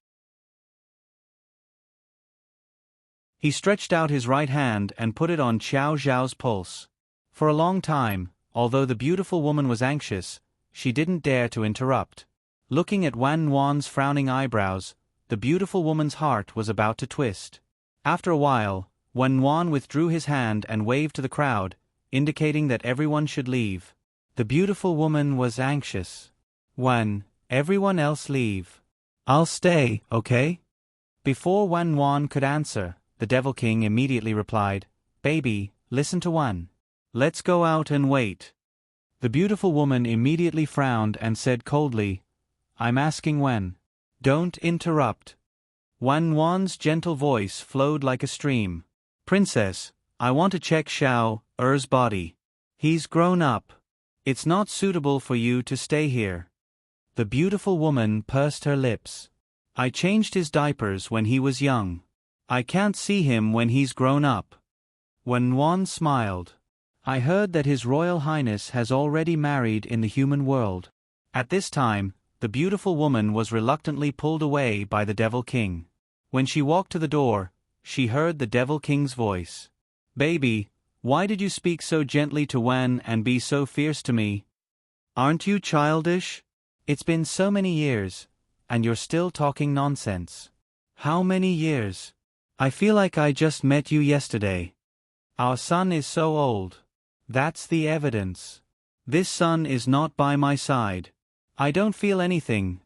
He stretched out his right hand and put it on Xiao Xiao's pulse. For a long time, although the beautiful woman was anxious, she didn't dare to interrupt. Looking at Wan's frowning eyebrows, the beautiful woman's heart was about to twist. After a while, Wan withdrew his hand and waved to the crowd, indicating that everyone should leave. The beautiful woman was anxious. Everyone else leave. I'll stay, okay? Before Wan could answer, the Devil King immediately replied, "Baby, listen to Wan. Let's go out and wait." The beautiful woman immediately frowned and said coldly, "I'm asking when." "Don't interrupt." Wan's gentle voice flowed like a stream. "Princess, I want to check Xiao Er's body. He's grown up. It's not suitable for you to stay here." The beautiful woman pursed her lips. "I changed his diapers when he was young. I can't see him when he's grown up." Wan smiled. "I heard that His Royal Highness has already married in the human world." At this time, the beautiful woman was reluctantly pulled away by the Devil King. When she walked to the door, she heard the Devil King's voice. "Baby, why did you speak so gently to Wan and be so fierce to me? Aren't you childish? It's been so many years, and you're still talking nonsense." "How many years? I feel like I just met you yesterday. Our son is so old." "That's the evidence. This son is not by my side. I don't feel anything."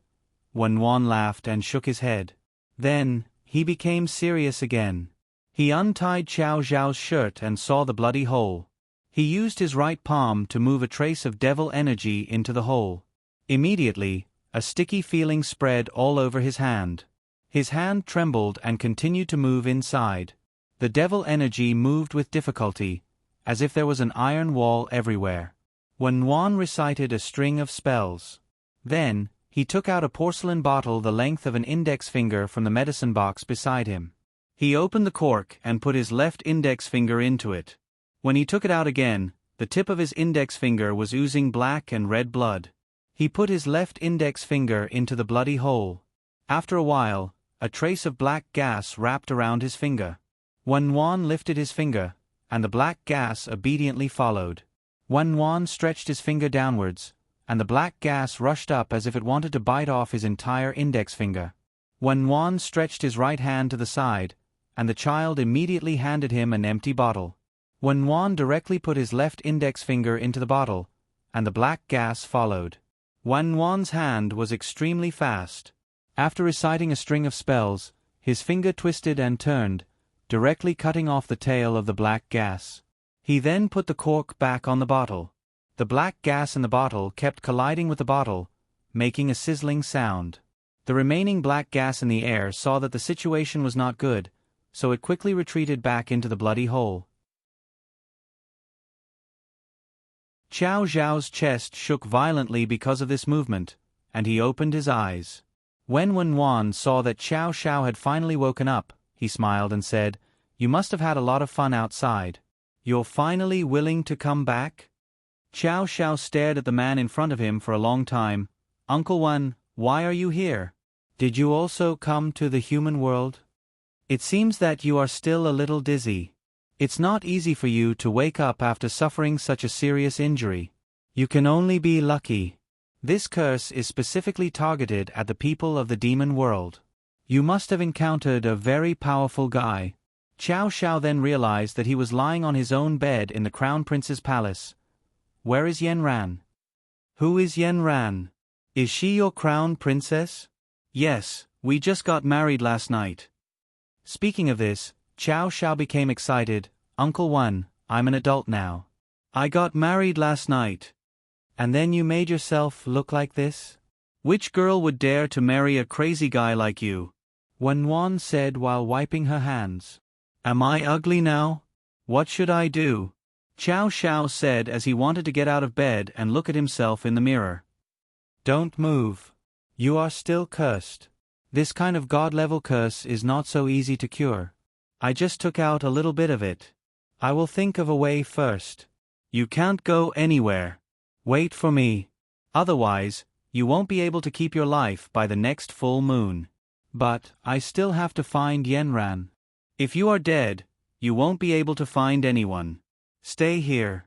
Wan laughed and shook his head. Then, he became serious again. He untied Xiao Xiao's shirt and saw the bloody hole. He used his right palm to move a trace of devil energy into the hole. Immediately, a sticky feeling spread all over his hand. His hand trembled and continued to move inside. The devil energy moved with difficulty, as if there was an iron wall everywhere. Wan recited a string of spells. Then, he took out a porcelain bottle the length of an index finger from the medicine box beside him. He opened the cork and put his left index finger into it. When he took it out again, the tip of his index finger was oozing black and red blood. He put his left index finger into the bloody hole. After a while, a trace of black gas wrapped around his finger. Wan lifted his finger, and the black gas obediently followed. Wan stretched his finger downwards, and the black gas rushed up as if it wanted to bite off his entire index finger. Wan stretched his right hand to the side, and the child immediately handed him an empty bottle. Wan directly put his left index finger into the bottle, and the black gas followed. Wan's hand was extremely fast. After reciting a string of spells, his finger twisted and turned, directly cutting off the tail of the black gas. He then put the cork back on the bottle. The black gas in the bottle kept colliding with the bottle, making a sizzling sound. The remaining black gas in the air saw that the situation was not good, so it quickly retreated back into the bloody hole. Xiao Xiao's chest shook violently because of this movement, and he opened his eyes. When Wan saw that Xiao Xiao had finally woken up, he smiled and said, "You must have had a lot of fun outside. You're finally willing to come back?" Xiao Xiao stared at the man in front of him for a long time. "Uncle Wan, why are you here? Did you also come to the human world? It seems that you are still a little dizzy. It's not easy for you to wake up after suffering such a serious injury. You can only be lucky. This curse is specifically targeted at the people of the demon world. You must have encountered a very powerful guy." Xiao Xiao then realized that he was lying on his own bed in the Crown Prince's palace. "Where is Yanran?" "Who is Yanran? Is she your Crown Princess?" "Yes, we just got married last night." Speaking of this, Chow Shao became excited. Uncle Wan, I'm an adult now. I got married last night. And then you made yourself look like this? Which girl would dare to marry a crazy guy like you? Wan Wan said while wiping her hands. Am I ugly now? What should I do? Chow Shao said as he wanted to get out of bed and look at himself in the mirror. Don't move. You are still cursed. This kind of god-level curse is not so easy to cure. I just took out a little bit of it. I will think of a way first. You can't go anywhere. Wait for me. Otherwise, you won't be able to keep your life by the next full moon. But, I still have to find Yenran. If you are dead, you won't be able to find anyone. Stay here.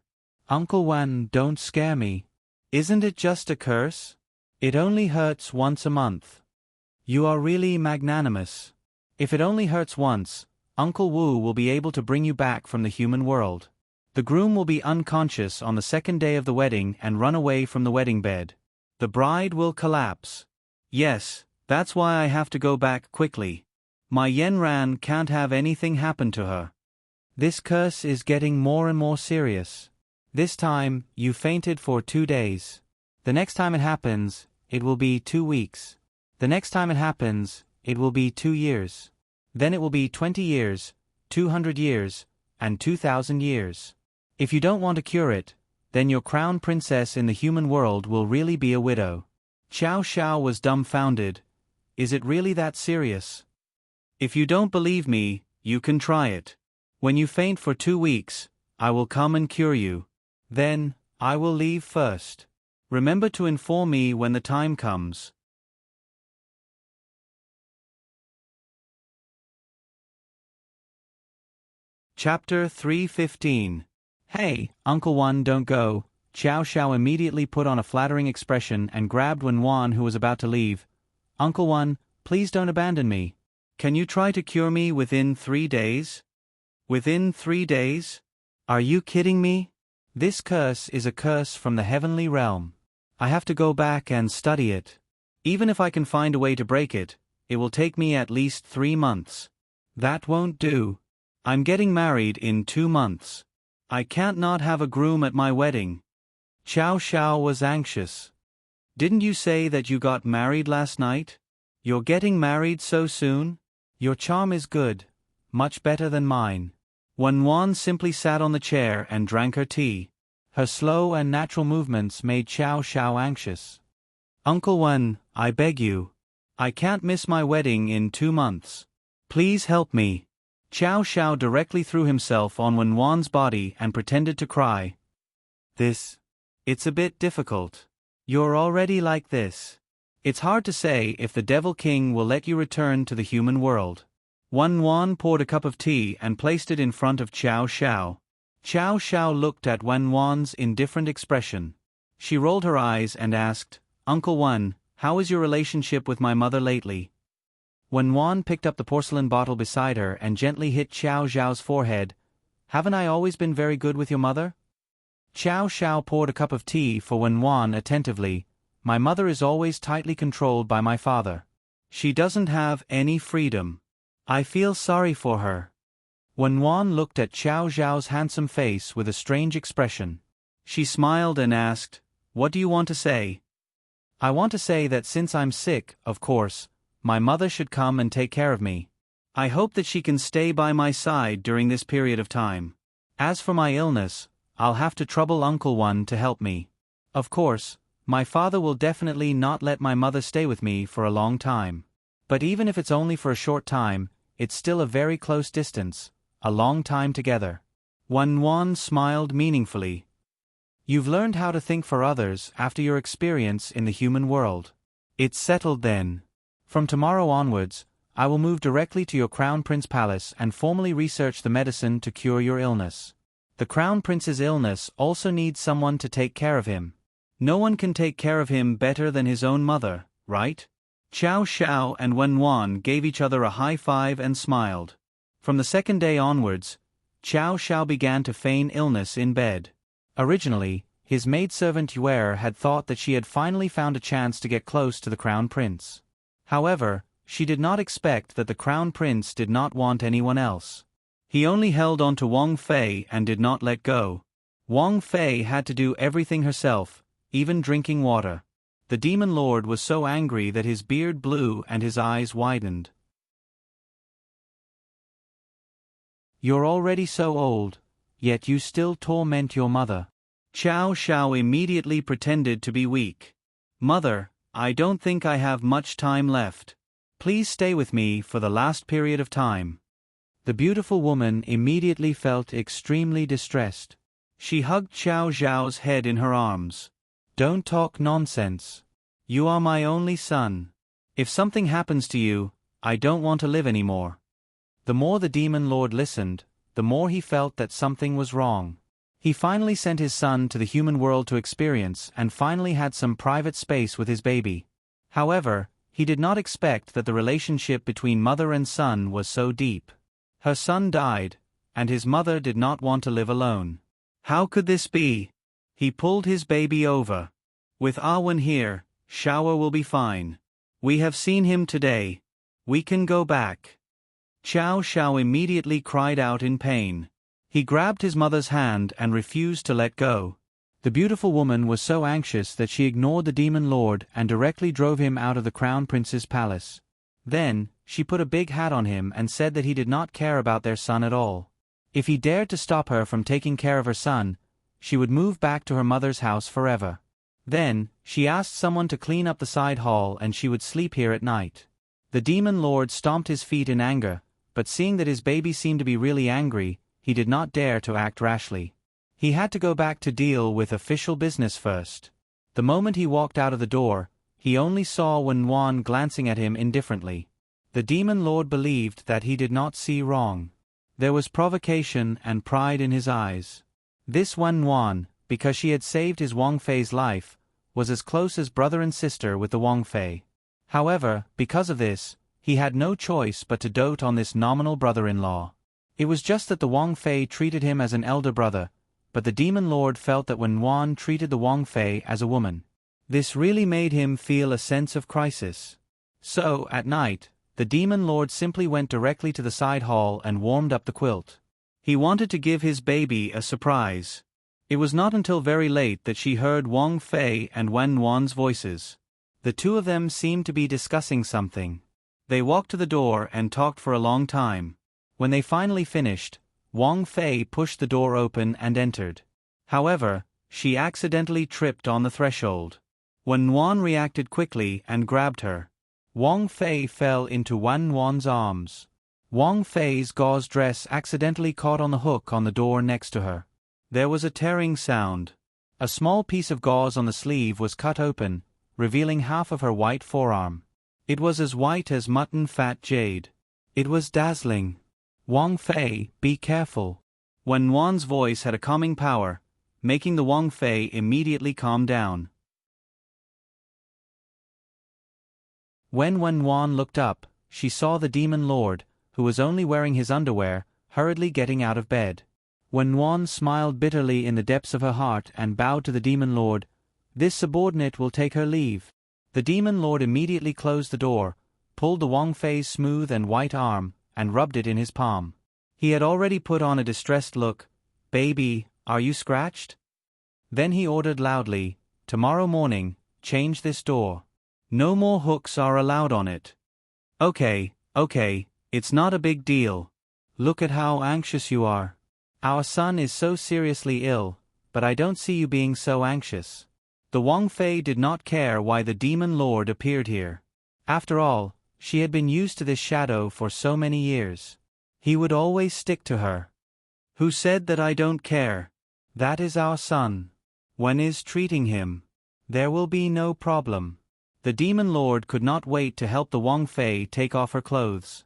Uncle Wan, don't scare me. Isn't it just a curse? It only hurts once a month. You are really magnanimous. If it only hurts once, Uncle Wu will be able to bring you back from the human world. The groom will be unconscious on the second day of the wedding and run away from the wedding bed. The bride will collapse. Yes, that's why I have to go back quickly. My Yenran can't have anything happen to her. This curse is getting more and more serious. This time, you fainted for 2 days. The next time it happens, it will be 2 weeks. The next time it happens, it will be 2 years. Then it will be 20 years, 200 years, and 2,000 years. If you don't want to cure it, then your crown princess in the human world will really be a widow. Chow Shao was dumbfounded. Is it really that serious? If you don't believe me, you can try it. When you faint for 2 weeks, I will come and cure you. Then, I will leave first. Remember to inform me when the time comes. Chapter 315. Hey, Uncle Wan, don't go. Chow Shao immediately put on a flattering expression and grabbed Wan Wan, who was about to leave. Uncle Wan, please don't abandon me. Can you try to cure me within 3 days? Within 3 days? Are you kidding me? This curse is a curse from the heavenly realm. I have to go back and study it. Even if I can find a way to break it, it will take me at least 3 months. That won't do. I'm getting married in 2 months. I can't not have a groom at my wedding. Chow Shao was anxious. Didn't you say that you got married last night? You're getting married so soon? Your charm is good, much better than mine. Wan Wan simply sat on the chair and drank her tea. Her slow and natural movements made Chow Shao anxious. Uncle Wan, I beg you. I can't miss my wedding in 2 months. Please help me. Chow Shao directly threw himself on Wan Wan's body and pretended to cry. It's a bit difficult. You're already like this. It's hard to say if the Devil King will let you return to the human world. Wan Wan poured a cup of tea and placed it in front of Chow Shao. Chow Shao looked at Wan Wan's indifferent expression. She rolled her eyes and asked, Uncle Wan, how is your relationship with my mother lately? Wan Wan picked up the porcelain bottle beside her and gently hit Chow Zhao's forehead. Haven't I always been very good with your mother? Chow Shao poured a cup of tea for Wan Wan attentively. My mother is always tightly controlled by my father. She doesn't have any freedom. I feel sorry for her. Wan Wan looked at Chow Zhao's handsome face with a strange expression. She smiled and asked, What do you want to say? I want to say that since I'm sick, of course, my mother should come and take care of me. I hope that she can stay by my side during this period of time. As for my illness, I'll have to trouble Uncle Wan to help me. Of course, my father will definitely not let my mother stay with me for a long time. But even if it's only for a short time, it's still a very close distance, a long time together. Wan Wan smiled meaningfully. You've learned how to think for others after your experience in the human world. It's settled then. From tomorrow onwards, I will move directly to your Crown Prince Palace and formally research the medicine to cure your illness. The Crown Prince's illness also needs someone to take care of him. No one can take care of him better than his own mother, right? Chow Shao and Wan Wan gave each other a high five and smiled. From the second day onwards, Chow Shao began to feign illness in bed. Originally, his maidservant Yuer had thought that she had finally found a chance to get close to the Crown Prince. However, She did not expect that the crown prince did not want anyone else. He only held on to Wang Fei and did not let go. Wang Fei had to do everything herself, even drinking water. The demon lord was so angry that his beard blew and his eyes widened. "You're already so old, yet you still torment your mother." Xiao Xiao immediately pretended to be weak. "Mother, I don't think I have much time left. Please stay with me for the last period of time." The beautiful woman immediately felt extremely distressed. She hugged Xiao Xiao's head in her arms. "Don't talk nonsense. You are my only son. If something happens to you, I don't want to live anymore." The more the demon lord listened, the more he felt that something was wrong. He finally sent his son to the human world to experience and finally had some private space with his baby. However, he did not expect that the relationship between mother and son was so deep. Her son died, and his mother did not want to live alone. How could this be? He pulled his baby over. "With Arwen here, Xiao will be fine. We have seen him today. We can go back." Xiao Xiao immediately cried out in pain. He grabbed his mother's hand and refused to let go. The beautiful woman was so anxious that she ignored the demon lord and directly drove him out of the crown prince's palace. Then, she put a big hat on him and said that he did not care about their son at all. If he dared to stop her from taking care of her son, she would move back to her mother's house forever. Then, she asked someone to clean up the side hall and she would sleep here at night. The demon lord stomped his feet in anger, but seeing that his baby seemed to be really angry, he did not dare to act rashly. He had to go back to deal with official business first. The moment he walked out of the door, he only saw Wen Wan glancing at him indifferently. The demon lord believed that he did not see wrong. There was provocation and pride in his eyes. This Wen Wan, because she had saved his Wang Fei's life, was as close as brother and sister with the Wang Fei. However, because of this, he had no choice but to dote on this nominal brother-in-law. It was just that the Wang Fei treated him as an elder brother, but the demon lord felt that Wen Wan treated the Wang Fei as a woman. This really made him feel a sense of crisis. So, at night, the demon lord simply went directly to the side hall and warmed up the quilt. He wanted to give his baby a surprise. It was not until very late that she heard Wang Fei and Wen Wan's voices. The two of them seemed to be discussing something. They walked to the door and talked for a long time. When they finally finished, Wang Fei pushed the door open and entered. However, she accidentally tripped on the threshold. Wen Wan reacted quickly and grabbed her. Wang Fei fell into Wen Wan's arms. Wang Fei's gauze dress accidentally caught on the hook on the door next to her. There was a tearing sound. A small piece of gauze on the sleeve was cut open, revealing half of her white forearm. It was as white as mutton fat jade. It was dazzling. "Wang Fei, be careful." Wen Wan's voice had a calming power, making the Wang Fei immediately calm down. When Wen Wan looked up, she saw the demon lord, who was only wearing his underwear, hurriedly getting out of bed. Wen Wan smiled bitterly in the depths of her heart and bowed to the demon lord. "This subordinate will take her leave." The demon lord immediately closed the door, pulled the Wang Fei's smooth and white arm, and rubbed it in his palm. He had already put on a distressed look. "Baby, are you scratched?" Then he ordered loudly, "Tomorrow morning, change this door. No more hooks are allowed on it." Okay, it's not a big deal. Look at how anxious you are. Our son is so seriously ill, but I don't see you being so anxious." The Wang Fei did not care why the demon lord appeared here. After all, she had been used to this shadow for so many years. He would always stick to her. "Who said that I don't care? That is our son. Wen is treating him. There will be no problem." The demon lord could not wait to help the Wang Fei take off her clothes.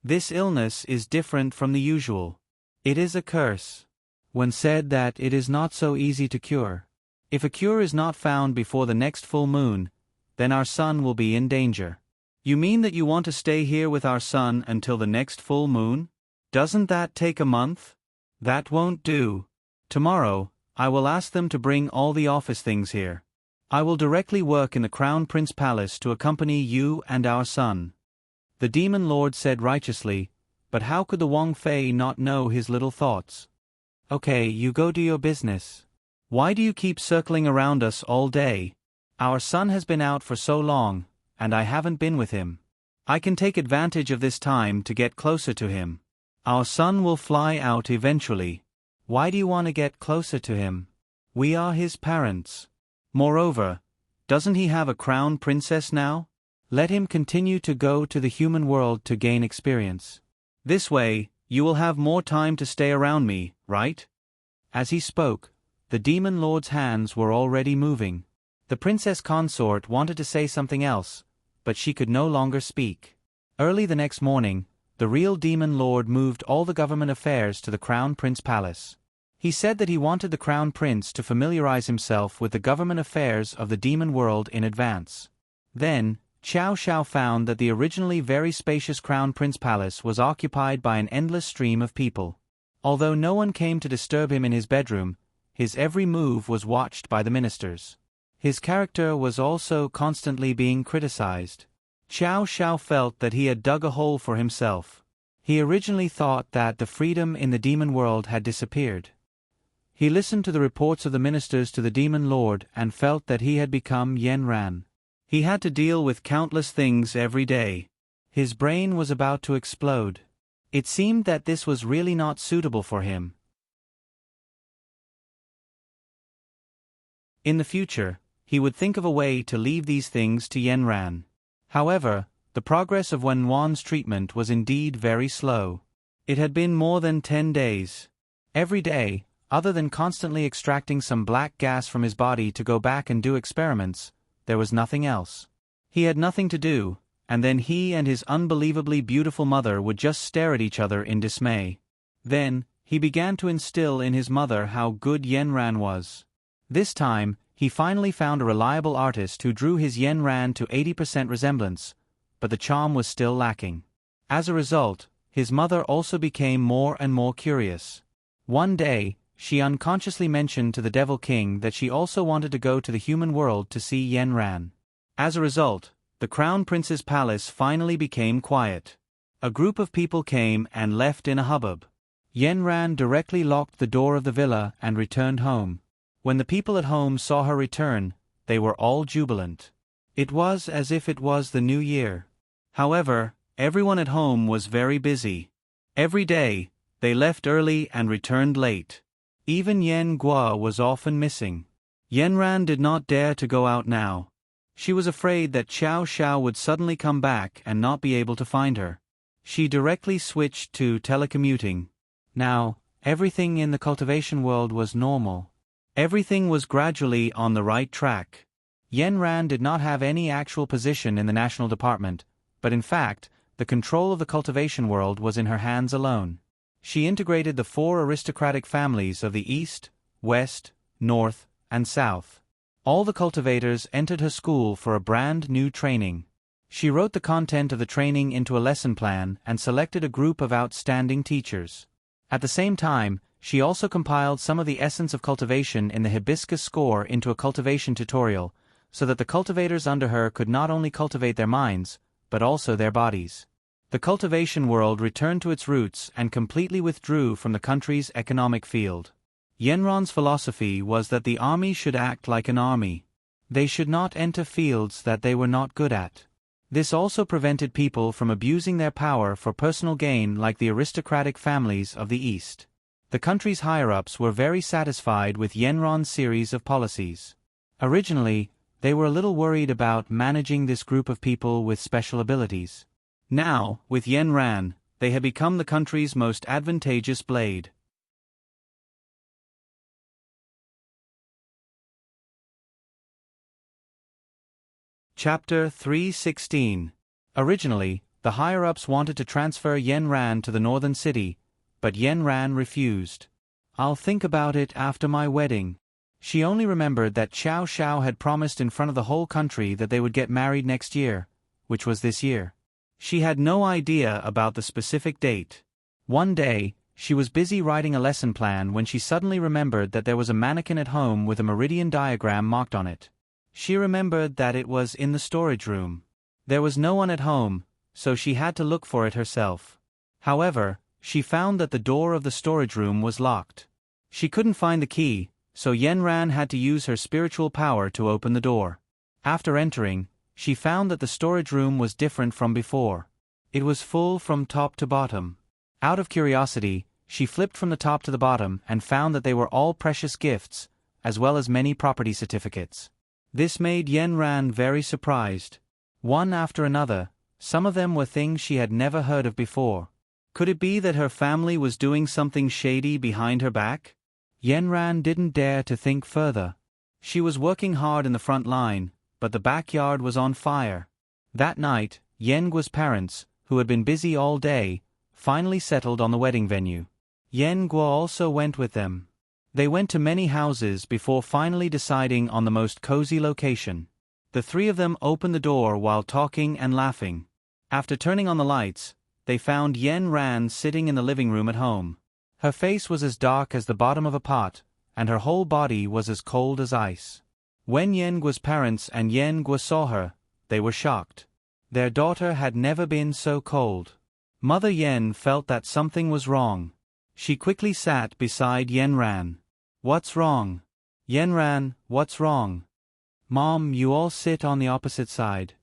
"This illness is different from the usual. It is a curse. Wen said that it is not so easy to cure. If a cure is not found before the next full moon, then our son will be in danger." "You mean that you want to stay here with our son until the next full moon? Doesn't that take a month?" "That won't do. Tomorrow, I will ask them to bring all the office things here. I will directly work in the Crown Prince Palace to accompany you and our son." The demon lord said righteously, but how could the Wong Fei not know his little thoughts? Okay, you go do your business. Why do you keep circling around us all day? Our son has been out for so long, and I haven't been with him. I can take advantage of this time to get closer to him. Our son will fly out eventually. Why do you want to get closer to him? We are his parents. Moreover, doesn't he have a crown princess now? Let him continue to go to the human world to gain experience. This way, you will have more time to stay around me, right? As he spoke, the demon lord's hands were already moving. The princess consort wanted to say something else, but she could no longer speak. Early the next morning, the real demon lord moved all the government affairs to the Crown Prince Palace. He said that he wanted the Crown Prince to familiarize himself with the government affairs of the demon world in advance. Then, Xiao Xiao found that the originally very spacious Crown Prince Palace was occupied by an endless stream of people. Although no one came to disturb him in his bedroom, his every move was watched by the ministers. His character was also constantly being criticized. Xiao Xiao felt that he had dug a hole for himself. He originally thought that the freedom in the demon world had disappeared. He listened to the reports of the ministers to the demon lord and felt that he had become Yen Ran. He had to deal with countless things every day. His brain was about to explode. It seemed that this was really not suitable for him. In the future, he would think of a way to leave these things to Yen Ran. However, the progress of Wen Wan's treatment was indeed very slow. It had been more than 10 days. Every day, other than constantly extracting some black gas from his body to go back and do experiments, there was nothing else. He had nothing to do, and then he and his unbelievably beautiful mother would just stare at each other in dismay. Then, he began to instill in his mother how good Yen Ran was. This time, he finally found a reliable artist who drew his Yen Ran to 80% resemblance, but the charm was still lacking. As a result, his mother also became more and more curious. One day, she unconsciously mentioned to the Devil King that she also wanted to go to the human world to see Yen Ran. As a result, the Crown Prince's palace finally became quiet. A group of people came and left in a hubbub. Yen Ran directly locked the door of the villa and returned home. When the people at home saw her return, they were all jubilant. It was as if it was the new year. However, everyone at home was very busy. Every day, they left early and returned late. Even Yen Guo was often missing. Yen Ran did not dare to go out now. She was afraid that Xiao Xiao would suddenly come back and not be able to find her. She directly switched to telecommuting. Now, everything in the cultivation world was normal. Everything was gradually on the right track. Yen Ran did not have any actual position in the national department, but in fact, the control of the cultivation world was in her hands alone. She integrated the 4 aristocratic families of the East, West, North, and South. All the cultivators entered her school for a brand new training. She wrote the content of the training into a lesson plan and selected a group of outstanding teachers. At the same time, she also compiled some of the essence of cultivation in the hibiscus score into a cultivation tutorial, so that the cultivators under her could not only cultivate their minds, but also their bodies. The cultivation world returned to its roots and completely withdrew from the country's economic field. Yen Ran's philosophy was that the army should act like an army. They should not enter fields that they were not good at. This also prevented people from abusing their power for personal gain like the aristocratic families of the East. The country's higher-ups were very satisfied with Yen Ran's series of policies. Originally, they were a little worried about managing this group of people with special abilities. Now, with Yen Ran, they had become the country's most advantageous blade. Chapter 316. Originally, the higher-ups wanted to transfer Yen Ran to the northern city, but Yen Ran refused. "I'll think about it after my wedding." She only remembered that Xiao Xiao had promised in front of the whole country that they would get married next year, which was this year. She had no idea about the specific date. One day, she was busy writing a lesson plan when she suddenly remembered that there was a mannequin at home with a meridian diagram marked on it. She remembered that it was in the storage room. There was no one at home, so she had to look for it herself. However, she found that the door of the storage room was locked. She couldn't find the key, so Yenran had to use her spiritual power to open the door. After entering, she found that the storage room was different from before. It was full from top to bottom. Out of curiosity, she flipped from the top to the bottom and found that they were all precious gifts, as well as many property certificates. This made Yenran very surprised. One after another, some of them were things she had never heard of before. Could it be that her family was doing something shady behind her back? Yenran didn't dare to think further. She was working hard in the front line, but the backyard was on fire. That night, Yengua's parents, who had been busy all day, finally settled on the wedding venue. Yengua also went with them. They went to many houses before finally deciding on the most cozy location. The three of them opened the door while talking and laughing. After turning on the lights, they found Yenran sitting in the living room at home. Her face was as dark as the bottom of a pot, and her whole body was as cold as ice. When Yengua's parents and Yengua saw her, they were shocked. Their daughter had never been so cold. Mother Yen felt that something was wrong. She quickly sat beside Yenran. "What's wrong? Yenran, what's wrong? Mom, you all sit on the opposite side."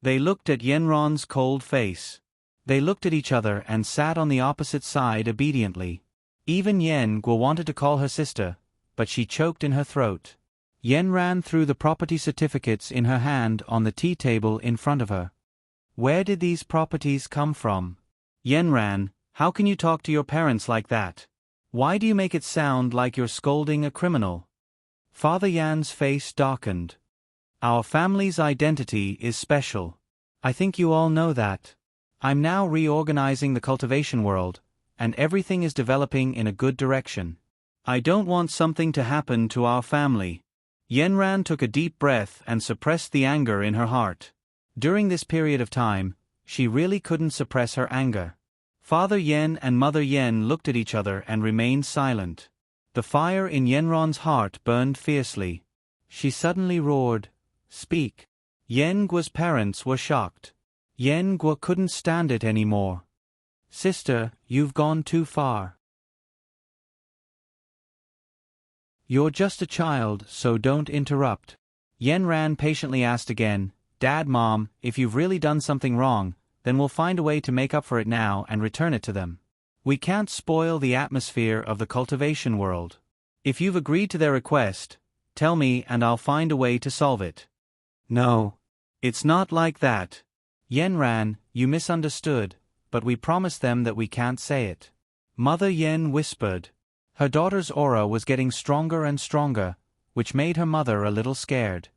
They looked at Yenran's cold face. They looked at each other and sat on the opposite side obediently. Even Yengua wanted to call her sister, but she choked in her throat. Yenran threw the property certificates in her hand on the tea table in front of her. "Where did these properties come from? Yenran, how can you talk to your parents like that? Why do you make it sound like you're scolding a criminal?" Father Yan's face darkened. "Our family's identity is special. I think you all know that. I'm now reorganizing the cultivation world, and everything is developing in a good direction. I don't want something to happen to our family." Yenran took a deep breath and suppressed the anger in her heart. During this period of time, she really couldn't suppress her anger. Father Yen and Mother Yen looked at each other and remained silent. The fire in Yenran's heart burned fiercely. She suddenly roared, "Speak!" Yengua's parents were shocked. Yengua couldn't stand it anymore. "Sister, you've gone too far. You're just a child, so don't interrupt." Yenran patiently asked again, "Dad, Mom, if you've really done something wrong, then we'll find a way to make up for it now and return it to them. We can't spoil the atmosphere of the cultivation world. If you've agreed to their request, tell me and I'll find a way to solve it." "No. It's not like that. Yenran, you misunderstood, but we promised them that we can't say it." Mother Yen whispered. Her daughter's aura was getting stronger and stronger, which made her mother a little scared.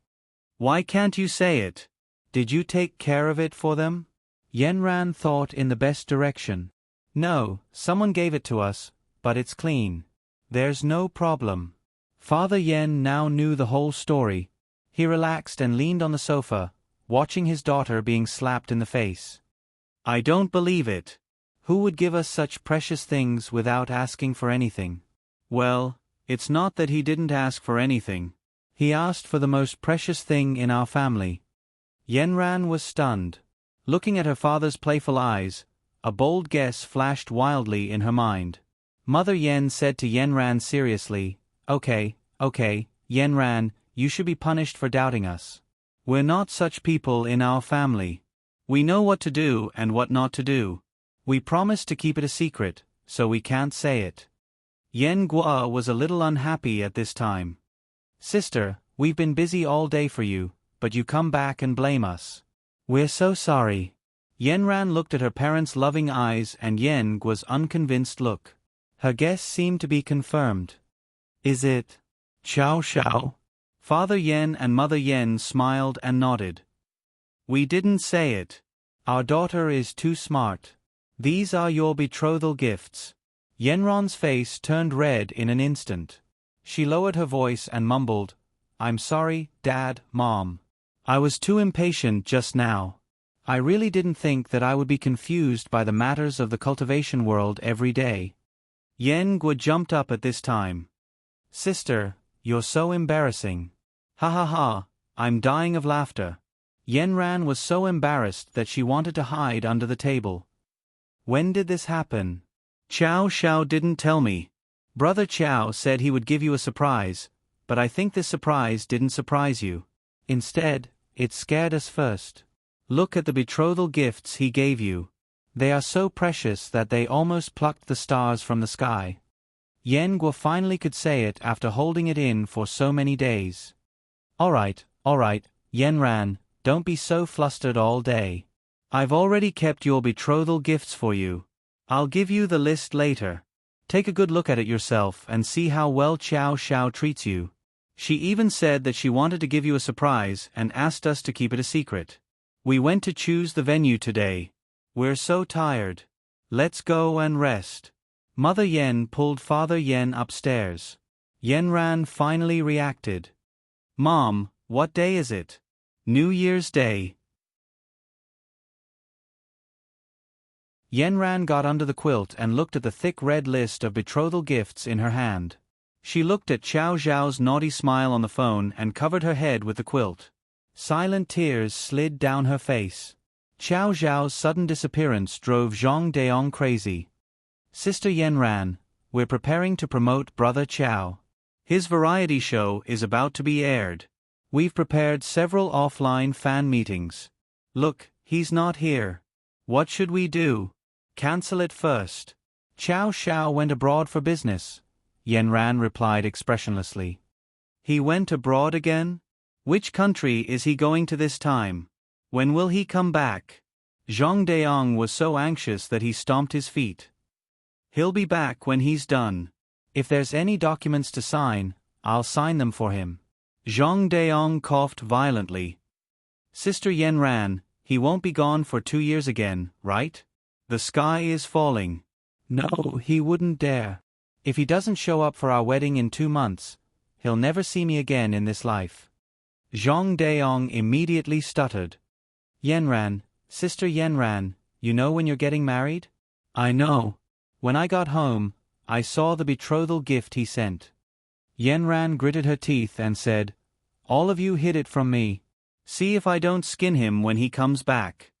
"Why can't you say it? Did you take care of it for them?" Yenran thought in the best direction. "No, someone gave it to us, but it's clean. There's no problem." Father Yen now knew the whole story. He relaxed and leaned on the sofa, watching his daughter being slapped in the face. "I don't believe it. Who would give us such precious things without asking for anything?" "Well, it's not that he didn't ask for anything. He asked for the most precious thing in our family." Yenran was stunned. Looking at her father's playful eyes, a bold guess flashed wildly in her mind. Mother Yen said to Yenran seriously, Okay, Yenran, you should be punished for doubting us. We're not such people in our family. We know what to do and what not to do. We promised to keep it a secret, so we can't say it." Yengua was a little unhappy at this time. "Sister, we've been busy all day for you, but you come back and blame us. We're so sorry." Yenran looked at her parents' loving eyes and Yengua's unconvinced look. Her guess seemed to be confirmed. "Is it Xiao Xiao?" Father Yen and Mother Yen smiled and nodded. "We didn't say it. Our daughter is too smart. These are your betrothal gifts." Yenron's face turned red in an instant. She lowered her voice and mumbled, "I'm sorry, Dad, Mom. I was too impatient just now. I really didn't think that I would be confused by the matters of the cultivation world every day." Yengua jumped up at this time. "Sister, you're so embarrassing. Ha ha ha, I'm dying of laughter." Yanran was so embarrassed that she wanted to hide under the table. When did this happen? Qiao Xiao didn't tell me. Brother Qiao said he would give you a surprise, but I think this surprise didn't surprise you. Instead, it scared us first. Look at the betrothal gifts he gave you. They are so precious that they almost plucked the stars from the sky. Yan Guo finally could say it after holding it in for so many days. All right, Yanran, don't be so flustered all day. I've already kept your betrothal gifts for you. I'll give you the list later. Take a good look at it yourself and see how well Qiao Xiao treats you. She even said that she wanted to give you a surprise and asked us to keep it a secret. We went to choose the venue today. We're so tired. Let's go and rest. Mother Yan pulled Father Yan upstairs. Yanran finally reacted. Mom, what day is it? New Year's Day. Yanran got under the quilt and looked at the thick red list of betrothal gifts in her hand. She looked at Qiao Zhao's naughty smile on the phone and covered her head with the quilt. Silent tears slid down her face. Qiao Zhao's sudden disappearance drove Zhang Deong crazy. Sister Yanran, we're preparing to promote Brother Qiao. His variety show is about to be aired. We've prepared several offline fan meetings. Look, he's not here. What should we do? Cancel it first. Qiao Xiao went abroad for business, Yanran replied expressionlessly. He went abroad again? Which country is he going to this time? When will he come back? Zhang Deong was so anxious that he stomped his feet. He'll be back when he's done. If there's any documents to sign, I'll sign them for him. Zhang Deong coughed violently. Sister Yanran, he won't be gone for 2 years again, right? The sky is falling. No, he wouldn't dare. If he doesn't show up for our wedding in 2 months, he'll never see me again in this life. Zhang Deong immediately stuttered. Yanran, Sister Yanran, you know when you're getting married? I know. When I got home, I saw the betrothal gift he sent. Yanran gritted her teeth and said, all of you hid it from me. See if I don't skin him when he comes back.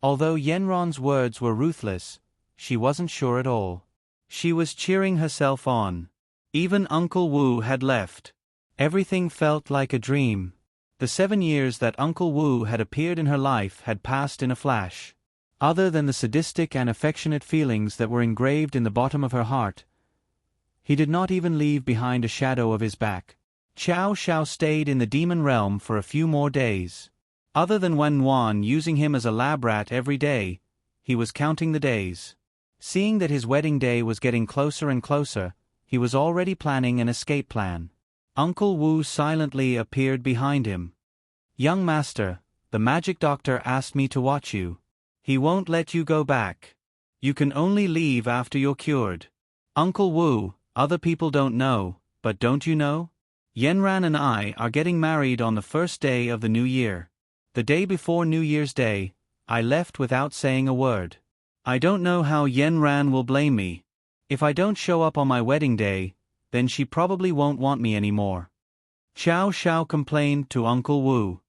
Although Yanran's words were ruthless, she wasn't sure at all. She was cheering herself on. Even Uncle Wu had left. Everything felt like a dream. The 7 years that Uncle Wu had appeared in her life had passed in a flash. Other than the sadistic and affectionate feelings that were engraved in the bottom of her heart, he did not even leave behind a shadow of his back. Qiao Xiao stayed in the demon realm for a few more days. Other than Wen Wan using him as a lab rat every day, he was counting the days. Seeing that his wedding day was getting closer and closer, he was already planning an escape plan. Uncle Wu silently appeared behind him. Young master, the magic doctor asked me to watch you. He won't let you go back. You can only leave after you're cured. Uncle Wu, other people don't know, but don't you know? Yanran and I are getting married on the first day of the new year. The day before New Year's Day, I left without saying a word. I don't know how Yanran will blame me. If I don't show up on my wedding day, then she probably won't want me anymore. Qiao Xiao complained to Uncle Wu.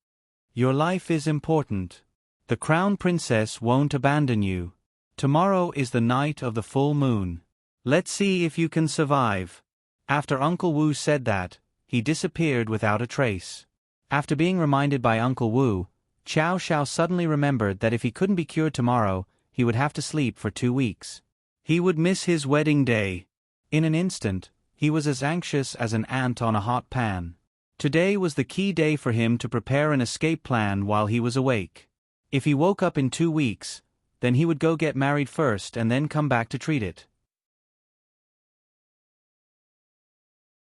Your life is important. The crown princess won't abandon you. Tomorrow is the night of the full moon. Let's see if you can survive. After Uncle Wu said that, he disappeared without a trace. After being reminded by Uncle Wu, Qiao Xiao suddenly remembered that if he couldn't be cured tomorrow, he would have to sleep for 2 weeks. He would miss his wedding day. In an instant, he was as anxious as an ant on a hot pan. Today was the key day for him to prepare an escape plan while he was awake. If he woke up in 2 weeks, then he would go get married first and then come back to treat it.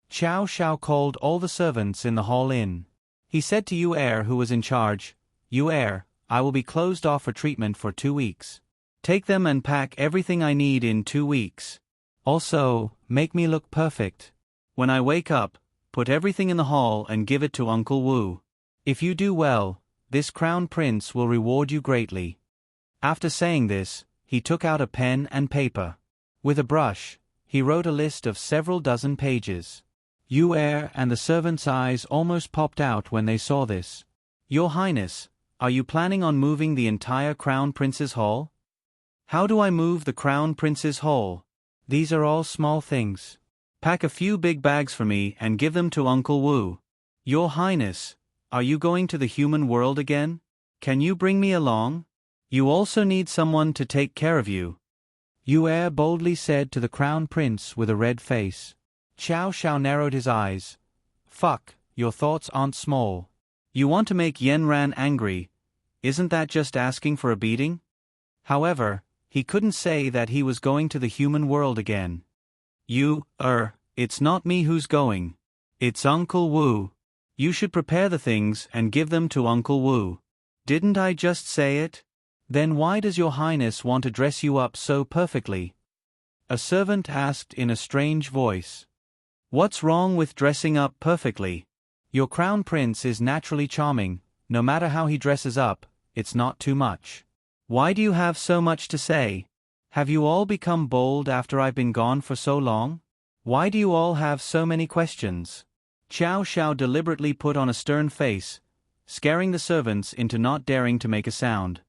Qiao Xiao called all the servants in the hall in. He said to Yu Er, who was in charge, Yu Er, I will be closed off for treatment for 2 weeks. Take them and pack everything I need in 2 weeks. Also, make me look perfect. When I wake up, put everything in the hall and give it to Uncle Wu. If you do well, this crown prince will reward you greatly. After saying this, he took out a pen and paper. With a brush, he wrote a list of several dozen pages. Yu Er and the servants' eyes almost popped out when they saw this. Your Highness, Are you planning on moving the entire Crown Prince's hall? How do I move the Crown Prince's hall? These are all small things. Pack a few big bags for me and give them to Uncle Wu. Your Highness, are you going to the human world again? Can you bring me along? You also need someone to take care of you. Yu Er boldly said to the Crown Prince with a red face. Xiao Xiao narrowed his eyes. Fuck, your thoughts aren't small. You want to make Yanran angry. Isn't that just asking for a beating? However, he couldn't say that he was going to the human world again. It's not me who's going. It's Uncle Wu. You should prepare the things and give them to Uncle Wu. Didn't I just say it? Then why does your Highness want to dress you up so perfectly? A servant asked in a strange voice. What's wrong with dressing up perfectly? Your Crown Prince is naturally charming, no matter how he dresses up, it's not too much. Why do you have so much to say? Have you all become bold after I've been gone for so long? Why do you all have so many questions? Xiao Xiao deliberately put on a stern face, scaring the servants into not daring to make a sound.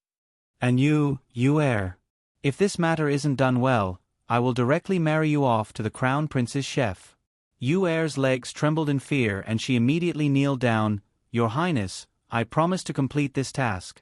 And you, Yu Er, if this matter isn't done well, I will directly marry you off to the Crown Prince's chef. Yu Er's legs trembled in fear and she immediately kneeled down. Your Highness, I promise to complete this task.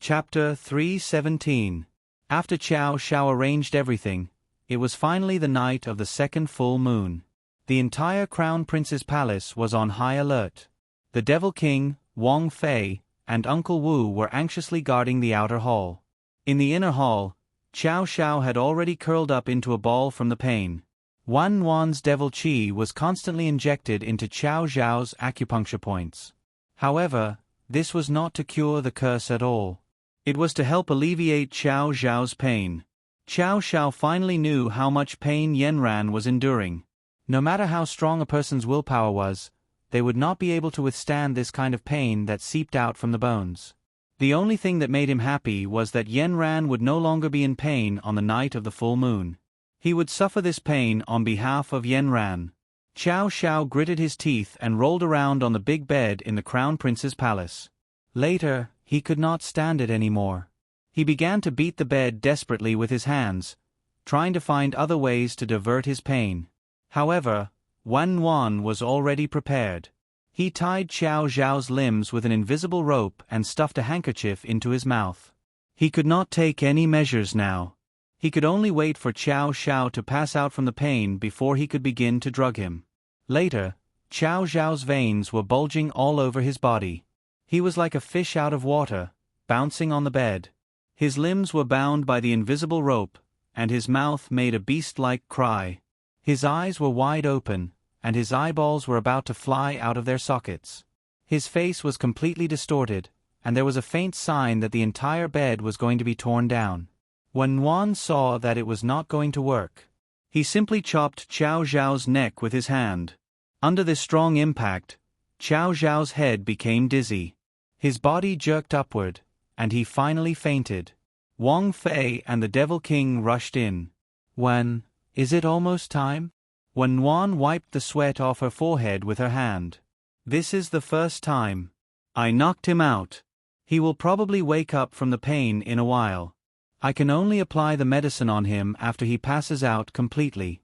Chapter 3:17. After Xiao Xiao arranged everything, it was finally the night of the second full moon. The entire Crown Prince's palace was on high alert. The Devil King, Wang Fei, and Uncle Wu were anxiously guarding the outer hall. In the inner hall, Xiao Xiao had already curled up into a ball from the pain. Wan Wan's devil qi was constantly injected into Xiao Xiao's acupuncture points. However, this was not to cure the curse at all. It was to help alleviate Xiao Xiao's pain. Xiao Xiao finally knew how much pain Yanran was enduring. No matter how strong a person's willpower was, they would not be able to withstand this kind of pain that seeped out from the bones. The only thing that made him happy was that Yanran would no longer be in pain on the night of the full moon. He would suffer this pain on behalf of Yanran. Xiao Xiao gritted his teeth and rolled around on the big bed in the Crown Prince's palace. Later, he could not stand it anymore. He began to beat the bed desperately with his hands, trying to find other ways to divert his pain. However, Wan Wan was already prepared. He tied Xiao Xiao's limbs with an invisible rope and stuffed a handkerchief into his mouth. He could not take any measures now. He could only wait for Xiao Xiao to pass out from the pain before he could begin to drug him. Later, Xiao Xiao's veins were bulging all over his body. He was like a fish out of water, bouncing on the bed. His limbs were bound by the invisible rope, and his mouth made a beast-like cry. His eyes were wide open, and his eyeballs were about to fly out of their sockets. His face was completely distorted, and there was a faint sign that the entire bed was going to be torn down. When Wan saw that it was not going to work, he simply chopped Xiao Xiao's neck with his hand. Under this strong impact, Xiao Xiao's head became dizzy. His body jerked upward, and he finally fainted. Wang Fei and the Devil King rushed in. Wan, is it almost time? Wan Wan wiped the sweat off her forehead with her hand. This is the first time. I knocked him out. He will probably wake up from the pain in a while. I can only apply the medicine on him after he passes out completely.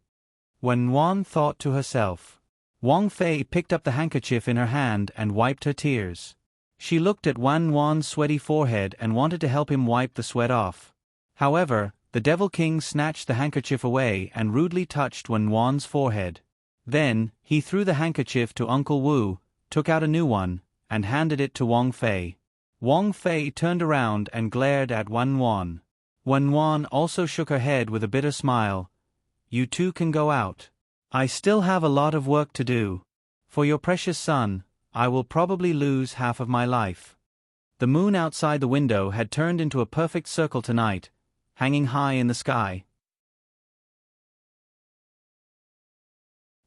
Wan Wan thought to herself. Wang Fei picked up the handkerchief in her hand and wiped her tears. She looked at Wan Wan's sweaty forehead and wanted to help him wipe the sweat off. However, the Devil King snatched the handkerchief away and rudely touched Wan Wan's forehead. Then, he threw the handkerchief to Uncle Wu, took out a new one, and handed it to Wang Fei. Wang Fei turned around and glared at Wan Wan. Wan Wan also shook her head with a bitter smile. You two can go out. I still have a lot of work to do. For your precious son, I will probably lose half of my life. The moon outside the window had turned into a perfect circle tonight, hanging high in the sky.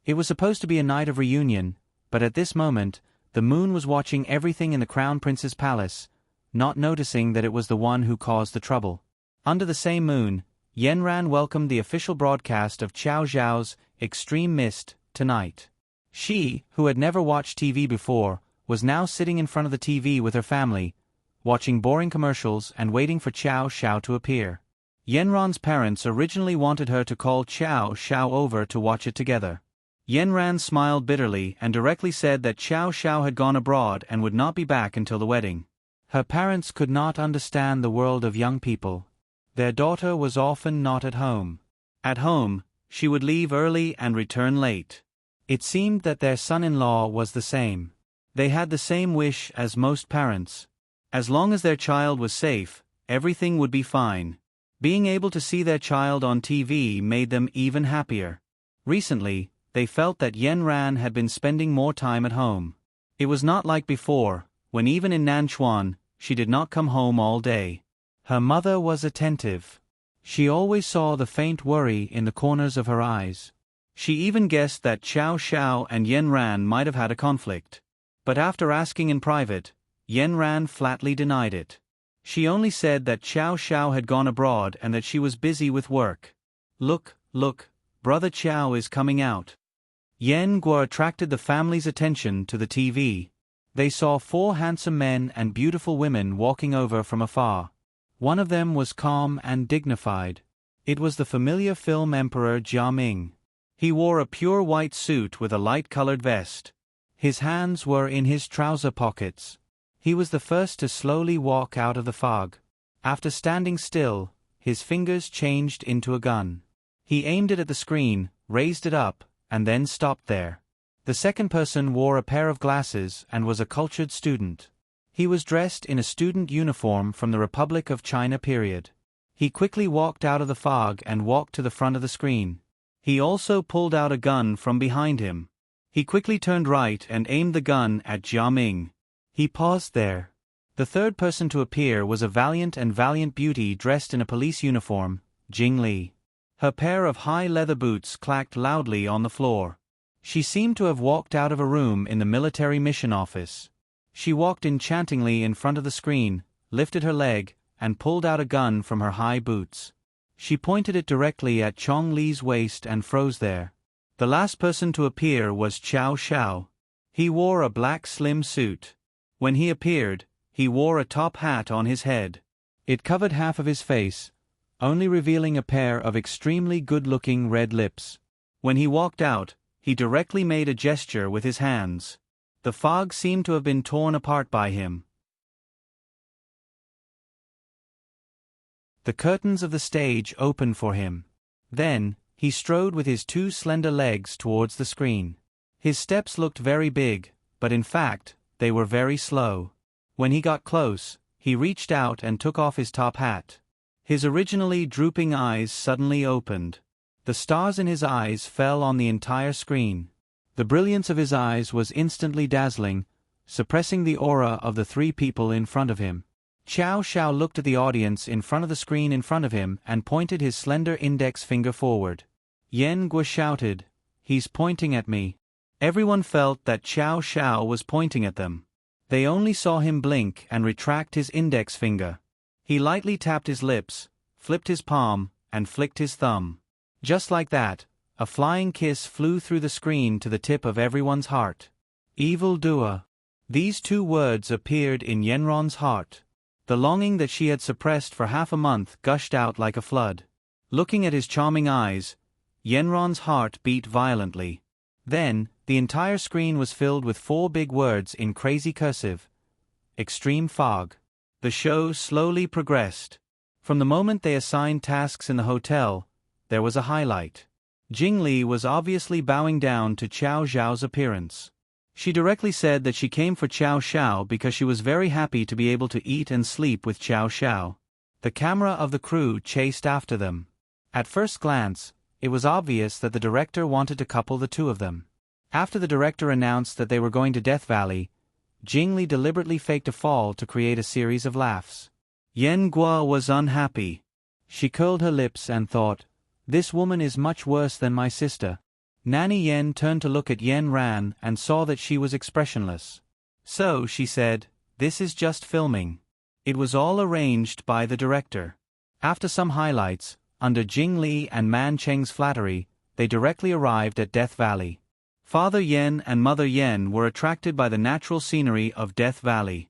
It was supposed to be a night of reunion, but at this moment, the moon was watching everything in the Crown Prince's palace, not noticing that it was the one who caused the trouble. Under the same moon, Yanran welcomed the official broadcast of Qiao Zhao's Extreme Mist tonight. She, who had never watched TV before, was now sitting in front of the TV with her family, watching boring commercials and waiting for Qiao Xiao to appear. Yanran's parents originally wanted her to call Qiao Xiao over to watch it together. Yanran smiled bitterly and directly said that Qiao Xiao had gone abroad and would not be back until the wedding. Her parents could not understand the world of young people. Their daughter was often not at home. At home, she would leave early and return late. It seemed that their son-in-law was the same. They had the same wish as most parents. As long as their child was safe, everything would be fine. Being able to see their child on TV made them even happier. Recently, they felt that Yanran had been spending more time at home. It was not like before, when even in Nanchuan, she did not come home all day. Her mother was attentive. She always saw the faint worry in the corners of her eyes. She even guessed that Qiao Xiao and Yanran might have had a conflict. But after asking in private, Yanran flatly denied it. She only said that Qiao Xiao had gone abroad and that she was busy with work. Look, brother Qiao is coming out. Yan Guo attracted the family's attention to the TV. They saw 4 handsome men and beautiful women walking over from afar. One of them was calm and dignified. It was the familiar film emperor Jia Ming. He wore a pure white suit with a light-colored vest. His hands were in his trouser pockets. He was the first to slowly walk out of the fog. After standing still, his fingers changed into a gun. He aimed it at the screen, raised it up, and then stopped there. The second person wore a pair of glasses and was a cultured student. He was dressed in a student uniform from the Republic of China period. He quickly walked out of the fog and walked to the front of the screen. He also pulled out a gun from behind him. He quickly turned right and aimed the gun at Jia Ming. He paused there. The third person to appear was a valiant beauty dressed in a police uniform, Jing Li. Her pair of high leather boots clacked loudly on the floor. She seemed to have walked out of a room in the military mission office. She walked enchantingly in front of the screen, lifted her leg, and pulled out a gun from her high boots. She pointed it directly at Chong Li's waist and froze there. The last person to appear was Qiao Xiao. He wore a black slim suit. When he appeared, he wore a top hat on his head. It covered half of his face, only revealing a pair of extremely good-looking red lips. When he walked out, he directly made a gesture with his hands. The fog seemed to have been torn apart by him. The curtains of the stage opened for him. Then, he strode with his 2 slender legs towards the screen. His steps looked very big, but in fact, they were very slow. When he got close, he reached out and took off his top hat. His originally drooping eyes suddenly opened. The stars in his eyes fell on the entire screen. The brilliance of his eyes was instantly dazzling, suppressing the aura of the 3 people in front of him. Qiao Xiao looked at the audience in front of the screen in front of him and pointed his slender index finger forward. Yan Guo shouted, "He's pointing at me." Everyone felt that Qiao Xiao was pointing at them. They only saw him blink and retract his index finger. He lightly tapped his lips, flipped his palm, and flicked his thumb. Just like that, a flying kiss flew through the screen to the tip of everyone's heart. Evildoer. These 2 words appeared in Yanran's heart. The longing that she had suppressed for half a month gushed out like a flood. Looking at his charming eyes, Yanran's heart beat violently. Then, the entire screen was filled with 4 big words in crazy cursive. Extreme fog. The show slowly progressed. From the moment they assigned tasks in the hotel, there was a highlight. Jing Li was obviously bowing down to Qiao Zhao's appearance. She directly said that she came for Qiao Xiao because she was very happy to be able to eat and sleep with Qiao Xiao. The camera of the crew chased after them. At first glance, it was obvious that the director wanted to couple the 2 of them. After the director announced that they were going to Death Valley, Jing Li deliberately faked a fall to create a series of laughs. Yan Guo was unhappy. She curled her lips and thought, "This woman is much worse than my sister." Nanny Yen turned to look at Yanran and saw that she was expressionless. So she said, "This is just filming." It was all arranged by the director. After some highlights, under Jing Li and Man Cheng's flattery, they directly arrived at Death Valley. Father Yen and Mother Yen were attracted by the natural scenery of Death Valley.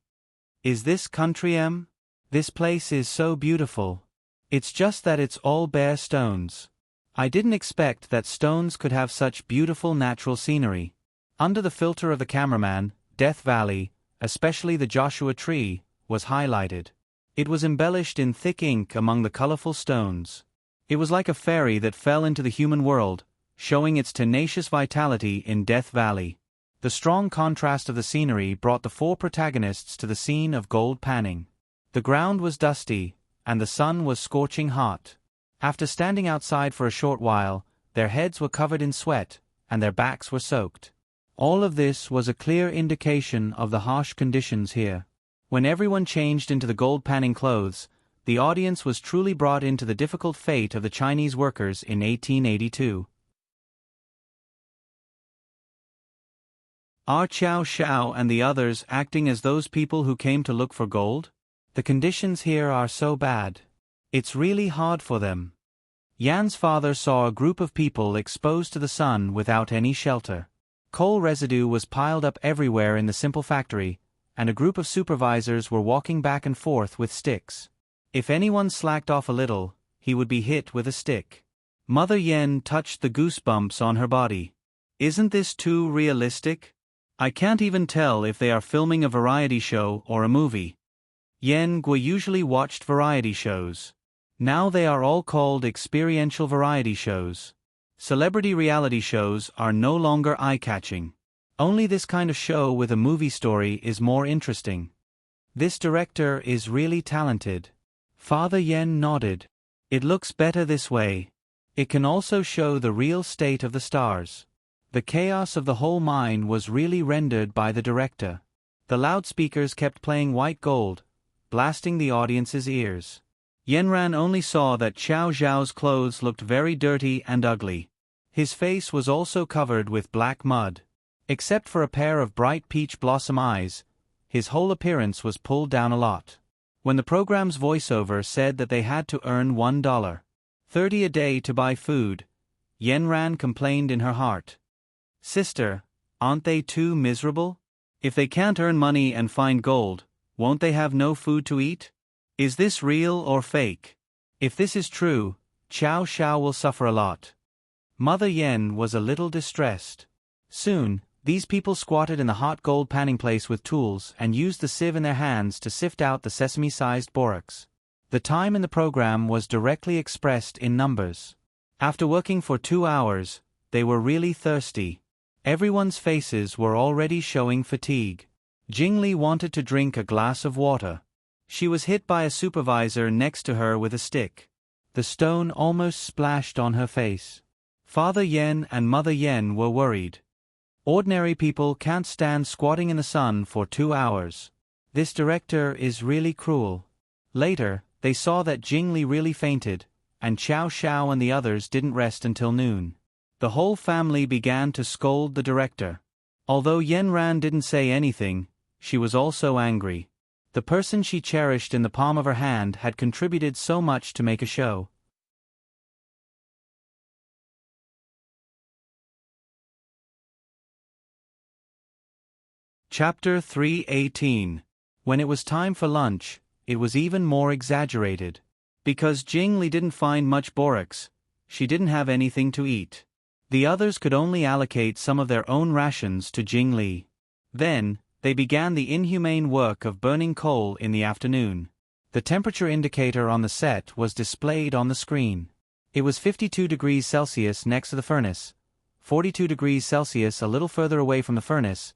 Is this country, Em? This place is so beautiful. It's just that it's all bare stones. I didn't expect that stones could have such beautiful natural scenery. Under the filter of the cameraman, Death Valley, especially the Joshua Tree, was highlighted. It was embellished in thick ink among the colorful stones. It was like a fairy that fell into the human world, showing its tenacious vitality in Death Valley. The strong contrast of the scenery brought the four protagonists to the scene of gold panning. The ground was dusty, and the sun was scorching hot. After standing outside for a short while, their heads were covered in sweat, and their backs were soaked. All of this was a clear indication of the harsh conditions here. When everyone changed into the gold panning clothes, the audience was truly brought into the difficult fate of the Chinese workers in 1882. Are Qiao Xiao and the others acting as those people who came to look for gold? The conditions here are so bad. It's really hard for them. Yan's father saw a group of people exposed to the sun without any shelter. Coal residue was piled up everywhere in the simple factory, and a group of supervisors were walking back and forth with sticks. If anyone slacked off a little, he would be hit with a stick. Mother Yen touched the goosebumps on her body. Isn't this too realistic? I can't even tell if they are filming a variety show or a movie. Yen Gui usually watched variety shows. Now they are all called experiential variety shows. Celebrity reality shows are no longer eye-catching. Only this kind of show with a movie story is more interesting. This director is really talented. Father Yen nodded. It looks better this way. It can also show the real state of the stars. The chaos of the whole mine was really rendered by the director. The loudspeakers kept playing White Gold, blasting the audience's ears. Yenran only saw that Qiao Zhao's clothes looked very dirty and ugly. His face was also covered with black mud. Except for a pair of bright peach blossom eyes, his whole appearance was pulled down a lot. When the program's voiceover said that they had to earn $1.30 a day to buy food, Yenran complained in her heart. Sister, aren't they too miserable? If they can't earn money and find gold, won't they have no food to eat? Is this real or fake? If this is true, Qiao Xiao will suffer a lot. Mother Yen was a little distressed. Soon, these people squatted in the hot gold panning place with tools and used the sieve in their hands to sift out the sesame-sized borax. The time in the program was directly expressed in numbers. After working for 2 hours, they were really thirsty. Everyone's faces were already showing fatigue. Jing Li wanted to drink a glass of water. She was hit by a supervisor next to her with a stick. The stone almost splashed on her face. Father Yen and Mother Yen were worried. Ordinary people can't stand squatting in the sun for 2 hours. This director is really cruel. Later, they saw that Jing Li really fainted, and Qiao Xiao and the others didn't rest until noon. The whole family began to scold the director. Although Yenran didn't say anything, she was also angry. The person she cherished in the palm of her hand had contributed so much to make a show. Chapter 318. When it was time for lunch, it was even more exaggerated. Because Jing Li didn't find much borax, she didn't have anything to eat. The others could only allocate some of their own rations to Jing Li. Then, they began the inhumane work of burning coal in the afternoon. The temperature indicator on the set was displayed on the screen. It was 52 degrees Celsius next to the furnace, 42 degrees Celsius a little further away from the furnace,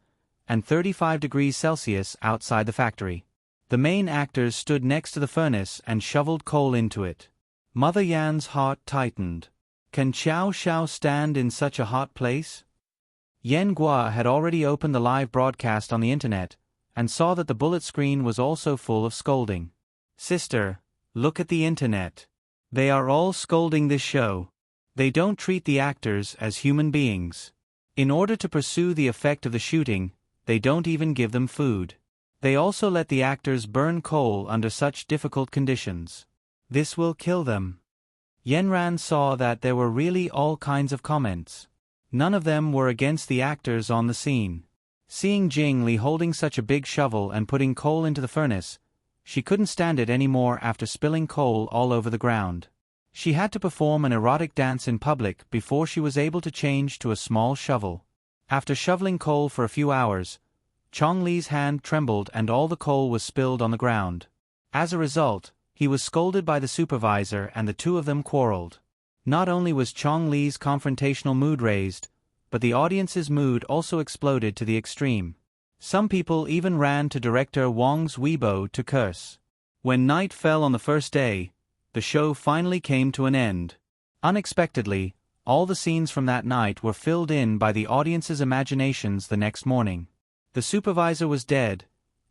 and 35 degrees Celsius outside the factory. The main actors stood next to the furnace and shoveled coal into it. Mother Yan's heart tightened. Can Qiao Xiao stand in such a hot place? Yen Gua had already opened the live broadcast on the internet, and saw that the bullet screen was also full of scolding. Sister, look at the internet. They are all scolding this show. They don't treat the actors as human beings. In order to pursue the effect of the shooting, they don't even give them food. They also let the actors burn coal under such difficult conditions. This will kill them. Yenran saw that there were really all kinds of comments. None of them were against the actors on the scene. Seeing Jing Li holding such a big shovel and putting coal into the furnace, she couldn't stand it anymore after spilling coal all over the ground. She had to perform an erotic dance in public before she was able to change to a small shovel. After shoveling coal for a few hours, Chong Li's hand trembled and all the coal was spilled on the ground. As a result, he was scolded by the supervisor and the two of them quarreled. Not only was Chong Li's confrontational mood raised, but the audience's mood also exploded to the extreme. Some people even ran to director Wang's Weibo to curse. When night fell on the first day, the show finally came to an end. Unexpectedly, all the scenes from that night were filled in by the audience's imaginations the next morning. The supervisor was dead,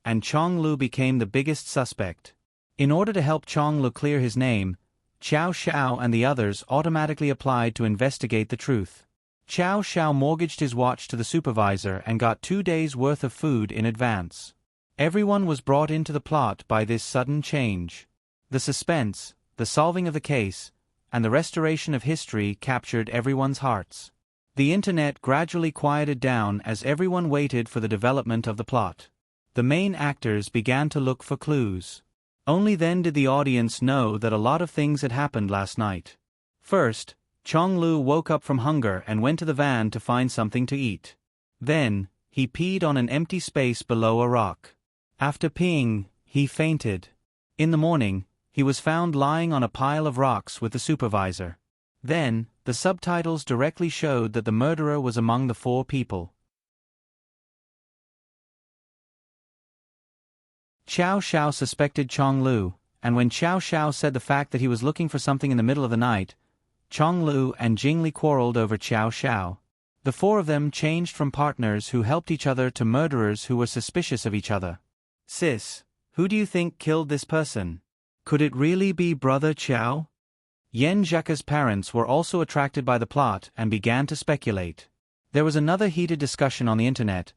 and Chong Lu became the biggest suspect. In order to help Chong Lu clear his name, Qiao Xiao and the others automatically applied to investigate the truth. Qiao Xiao mortgaged his watch to the supervisor and got 2 days' worth of food in advance. Everyone was brought into the plot by this sudden change. The suspense, the solving of the case, and the restoration of history captured everyone's hearts. The internet gradually quieted down as everyone waited for the development of the plot. The main actors began to look for clues. Only then did the audience know that a lot of things had happened last night. First, Chong Lu woke up from hunger and went to the van to find something to eat. Then, he peed on an empty space below a rock. After peeing, he fainted. In the morning, he was found lying on a pile of rocks with the supervisor. Then, the subtitles directly showed that the murderer was among the 4 people. Qiao Xiao suspected Chong Lu, and when Qiao Xiao said the fact that he was looking for something in the middle of the night, Chong Lu and Jing Li quarreled over Qiao Xiao. The 4 of them changed from partners who helped each other to murderers who were suspicious of each other. Sis, who do you think killed this person? Could it really be Brother Qiao? Yen Zheka's parents were also attracted by the plot and began to speculate. There was another heated discussion on the internet,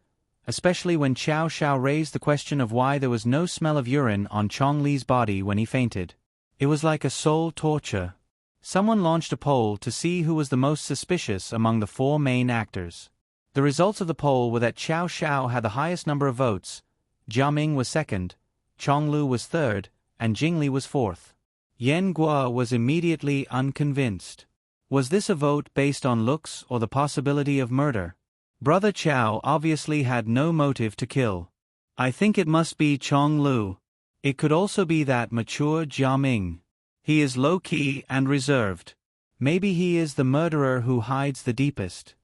especially when Qiao Xiao raised the question of why there was no smell of urine on Chong Li's body when he fainted. It was like a soul torture. Someone launched a poll to see who was the most suspicious among the 4 main actors. The results of the poll were that Qiao Xiao had the highest number of votes, Jia Ming was second, Chong Lu was third, and Jing Li was fourth. Yen Guo was immediately unconvinced. Was this a vote based on looks or the possibility of murder? Brother Qiao obviously had no motive to kill. I think it must be Chong Lu. It could also be that mature Jia Ming. He is low-key and reserved. Maybe he is the murderer who hides the deepest.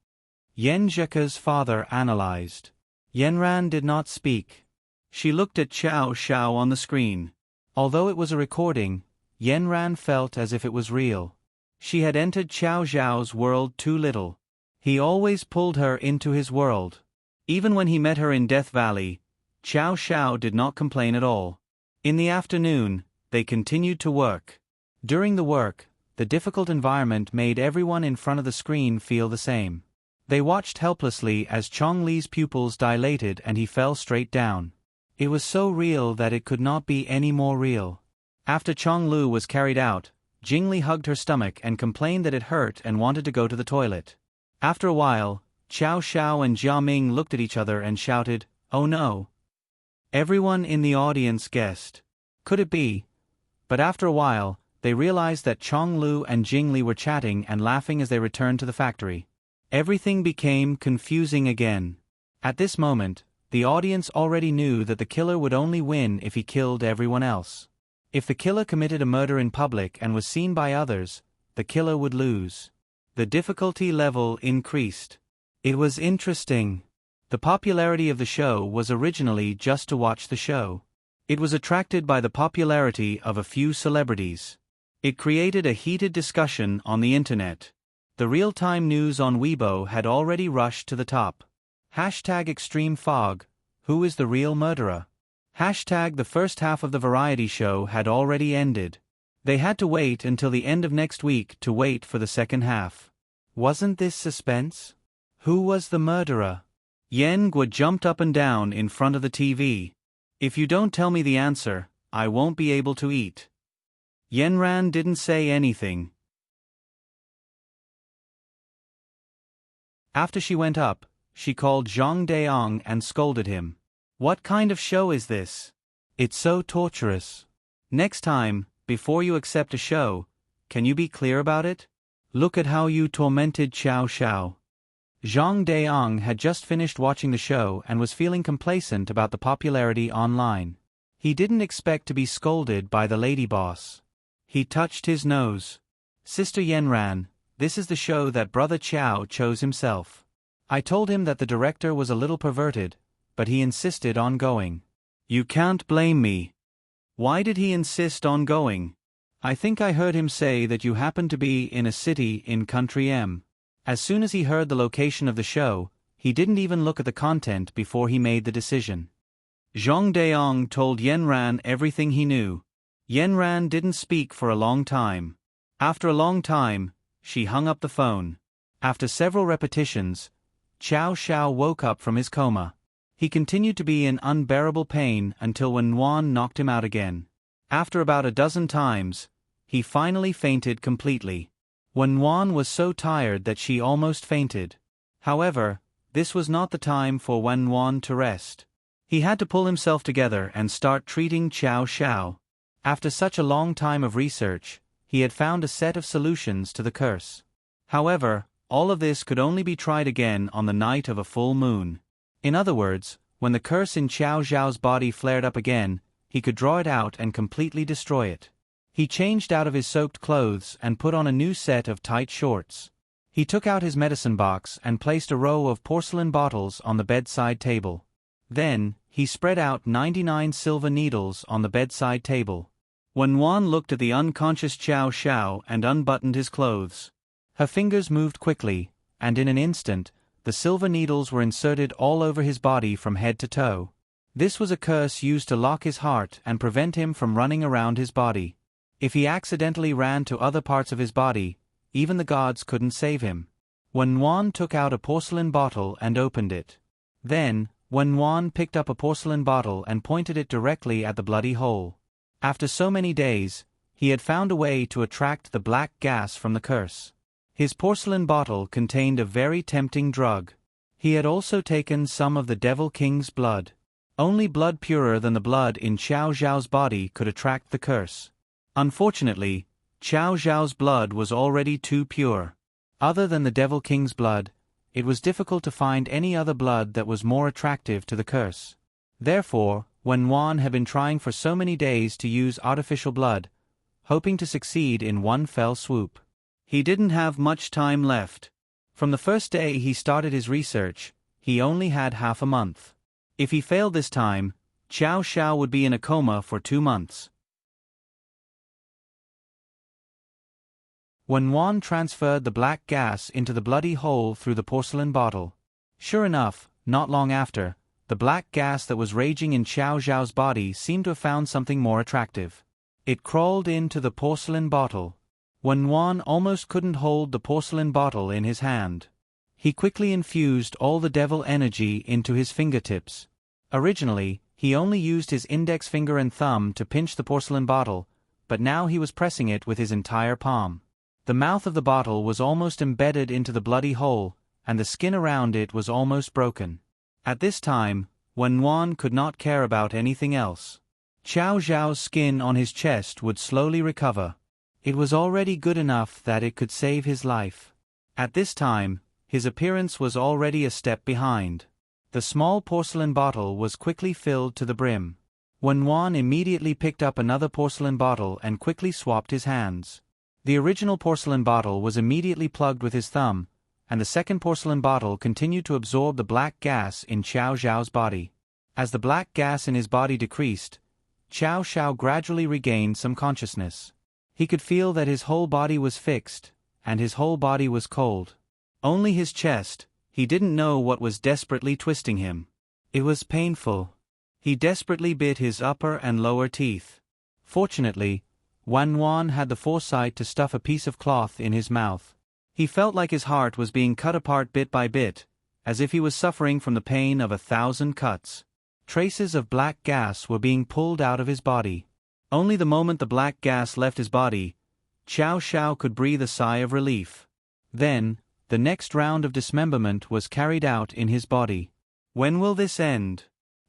Yen Zheka's father analyzed. Yenran did not speak. She looked at Qiao Xiao on the screen. Although it was a recording, Yenran felt as if it was real. She had entered Qiao Xiao's world too little. He always pulled her into his world. Even when he met her in Death Valley, Qiao Xiao did not complain at all. In the afternoon, they continued to work. During the work, the difficult environment made everyone in front of the screen feel the same. They watched helplessly as Chong Li's pupils dilated and he fell straight down. It was so real that it could not be any more real. After Chong Lu was carried out, Jing Li hugged her stomach and complained that it hurt and wanted to go to the toilet. After a while, Qiao Xiao and Jia Ming looked at each other and shouted, "Oh no!" Everyone in the audience guessed. Could it be? But after a while, they realized that Chong Lu and Jing Li were chatting and laughing as they returned to the factory. Everything became confusing again. At this moment, the audience already knew that the killer would only win if he killed everyone else. If the killer committed a murder in public and was seen by others, the killer would lose. The difficulty level increased. It was interesting. The popularity of the show was originally just to watch the show. It was attracted by the popularity of a few celebrities. It created a heated discussion on the internet. The real-time news on Weibo had already rushed to the top. #Extreme Fog, who is the real murderer? The first half of the variety show had already ended. They had to wait until the end of next week to wait for the second half. Wasn't this suspense? Who was the murderer? Yen Guo jumped up and down in front of the TV. If you don't tell me the answer, I won't be able to eat. Yenran didn't say anything. After she went up, she called Zhang Daong and scolded him. "What kind of show is this? It's so torturous. Next time, before you accept a show, can you be clear about it? Look at how you tormented Xiao Xiao." Zhang Daong had just finished watching the show and was feeling complacent about the popularity online. He didn't expect to be scolded by the lady boss. He touched his nose. "Sister Yenran, this is the show that Brother Qiao chose himself. I told him that the director was a little perverted, but he insisted on going." "You can't blame me. Why did he insist on going?" "I think I heard him say that you happened to be in a city in Country M." As soon as he heard the location of the show, he didn't even look at the content before he made the decision. Zhang Daong told Yenran everything he knew. Yenran didn't speak for a long time. After a long time, she hung up the phone. After several repetitions, Xiao Xiao woke up from his coma. He continued to be in unbearable pain until Wen Wan knocked him out again. After about a dozen times, he finally fainted completely. Wen Wan was so tired that she almost fainted. However, this was not the time for Wen Wan to rest. He had to pull himself together and start treating Xiao Xiao. After such a long time of research, he had found a set of solutions to the curse. However, all of this could only be tried again on the night of a full moon. In other words, when the curse in Xiao Xiao's body flared up again, he could draw it out and completely destroy it. He changed out of his soaked clothes and put on a new set of tight shorts. He took out his medicine box and placed a row of porcelain bottles on the bedside table. Then, he spread out 99 silver needles on the bedside table. Wen Wan looked at the unconscious Xiao Xiao and unbuttoned his clothes. Her fingers moved quickly, and in an instant, the silver needles were inserted all over his body from head to toe. This was a curse used to lock his heart and prevent him from running around his body. If he accidentally ran to other parts of his body, even the gods couldn't save him. Wen Wan took out a porcelain bottle and opened it. Then, Wen Wan picked up a porcelain bottle and pointed it directly at the bloody hole. After so many days, he had found a way to attract the black gas from the curse. His porcelain bottle contained a very tempting drug. He had also taken some of the Devil King's blood. Only blood purer than the blood in Xiao Zhao's body could attract the curse. Unfortunately, Xiao Zhao's blood was already too pure. Other than the Devil King's blood, it was difficult to find any other blood that was more attractive to the curse. Therefore, Wen Wan had been trying for so many days to use artificial blood, hoping to succeed in one fell swoop. He didn't have much time left. From the first day he started his research, he only had half a month. If he failed this time, Xiao Xiao would be in a coma for 2 months. Wen Wan transferred the black gas into the bloody hole through the porcelain bottle. Sure enough, not long after, the black gas that was raging in Xiao Zhao's body seemed to have found something more attractive. It crawled into the porcelain bottle. Wen Wan almost couldn't hold the porcelain bottle in his hand. He quickly infused all the devil energy into his fingertips. Originally, he only used his index finger and thumb to pinch the porcelain bottle, but now he was pressing it with his entire palm. The mouth of the bottle was almost embedded into the bloody hole, and the skin around it was almost broken. At this time, Wen Wan could not care about anything else. Xiao Zhao's skin on his chest would slowly recover. It was already good enough that it could save his life. At this time, his appearance was already a step behind. The small porcelain bottle was quickly filled to the brim. Wen Wan immediately picked up another porcelain bottle and quickly swapped his hands. The original porcelain bottle was immediately plugged with his thumb, and the second porcelain bottle continued to absorb the black gas in Xiao Zhao's body. As the black gas in his body decreased, Xiao Xiao gradually regained some consciousness. He could feel that his whole body was fixed, and his whole body was cold. Only his chest, he didn't know what was desperately twisting him. It was painful. He desperately bit his upper and lower teeth. Fortunately, Wen Wan had the foresight to stuff a piece of cloth in his mouth. He felt like his heart was being cut apart bit by bit, as if he was suffering from the pain of 1,000 cuts. Traces of black gas were being pulled out of his body. Only the moment the black gas left his body, Xiao Xiao could breathe a sigh of relief. Then, The next round of dismemberment was carried out in his body. When will this end?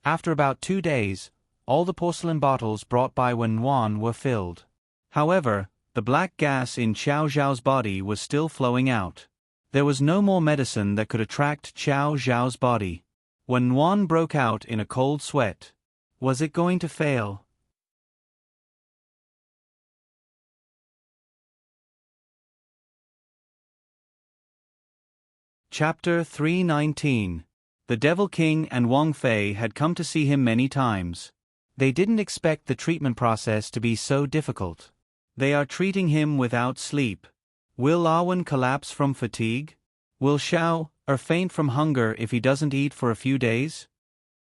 After about 2 days, all the porcelain bottles brought by Wen Wan were filled. However, the black gas in Xiao Zhao's body was still flowing out. There was no more medicine that could attract Xiao Zhao's body. Wen Wan broke out in a cold sweat. Was it going to fail? Chapter 319. The Devil King and Wang Fei had come to see him many times. They didn't expect the treatment process to be so difficult. They are treating him without sleep. Will Awen collapse from fatigue? Will Xiao faint from hunger if he doesn't eat for a few days?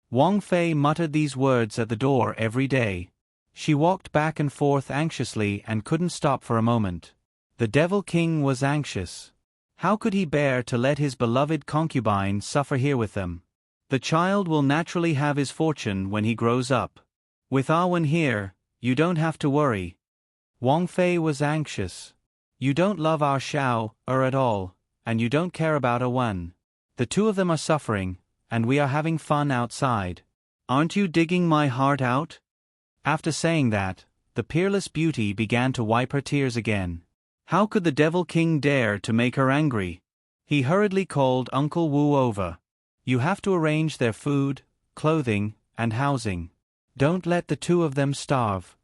Wang Fei muttered these words at the door every day. She walked back and forth anxiously and couldn't stop for a moment. The Devil King was anxious. How could he bear to let his beloved concubine suffer here with them? The child will naturally have his fortune when he grows up. With Awen here, you don't have to worry. Wang Fei was anxious. You don't love our Xiao at all, and you don't care about Awen. The two of them are suffering, and we are having fun outside. Aren't you digging my heart out? After saying that, the peerless beauty began to wipe her tears again. How could the Devil King dare to make her angry? He hurriedly called Uncle Wu over. You have to arrange their food, clothing, and housing. Don't let the two of them starve.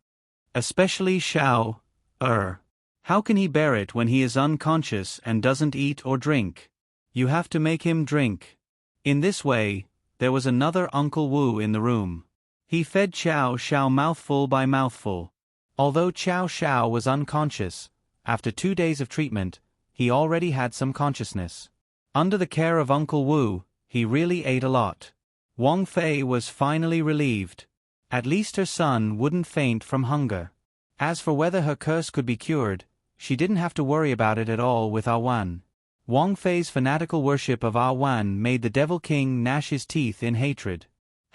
Especially Xiao. How can he bear it when he is unconscious and doesn't eat or drink? You have to make him drink. In this way, there was another Uncle Wu in the room. He fed Xiao mouthful by mouthful. Although Xiao was unconscious, after 2 days of treatment, he already had some consciousness. Under the care of Uncle Wu, he really ate a lot. Wang Fei was finally relieved. At least her son wouldn't faint from hunger. As for whether her curse could be cured, she didn't have to worry about it at all with Awen. Wang Fei's fanatical worship of Awen made the Devil King gnash his teeth in hatred.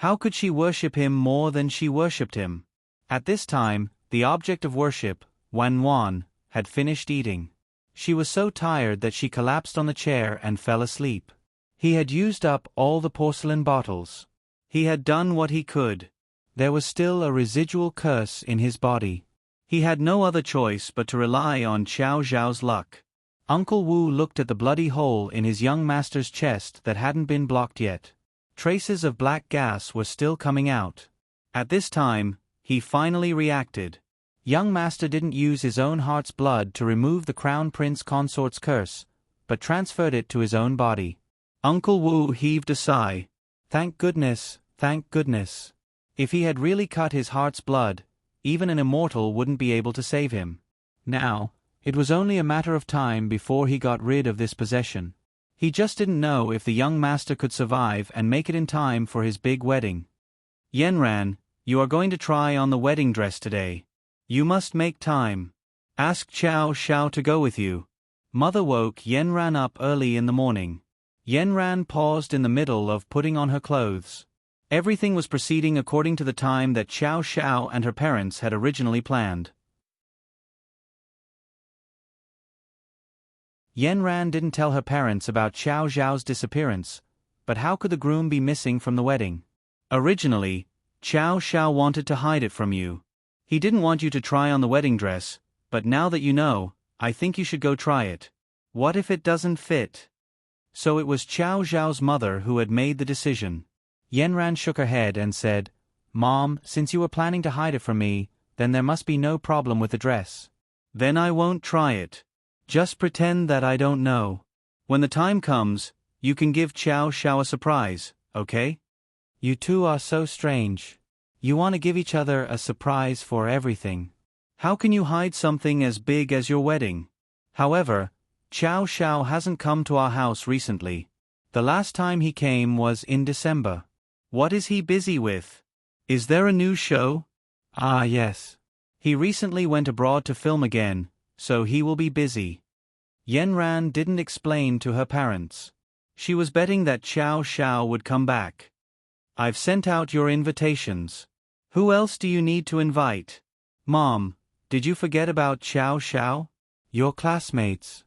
How could she worship him more than she worshipped him? At this time, the object of worship, Wen Wan, had finished eating. She was so tired that she collapsed on the chair and fell asleep. He had used up all the porcelain bottles. He had done what he could. There was still a residual curse in his body. He had no other choice but to rely on Xiao Zhao's luck. Uncle Wu looked at the bloody hole in his young master's chest that hadn't been blocked yet. Traces of black gas were still coming out. At this time, he finally reacted. Young master didn't use his own heart's blood to remove the crown prince consort's curse, but transferred it to his own body. Uncle Wu heaved a sigh. Thank goodness, thank goodness. If he had really cut his heart's blood, even an immortal wouldn't be able to save him. Now, it was only a matter of time before he got rid of this possession. He just didn't know if the young master could survive and make it in time for his big wedding. Yanran, you are going to try on the wedding dress today. You must make time. Ask Xiao to go with you. Mother woke Yanran up early in the morning. Yanran paused in the middle of putting on her clothes. Everything was proceeding according to the time that Xiao and her parents had originally planned. Yanran didn't tell her parents about Xiao Zhao's disappearance, but how could the groom be missing from the wedding? Originally, Xiao wanted to hide it from you. He didn't want you to try on the wedding dress, but now that you know, I think you should go try it. What if it doesn't fit? So it was Xiao Zhao's mother who had made the decision. Yanran shook her head and said, Mom, since you were planning to hide it from me, then there must be no problem with the dress. Then I won't try it. Just pretend that I don't know. When the time comes, you can give Xiao a surprise, okay? You two are so strange. You want to give each other a surprise for everything. How can you hide something as big as your wedding? However, Xiao hasn't come to our house recently. The last time he came was in December. What is he busy with? Is there a new show? Ah, yes. He recently went abroad to film again, so he will be busy. Yanran didn't explain to her parents. She was betting that Xiao would come back. I've sent out your invitations. Who else do you need to invite? Mom, did you forget about Xiao? Your classmates.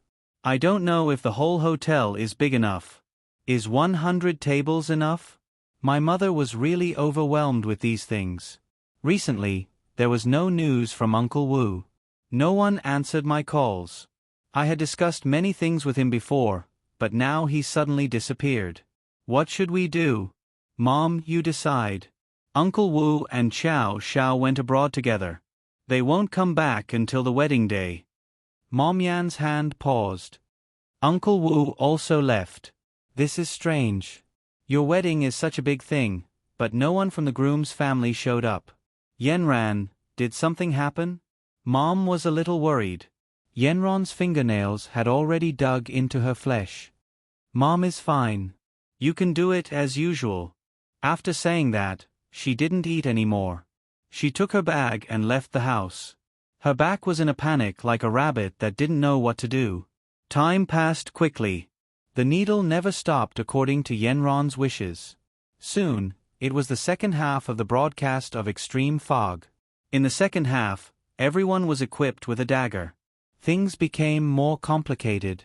I don't know if the whole hotel is big enough. Is 100 tables enough? My mother was really overwhelmed with these things. Recently, there was no news from Uncle Wu. No one answered my calls. I had discussed many things with him before, but now he suddenly disappeared. What should we do? Mom, you decide. Uncle Wu and Xiao Xiao went abroad together. They won't come back until the wedding day. Mom Yan's hand paused. Uncle Wu also left. This is strange. Your wedding is such a big thing, but no one from the groom's family showed up. Yanran, did something happen? Mom was a little worried. Yanran's fingernails had already dug into her flesh. Mom is fine. You can do it as usual. After saying that, she didn't eat anymore. She took her bag and left the house. Her back was in a panic like a rabbit that didn't know what to do. Time passed quickly. The needle never stopped according to Yanran's wishes. Soon, it was the second half of the broadcast of Extreme Fog. In the second half, everyone was equipped with a dagger. Things became more complicated.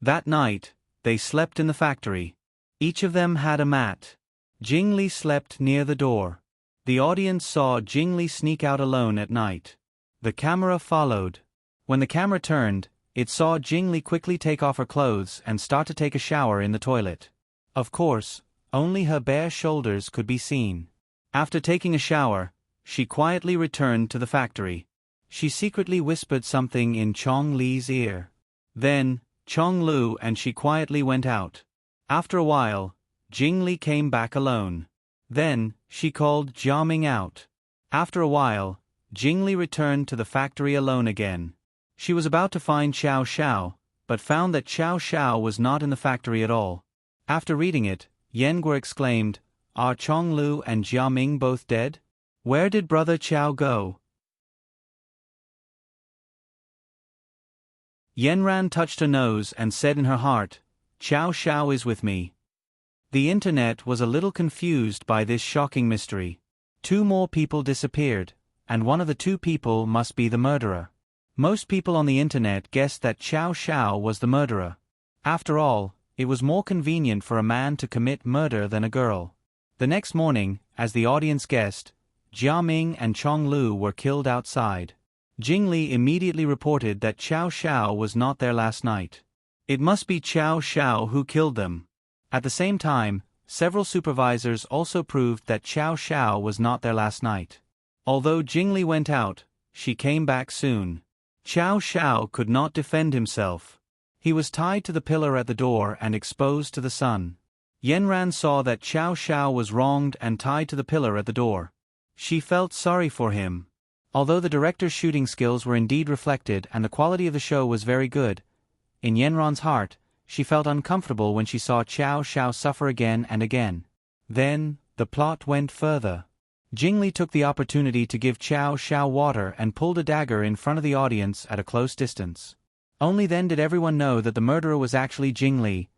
That night, they slept in the factory. Each of them had a mat. Jingli slept near the door. The audience saw Jingli sneak out alone at night. The camera followed. When the camera turned, it saw Jingli quickly take off her clothes and start to take a shower in the toilet. Of course, only her bare shoulders could be seen. After taking a shower, she quietly returned to the factory. She secretly whispered something in Chong Li's ear. Then, Chong Lu and she quietly went out. After a while, Jingli came back alone. Then, she called Jiaming out. After a while, Jingli returned to the factory alone again. She was about to find Xiao Xiao, but found that Xiao Xiao was not in the factory at all. After reading it, Yenguo exclaimed, "Are Chong Lu and Jiaming both dead? Where did brother Qiao go?" Yanran touched her nose and said in her heart, "Xiao Xiao is with me." The internet was a little confused by this shocking mystery. 2 more people disappeared, and one of the 2 people must be the murderer. Most people on the internet guessed that Xiao Xiao was the murderer. After all, it was more convenient for a man to commit murder than a girl. The next morning, as the audience guessed, Jiaming and Chong Lu were killed outside. Jingli immediately reported that Xiao Xiao was not there last night. It must be Xiao Xiao who killed them. At the same time, several supervisors also proved that Xiao Xiao was not there last night. Although Jingli went out, she came back soon. Xiao Xiao could not defend himself. He was tied to the pillar at the door and exposed to the sun. Yanran saw that Xiao Xiao was wronged and tied to the pillar at the door. She felt sorry for him. Although the director's shooting skills were indeed reflected and the quality of the show was very good, in Yanran's heart, she felt uncomfortable when she saw Xiao Xiao suffer again and again. Then, the plot went further. Jingli took the opportunity to give Xiao Xiao water and pulled a dagger in front of the audience at a close distance. Only then did everyone know that the murderer was actually Jingli.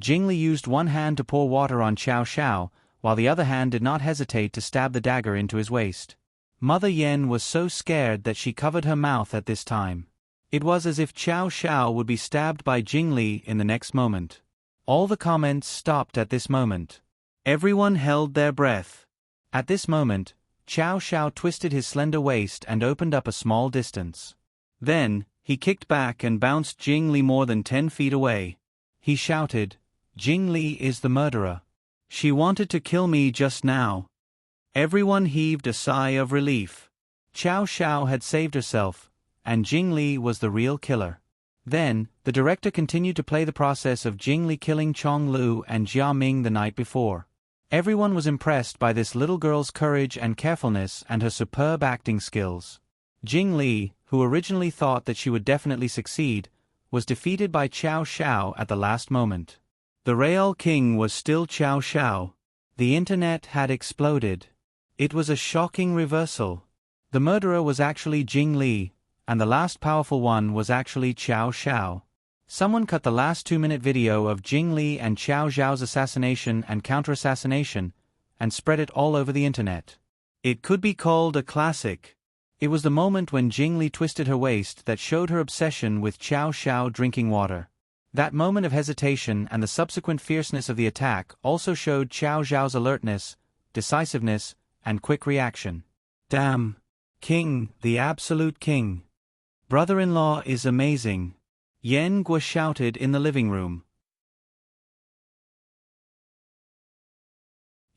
Jingli used one hand to pour water on Xiao Xiao, while the other hand did not hesitate to stab the dagger into his waist. Mother Yen was so scared that she covered her mouth at this time. It was as if Xiao Xiao would be stabbed by Jingli in the next moment. All the comments stopped at this moment. Everyone held their breath. At this moment, Xiao Xiao twisted his slender waist and opened up a small distance. Then, he kicked back and bounced Jingli more than 10 feet away. He shouted, "Jingli is the murderer. She wanted to kill me just now." Everyone heaved a sigh of relief. Xiao Xiao had saved herself, and Jingli was the real killer. Then, the director continued to play the process of Jingli killing Chong Lu and Jiaming the night before. Everyone was impressed by this little girl's courage and carefulness and her superb acting skills. Jingli, who originally thought that she would definitely succeed, was defeated by Xiao Xiao at the last moment. The real king was still Xiao Xiao. The internet had exploded. It was a shocking reversal. The murderer was actually Jingli, and the last powerful one was actually Xiao Xiao. Someone cut the last 2-minute video of Jingli and Xiao Xiao's assassination and counter-assassination and spread it all over the internet. It could be called a classic. It was the moment when Jingli twisted her waist that showed her obsession with Qiao Xiao drinking water. That moment of hesitation and the subsequent fierceness of the attack also showed Qiao Xiao's alertness, decisiveness, and quick reaction. Damn! King, the absolute king. Brother-in-law is amazing. Yan Guo shouted in the living room.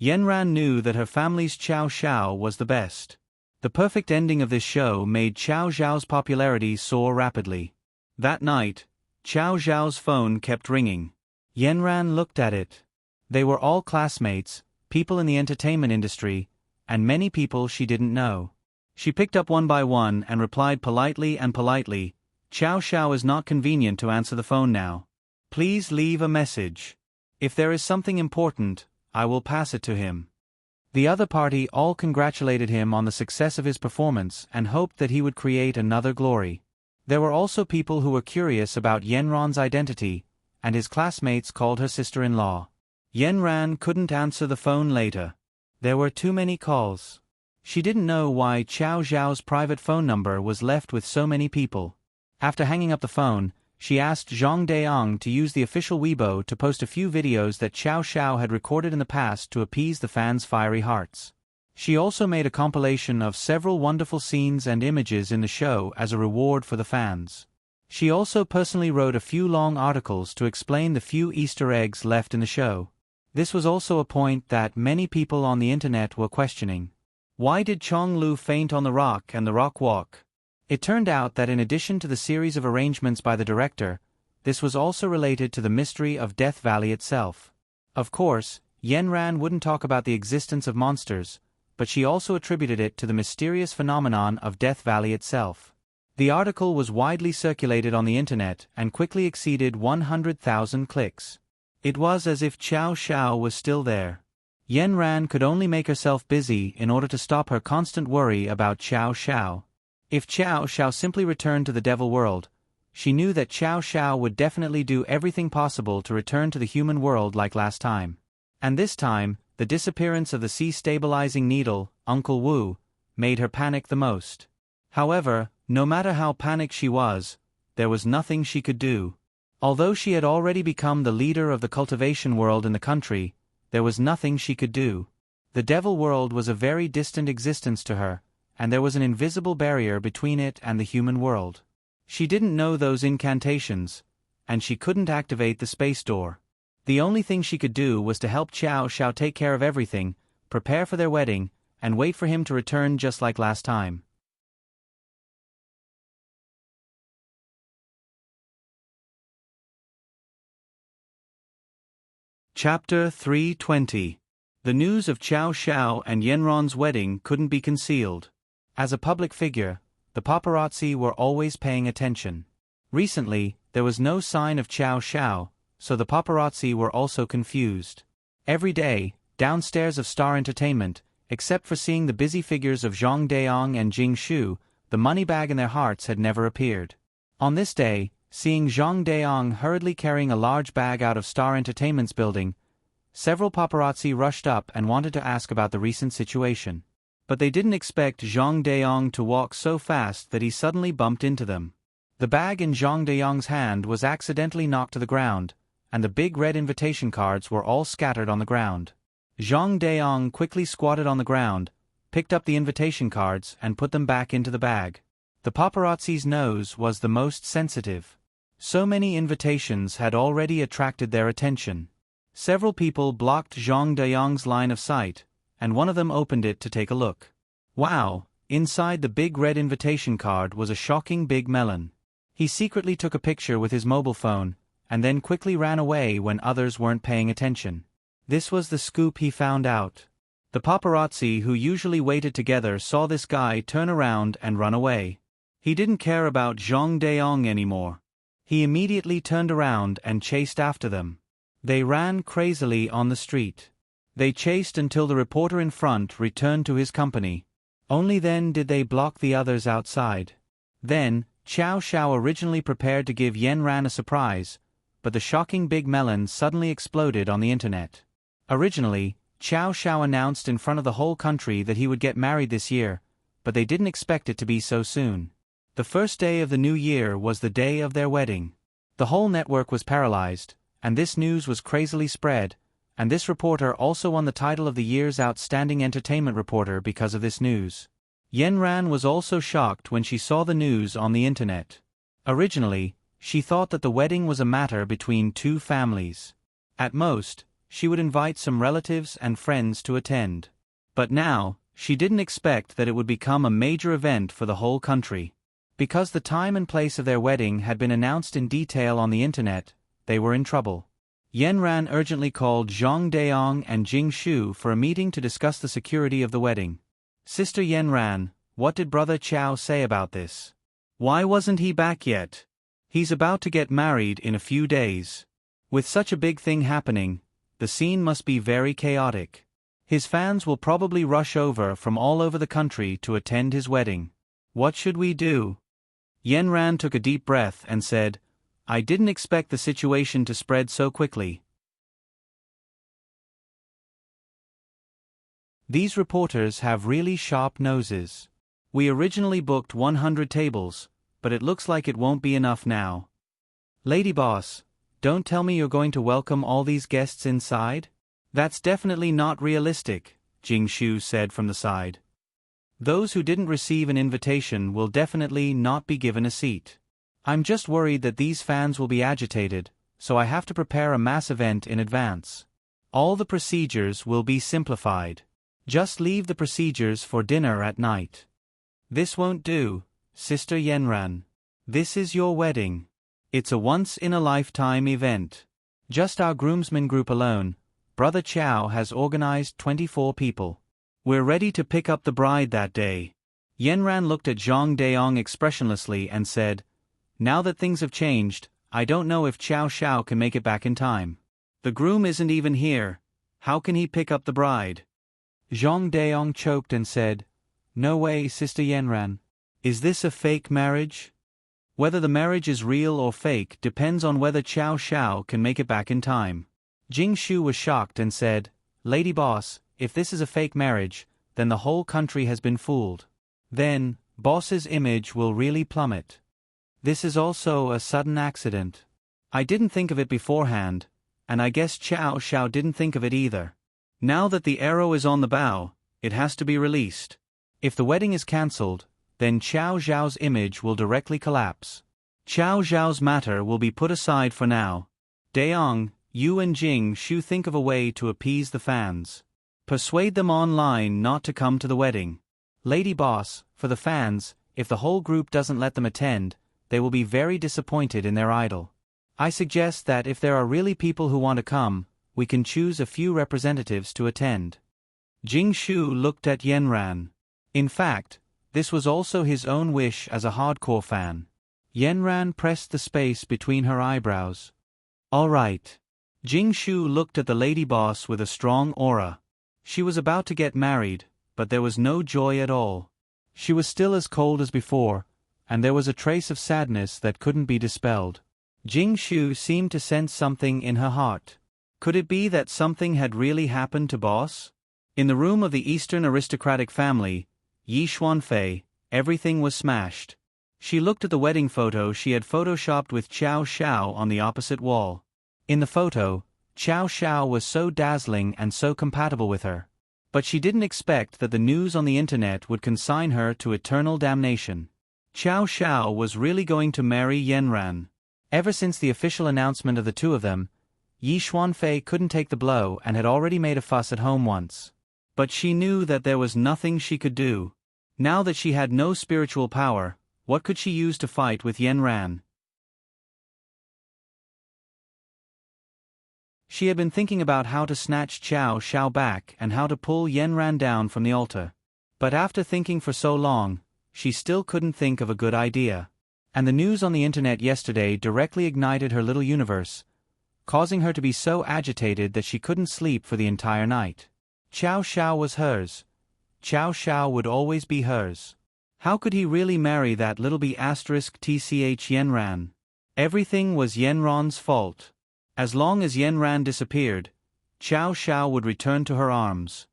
Yanran knew that her family's Qiao Xiao was the best. The perfect ending of this show made Qiao Xiao's popularity soar rapidly. That night, Qiao Xiao's phone kept ringing. Yanran looked at it. They were all classmates, people in the entertainment industry, and many people she didn't know. She picked up one by one and replied politely, "Qiao Xiao is not convenient to answer the phone now. Please leave a message. If there is something important, I will pass it to him." The other party all congratulated him on the success of his performance and hoped that he would create another glory. There were also people who were curious about Yanran's identity, and his classmates called her sister-in-law. Yanran couldn't answer the phone later. There were too many calls. She didn't know why Qiao Xiao's private phone number was left with so many people. After hanging up the phone, she asked Zhang Deong to use the official Weibo to post a few videos that Qiao Xiao had recorded in the past to appease the fans' fiery hearts. She also made a compilation of several wonderful scenes and images in the show as a reward for the fans. She also personally wrote a few long articles to explain the few Easter eggs left in the show. This was also a point that many people on the internet were questioning. Why did Chong Lu faint on the rock and the rock walk? It turned out that in addition to the series of arrangements by the director, this was also related to the mystery of Death Valley itself. Of course, Yanran wouldn't talk about the existence of monsters, but she also attributed it to the mysterious phenomenon of Death Valley itself. The article was widely circulated on the internet and quickly exceeded 100,000 clicks. It was as if Qiao Xiao was still there. Yanran could only make herself busy in order to stop her constant worry about Qiao Xiao. If Qiao Xiao simply returned to the devil world, she knew that Qiao Xiao would definitely do everything possible to return to the human world like last time. And this time, the disappearance of the sea-stabilizing needle, Uncle Wu, made her panic the most. However, no matter how panicked she was, there was nothing she could do. Although she had already become the leader of the cultivation world in the country, there was nothing she could do. The devil world was a very distant existence to her, and there was an invisible barrier between it and the human world. She didn't know those incantations, and she couldn't activate the space door. The only thing she could do was to help Qiao Xiao take care of everything, prepare for their wedding, and wait for him to return just like last time. Chapter 320. The news of Qiao Xiao and Yanran's wedding couldn't be concealed. As a public figure, the paparazzi were always paying attention. Recently, there was no sign of Qiao Xiao, so the paparazzi were also confused. Every day, downstairs of Star Entertainment, except for seeing the busy figures of Zhang Deong and Jing Shu, the money bag in their hearts had never appeared. On this day, seeing Zhang Deong hurriedly carrying a large bag out of Star Entertainment's building, several paparazzi rushed up and wanted to ask about the recent situation. But they didn't expect Zhang Deong to walk so fast that he suddenly bumped into them. The bag in Zhang Deong's hand was accidentally knocked to the ground, and the big red invitation cards were all scattered on the ground. Zhang Deong quickly squatted on the ground, picked up the invitation cards and put them back into the bag. The paparazzi's nose was the most sensitive. So many invitations had already attracted their attention. Several people blocked Zhang Deong's line of sight, and one of them opened it to take a look. Wow! Inside the big red invitation card was a shocking big melon. He secretly took a picture with his mobile phone, and then quickly ran away when others weren't paying attention. This was the scoop he found out. The paparazzi who usually waited together saw this guy turn around and run away. He didn't care about Zhang Deong anymore. He immediately turned around and chased after them. They ran crazily on the street. They chased until the reporter in front returned to his company. Only then did they block the others outside. Then, Qiao Xiao originally prepared to give Yanran a surprise, but the shocking big melon suddenly exploded on the internet. Originally, Qiao Xiao announced in front of the whole country that he would get married this year, but they didn't expect it to be so soon. The first day of the new year was the day of their wedding. The whole network was paralyzed, and this news was crazily spread, and this reporter also won the title of the year's outstanding entertainment reporter because of this news. Yenran was also shocked when she saw the news on the internet. Originally, she thought that the wedding was a matter between two families. At most, she would invite some relatives and friends to attend. But now, she didn't expect that it would become a major event for the whole country. Because the time and place of their wedding had been announced in detail on the internet, they were in trouble. Yenran urgently called Zhang Deong and Jing Shu for a meeting to discuss the security of the wedding. Sister Yenran, what did Brother Chao say about this? Why wasn't he back yet? He's about to get married in a few days. With such a big thing happening, the scene must be very chaotic. His fans will probably rush over from all over the country to attend his wedding. What should we do? Yenran took a deep breath and said, I didn't expect the situation to spread so quickly. These reporters have really sharp noses. We originally booked 100 tables, but it looks like it won't be enough now. Lady Boss, don't tell me you're going to welcome all these guests inside? That's definitely not realistic, Jing Shu said from the side. Those who didn't receive an invitation will definitely not be given a seat. I'm just worried that these fans will be agitated, so I have to prepare a mass event in advance. All the procedures will be simplified. Just leave the procedures for dinner at night. This won't do, Sister Yenran. This is your wedding. It's a once-in-a-lifetime event. Just our groomsmen group alone, Brother Chao has organized 24 people. We're ready to pick up the bride that day. Yenran looked at Zhang Deong expressionlessly and said, Now that things have changed, I don't know if Chao Shao can make it back in time. The groom isn't even here. How can he pick up the bride? Zhang Deong choked and said, No way, Sister Yenran. Is this a fake marriage? Whether the marriage is real or fake depends on whether Chao Shao can make it back in time. Jing Shu was shocked and said, Lady Boss, if this is a fake marriage, then the whole country has been fooled. Then, Boss's image will really plummet. This is also a sudden accident. I didn't think of it beforehand, and I guess Chao Shao didn't think of it either. Now that the arrow is on the bow, it has to be released. If the wedding is cancelled, then Chao Zhao's image will directly collapse. Chao Zhao's matter will be put aside for now. Deong, you and Jing Shu think of a way to appease the fans. Persuade them online not to come to the wedding. Lady Boss, for the fans, if the whole group doesn't let them attend, they will be very disappointed in their idol. I suggest that if there are really people who want to come, we can choose a few representatives to attend. Jing Shu looked at Yenran. In fact, this was also his own wish as a hardcore fan. Yenran pressed the space between her eyebrows. All right. Jing Shu looked at the Lady Boss with a strong aura. She was about to get married, but there was no joy at all. She was still as cold as before, and there was a trace of sadness that couldn't be dispelled. Jing Shu seemed to sense something in her heart. Could it be that something had really happened to Boss? In the room of the Eastern aristocratic family, Yi Xuanfei, everything was smashed. She looked at the wedding photo she had photoshopped with Chao Shao on the opposite wall. In the photo, Chao Shao was so dazzling and so compatible with her. But she didn't expect that the news on the internet would consign her to eternal damnation. Chao Shao was really going to marry Yenran. Ever since the official announcement of the two of them, Yi Xuanfei couldn't take the blow and had already made a fuss at home once. But she knew that there was nothing she could do. Now that she had no spiritual power, what could she use to fight with Yenran? She had been thinking about how to snatch Chao Shao back and how to pull Yenran down from the altar. But after thinking for so long, she still couldn't think of a good idea. And the news on the internet yesterday directly ignited her little universe, causing her to be so agitated that she couldn't sleep for the entire night. Chao Shao was hers. Chao Shao would always be hers. How could he really marry that little B***tch Yenran? Everything was Yenran's fault. As long as Yenran disappeared, Chao Shao would return to her arms.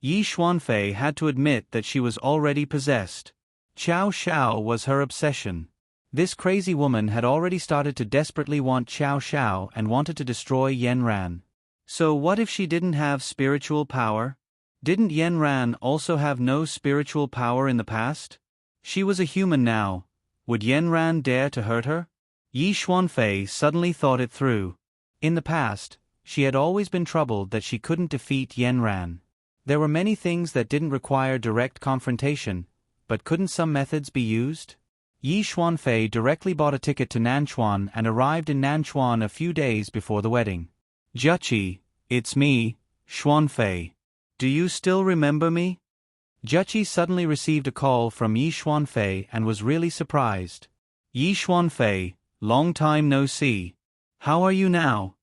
Yi Xuanfei had to admit that she was already possessed. Qiao Xiao was her obsession. This crazy woman had already started to desperately want Qiao Xiao and wanted to destroy Yan Ran. So what if she didn't have spiritual power? Didn't Yan Ran also have no spiritual power in the past? She was a human now. Would Yan Ran dare to hurt her? Yi Xuanfei suddenly thought it through. In the past, she had always been troubled that she couldn't defeat Yan Ran. There were many things that didn't require direct confrontation, but couldn't some methods be used? Yi Xuanfei directly bought a ticket to Nanchuan and arrived in Nanchuan a few days before the wedding. Juqi, it's me, Xuanfei. Do you still remember me? Juqi suddenly received a call from Yi Xuanfei and was really surprised. Yi Xuanfei, long time no see. How are you now?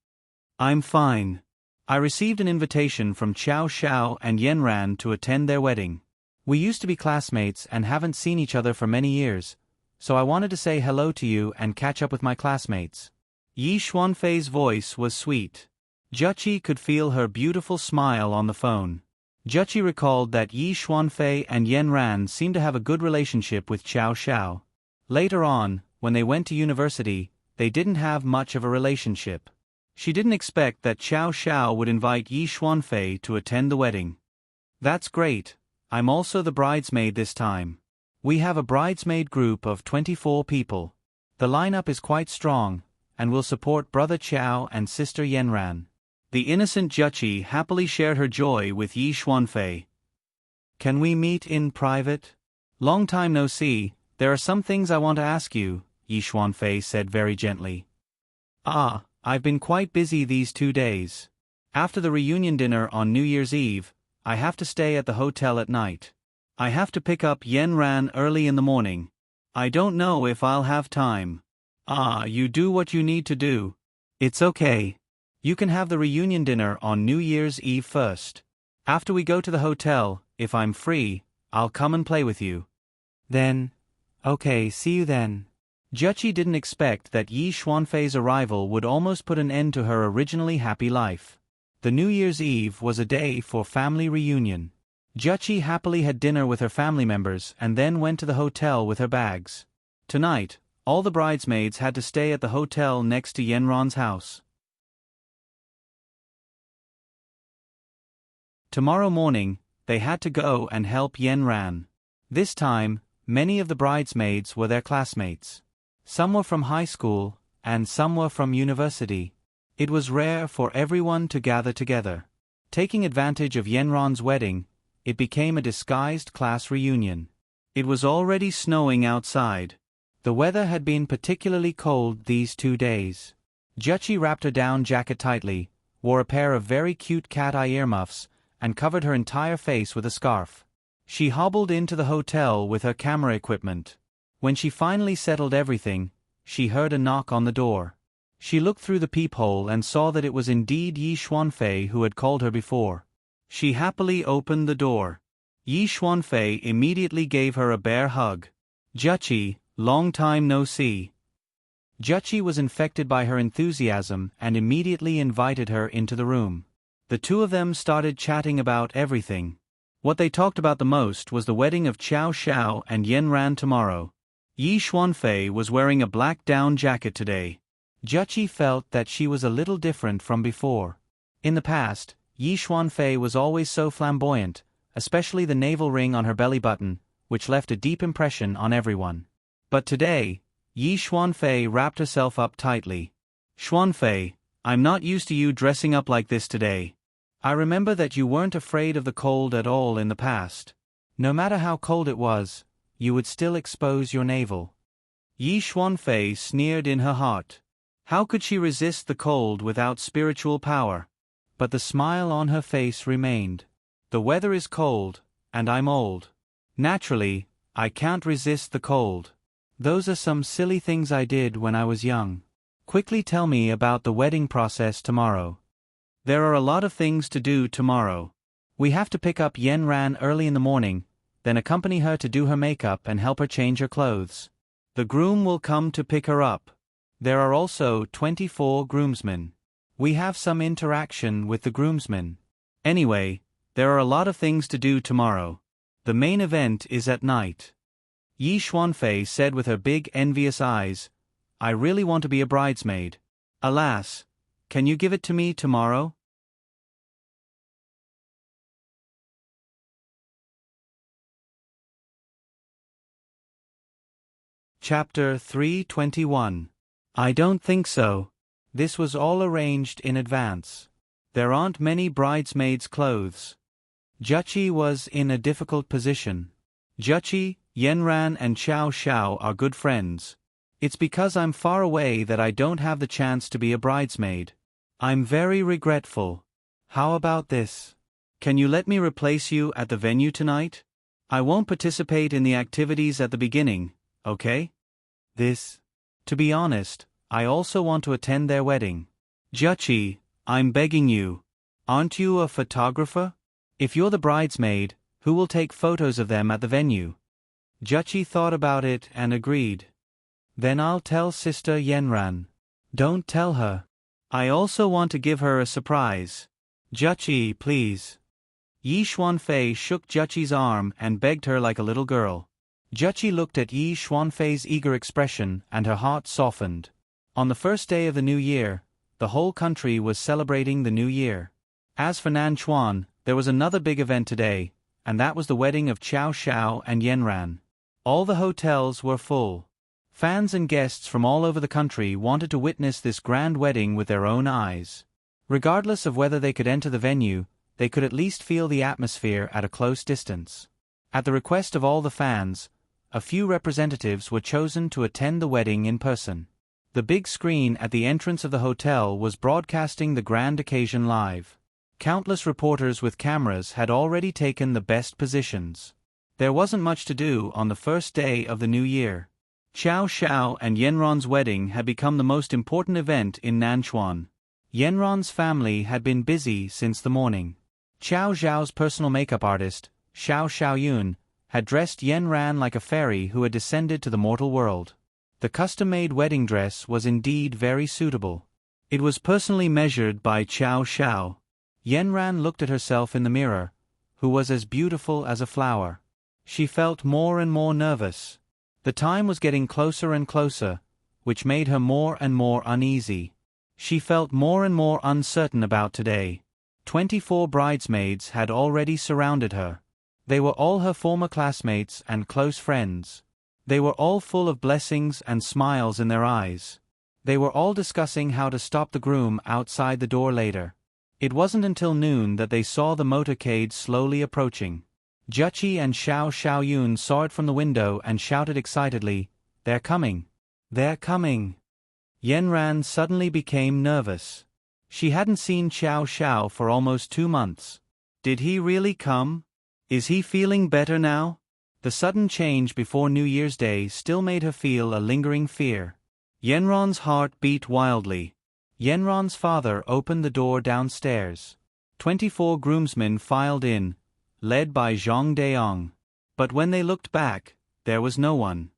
I'm fine. I received an invitation from Qiao Xiao and Yan Ran to attend their wedding. We used to be classmates and haven't seen each other for many years, so I wanted to say hello to you and catch up with my classmates. Yi Xuanfei's voice was sweet. Juqi could feel her beautiful smile on the phone. Juqi recalled that Yi Xuanfei and Yan Ran seemed to have a good relationship with Qiao Xiao. Later on, when they went to university, they didn't have much of a relationship. She didn't expect that Qiao Xiao would invite Yi Xuanfei to attend the wedding. That's great. I'm also the bridesmaid this time. We have a bridesmaid group of 24 people. The lineup is quite strong, and will support brother Qiao and sister Yan Ran. The innocent Juqi happily shared her joy with Yi Xuanfei. Can we meet in private? Long time no see, there are some things I want to ask you, Yi Xuanfei said very gently. I've been quite busy these 2 days. After the reunion dinner on New Year's Eve, I have to stay at the hotel at night. I have to pick up Yan Ran early in the morning. I don't know if I'll have time. You do what you need to do. It's okay. You can have the reunion dinner on New Year's Eve first. After we go to the hotel, if I'm free, I'll come and play with you. Then, okay, see you then. Juqi didn't expect that Yi Xuanfei's arrival would almost put an end to her originally happy life. The New Year's Eve was a day for family reunion. Juqi happily had dinner with her family members and then went to the hotel with her bags. Tonight, all the bridesmaids had to stay at the hotel next to Yanran's house. Tomorrow morning, they had to go and help Yan Ran. This time, many of the bridesmaids were their classmates. Some were from high school, and some were from university. It was rare for everyone to gather together. Taking advantage of Yan Ran's wedding, it became a disguised class reunion. It was already snowing outside. The weather had been particularly cold these 2 days. Juqi wrapped her down jacket tightly, wore a pair of very cute cat-eye earmuffs, and covered her entire face with a scarf. She hobbled into the hotel with her camera equipment. When she finally settled everything, she heard a knock on the door. She looked through the peephole and saw that it was indeed Yi Xuanfei who had called her before. She happily opened the door. Yi Xuanfei immediately gave her a bear hug. Juqi, long time no see. Juqi was infected by her enthusiasm and immediately invited her into the room. The two of them started chatting about everything. What they talked about the most was the wedding of Qiao Xiao and Yan Ran tomorrow. Yi Xuanfei was wearing a black down jacket today. Juqi felt that she was a little different from before. In the past, Yi Xuanfei was always so flamboyant, especially the navel ring on her belly button, which left a deep impression on everyone. But today, Yi Xuanfei wrapped herself up tightly. Xuanfei, I'm not used to you dressing up like this today. I remember that you weren't afraid of the cold at all in the past. No matter how cold it was, you would still expose your navel. Yi Xuanfei sneered in her heart. How could she resist the cold without spiritual power? But the smile on her face remained. The weather is cold, and I'm old. Naturally, I can't resist the cold. Those are some silly things I did when I was young. Quickly tell me about the wedding process tomorrow. There are a lot of things to do tomorrow. We have to pick up Yan Ran early in the morning, then accompany her to do her makeup and help her change her clothes. The groom will come to pick her up. There are also 24 groomsmen. We have some interaction with the groomsmen. Anyway, There are a lot of things to do tomorrow. The main event is at night. Yi Xuanfei said with her big envious eyes, I really want to be a bridesmaid. Alas, can you give it to me tomorrow? Chapter 321. I don't think so. This was all arranged in advance. There aren't many bridesmaids' clothes. Juqi was in a difficult position. Juqi, Yanran and Xiao Xiao are good friends. It's because I'm far away that I don't have the chance to be a bridesmaid. I'm very regretful. How about this? Can you let me replace you at the venue tonight? I won't participate in the activities at the beginning, okay? To be honest, I also want to attend their wedding. Juqi, I'm begging you. Aren't you a photographer? If you're the bridesmaid, who will take photos of them at the venue? Juqi thought about it and agreed. Then I'll tell Sister Yanran. Don't tell her. I also want to give her a surprise. Juqi, please. Yi Xuanfei shook Juqi's arm and begged her like a little girl. Juqi looked at Yi Xuanfei's eager expression and her heart softened. On the first day of the new year, the whole country was celebrating the new year. As for Nanchuan, there was another big event today, and that was the wedding of Xiao Xiao and Yanran. All the hotels were full. Fans and guests from all over the country wanted to witness this grand wedding with their own eyes. Regardless of whether they could enter the venue, they could at least feel the atmosphere at a close distance. At the request of all the fans, a few representatives were chosen to attend the wedding in person. The big screen at the entrance of the hotel was broadcasting the grand occasion live. Countless reporters with cameras had already taken the best positions. There wasn't much to do on the first day of the new year. Xiao Xiao and Yanran's wedding had become the most important event in Nanchuan. Yanran's family had been busy since the morning. Xiao Zhao's personal makeup artist, Xiao Xiaoyun, had dressed Yanran like a fairy who had descended to the mortal world. The custom-made wedding dress was indeed very suitable. It was personally measured by Xiao Xiao. Yanran looked at herself in the mirror, who was as beautiful as a flower. She felt more and more nervous. The time was getting closer and closer, which made her more and more uneasy. She felt more and more uncertain about today. 24 bridesmaids had already surrounded her. They were all her former classmates and close friends. They were all full of blessings and smiles in their eyes. They were all discussing how to stop the groom outside the door later. It wasn't until noon that they saw the motorcade slowly approaching. Juqi and Xiao Xiaoyun saw it from the window and shouted excitedly, "They're coming! They're coming!" Yanran suddenly became nervous. She hadn't seen Xiao Xiao for almost 2 months. Did he really come? Is he feeling better now? The sudden change before New Year's Day still made her feel a lingering fear. Yanran's heart beat wildly. Yanran's father opened the door downstairs. 24 groomsmen filed in, led by Zhang Deong. But when they looked back, there was no one.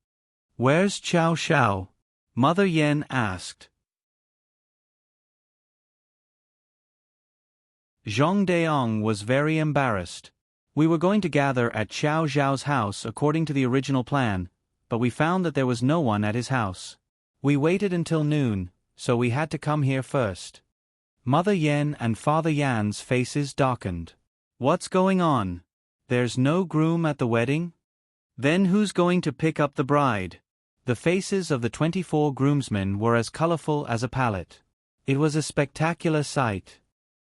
"Where's Xiao Xiao?" Mother Yan asked. Zhang Deong was very embarrassed. "We were going to gather at Xiao Zhao's house according to the original plan, but we found that there was no one at his house. We waited until noon, so we had to come here first." Mother Yan and Father Yan's faces darkened. "What's going on? There's no groom at the wedding? Then who's going to pick up the bride?" The faces of the 24 groomsmen were as colorful as a palette. It was a spectacular sight.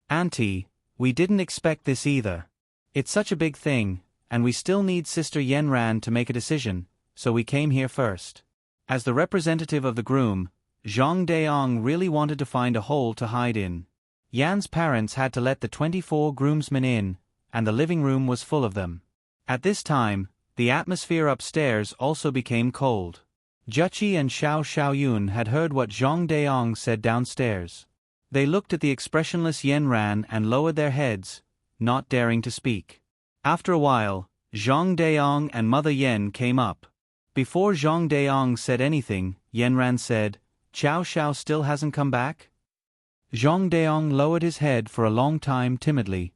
"Auntie, we didn't expect this either. It's such a big thing, and we still need Sister Yanran to make a decision, so we came here first." As the representative of the groom, Zhang Deong really wanted to find a hole to hide in. Yan's parents had to let the 24 groomsmen in, and the living room was full of them. At this time, the atmosphere upstairs also became cold. Juqi and Xiao Xiaoyun had heard what Zhang Deong said downstairs. They looked at the expressionless Yanran and lowered their heads, not daring to speak. After a while, Zhang Deong and Mother Yan came up. Before Zhang Deong said anything, Yanran said, "Xiao Xiao still hasn't come back?" Zhang Deong lowered his head for a long time timidly.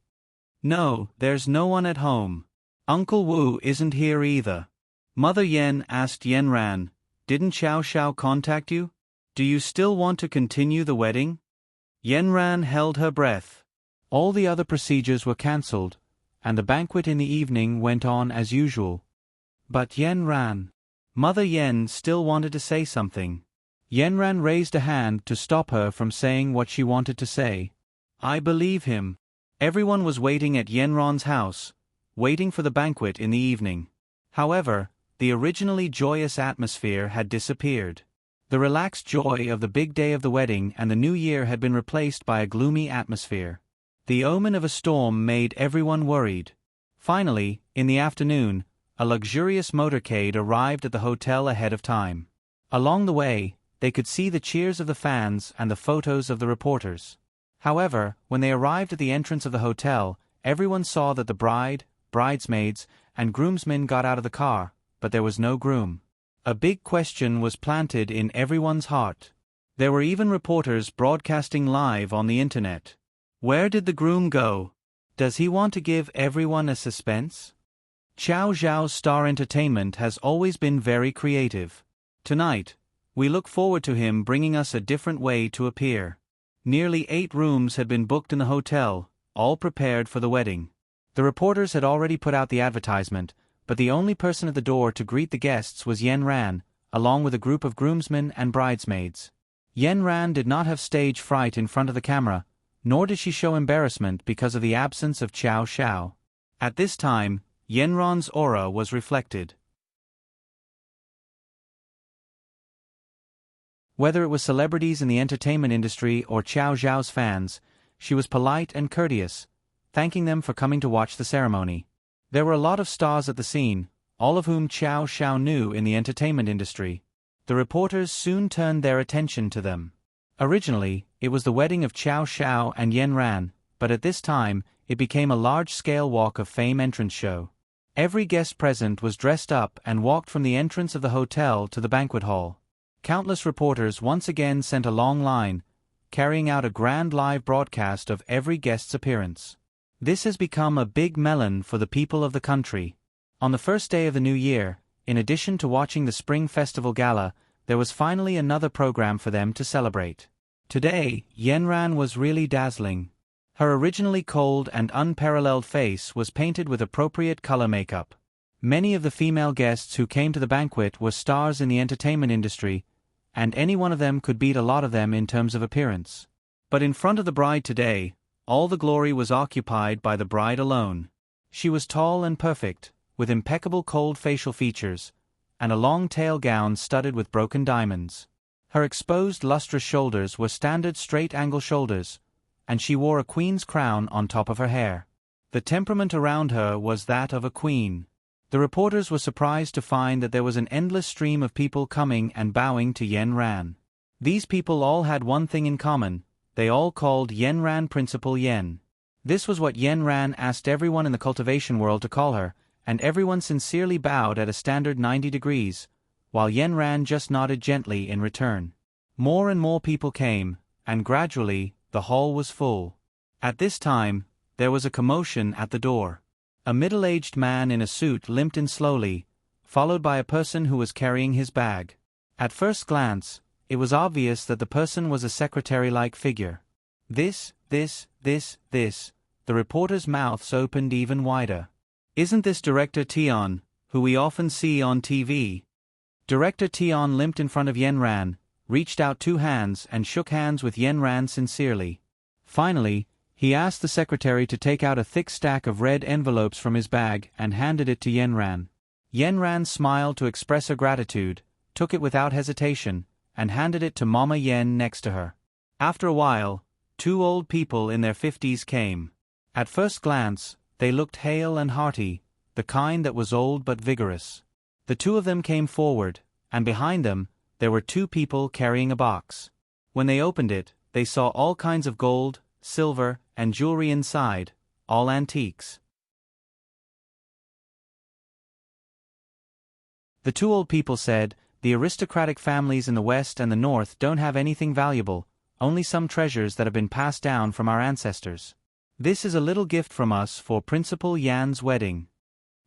No, there's no one at home. Uncle Wu isn't here either. Mother Yen asked Yenran, didn't Xiao Xiao contact you? Do you still want to continue the wedding? Yenran held her breath. All the other procedures were cancelled, and the banquet in the evening went on as usual. But Yenran. Mother Yen still wanted to say something. Yenran raised a hand to stop her from saying what she wanted to say. I believe him. Everyone was waiting at Yenran's house, waiting for the banquet in the evening. However, the originally joyous atmosphere had disappeared. The relaxed joy of the big day of the wedding and the new year had been replaced by a gloomy atmosphere. The omen of a storm made everyone worried. Finally, in the afternoon, a luxurious motorcade arrived at the hotel ahead of time. Along the way, they could see the cheers of the fans and the photos of the reporters. However, when they arrived at the entrance of the hotel, everyone saw that the bride, bridesmaids, and groomsmen got out of the car, but there was no groom. A big question was planted in everyone's heart. There were even reporters broadcasting live on the internet. Where did the groom go? Does he want to give everyone a suspense? Xiao Zhao's Star Entertainment has always been very creative. Tonight, we look forward to him bringing us a different way to appear. Nearly 8 rooms had been booked in the hotel, all prepared for the wedding. The reporters had already put out the advertisement, but the only person at the door to greet the guests was Yenran, along with a group of groomsmen and bridesmaids. Yenran did not have stage fright in front of the camera, nor did she show embarrassment because of the absence of Xiao Xiao. At this time, Yenran's aura was reflected. Whether it was celebrities in the entertainment industry or Xiao Zhao's fans, she was polite and courteous, thanking them for coming to watch the ceremony. There were a lot of stars at the scene, all of whom Xiao Xiao knew in the entertainment industry. The reporters soon turned their attention to them. Originally, it was the wedding of Xiao Xiao and Yenran, but at this time, it became a large-scale Walk of Fame entrance show. Every guest present was dressed up and walked from the entrance of the hotel to the banquet hall. Countless reporters once again sent a long line, carrying out a grand live broadcast of every guest's appearance. This has become a big melon for the people of the country. On the first day of the new year, in addition to watching the Spring Festival Gala, there was finally another program for them to celebrate. Today, Yenran was really dazzling. Her originally cold and unparalleled face was painted with appropriate color makeup. Many of the female guests who came to the banquet were stars in the entertainment industry, and any one of them could beat a lot of them in terms of appearance. But in front of the bride today, all the glory was occupied by the bride alone. She was tall and perfect, with impeccable cold facial features, and a long tail gown studded with broken diamonds. Her exposed lustrous shoulders were standard straight-angle shoulders, and she wore a queen's crown on top of her hair. The temperament around her was that of a queen. The reporters were surprised to find that there was an endless stream of people coming and bowing to Yenran. These people all had one thing in common: they all called Yenran Principal Yen. This was what Yenran asked everyone in the cultivation world to call her, and everyone sincerely bowed at a standard 90 degrees, while Yenran just nodded gently in return. More and more people came, and gradually, the hall was full. At this time, there was a commotion at the door. A middle-aged man in a suit limped in slowly, followed by a person who was carrying his bag. At first glance, it was obvious that the person was a secretary-like figure. The reporters' mouths opened even wider. Isn't this Director Tian, who we often see on TV? Director Tian limped in front of Yenran, reached out 2 hands and shook hands with Yenran sincerely. Finally, he asked the secretary to take out a thick stack of red envelopes from his bag and handed it to Yenran. Yenran smiled to express her gratitude, took it without hesitation, and handed it to Mama Yen next to her. After a while, 2 old people in their 50s came. At first glance, they looked hale and hearty, the kind that was old but vigorous. The 2 of them came forward, and behind them, there were 2 people carrying a box. When they opened it, they saw all kinds of gold, silver, and jewelry inside, all antiques. The 2 old people said, "The aristocratic families in the West and the North don't have anything valuable, only some treasures that have been passed down from our ancestors. This is a little gift from us for Principal Yan's wedding."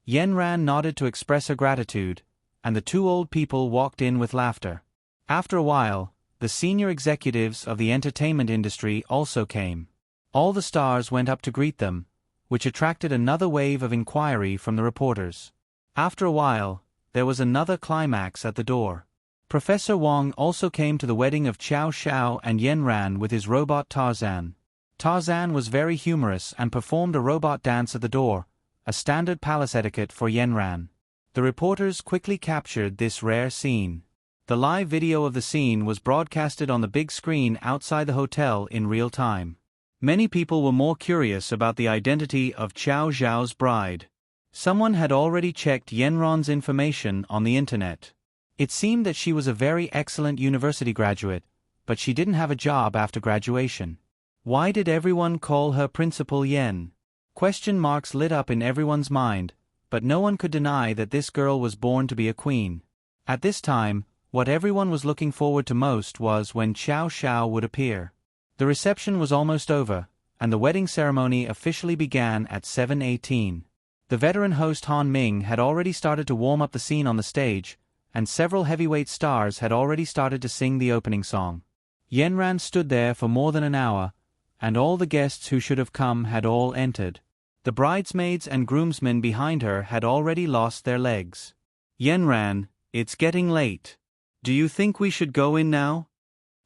Yenran nodded to express her gratitude, and the two old people walked in with laughter. After a while, the senior executives of the entertainment industry also came. All the stars went up to greet them, which attracted another wave of inquiry from the reporters. After a while, there was another climax at the door. Professor Wong also came to the wedding of Qiao Xiao and Yenran with his robot Tarzan. Tarzan was very humorous and performed a robot dance at the door, a standard palace etiquette for Yenran. The reporters quickly captured this rare scene. The live video of the scene was broadcasted on the big screen outside the hotel in real time. Many people were more curious about the identity of Qiao Zhao's bride. Someone had already checked Yenron's information on the internet. It seemed that she was a very excellent university graduate, but she didn't have a job after graduation. Why did everyone call her Principal Yen? Question marks lit up in everyone's mind, but no one could deny that this girl was born to be a queen. At this time, what everyone was looking forward to most was when Qiao Xiao would appear. The reception was almost over, and the wedding ceremony officially began at 7:18. The veteran host Han Ming had already started to warm up the scene on the stage, and several heavyweight stars had already started to sing the opening song. Yenran stood there for more than an hour, and all the guests who should have come had all entered. The bridesmaids and groomsmen behind her had already lost their legs. "Yenran, it's getting late. Do you think we should go in now?"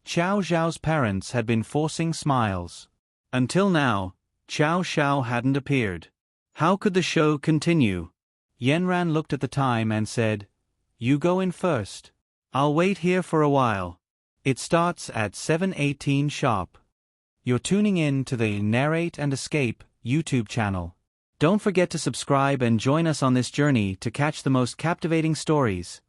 Qiao Zhao's parents had been forcing smiles. Until now, Qiao Xiao hadn't appeared. How could the show continue? Yenran looked at the time and said, "You go in first. I'll wait here for a while. It starts at 7:18 sharp." You're tuning in to the Narrate and Escape YouTube channel. Don't forget to subscribe and join us on this journey to catch the most captivating stories.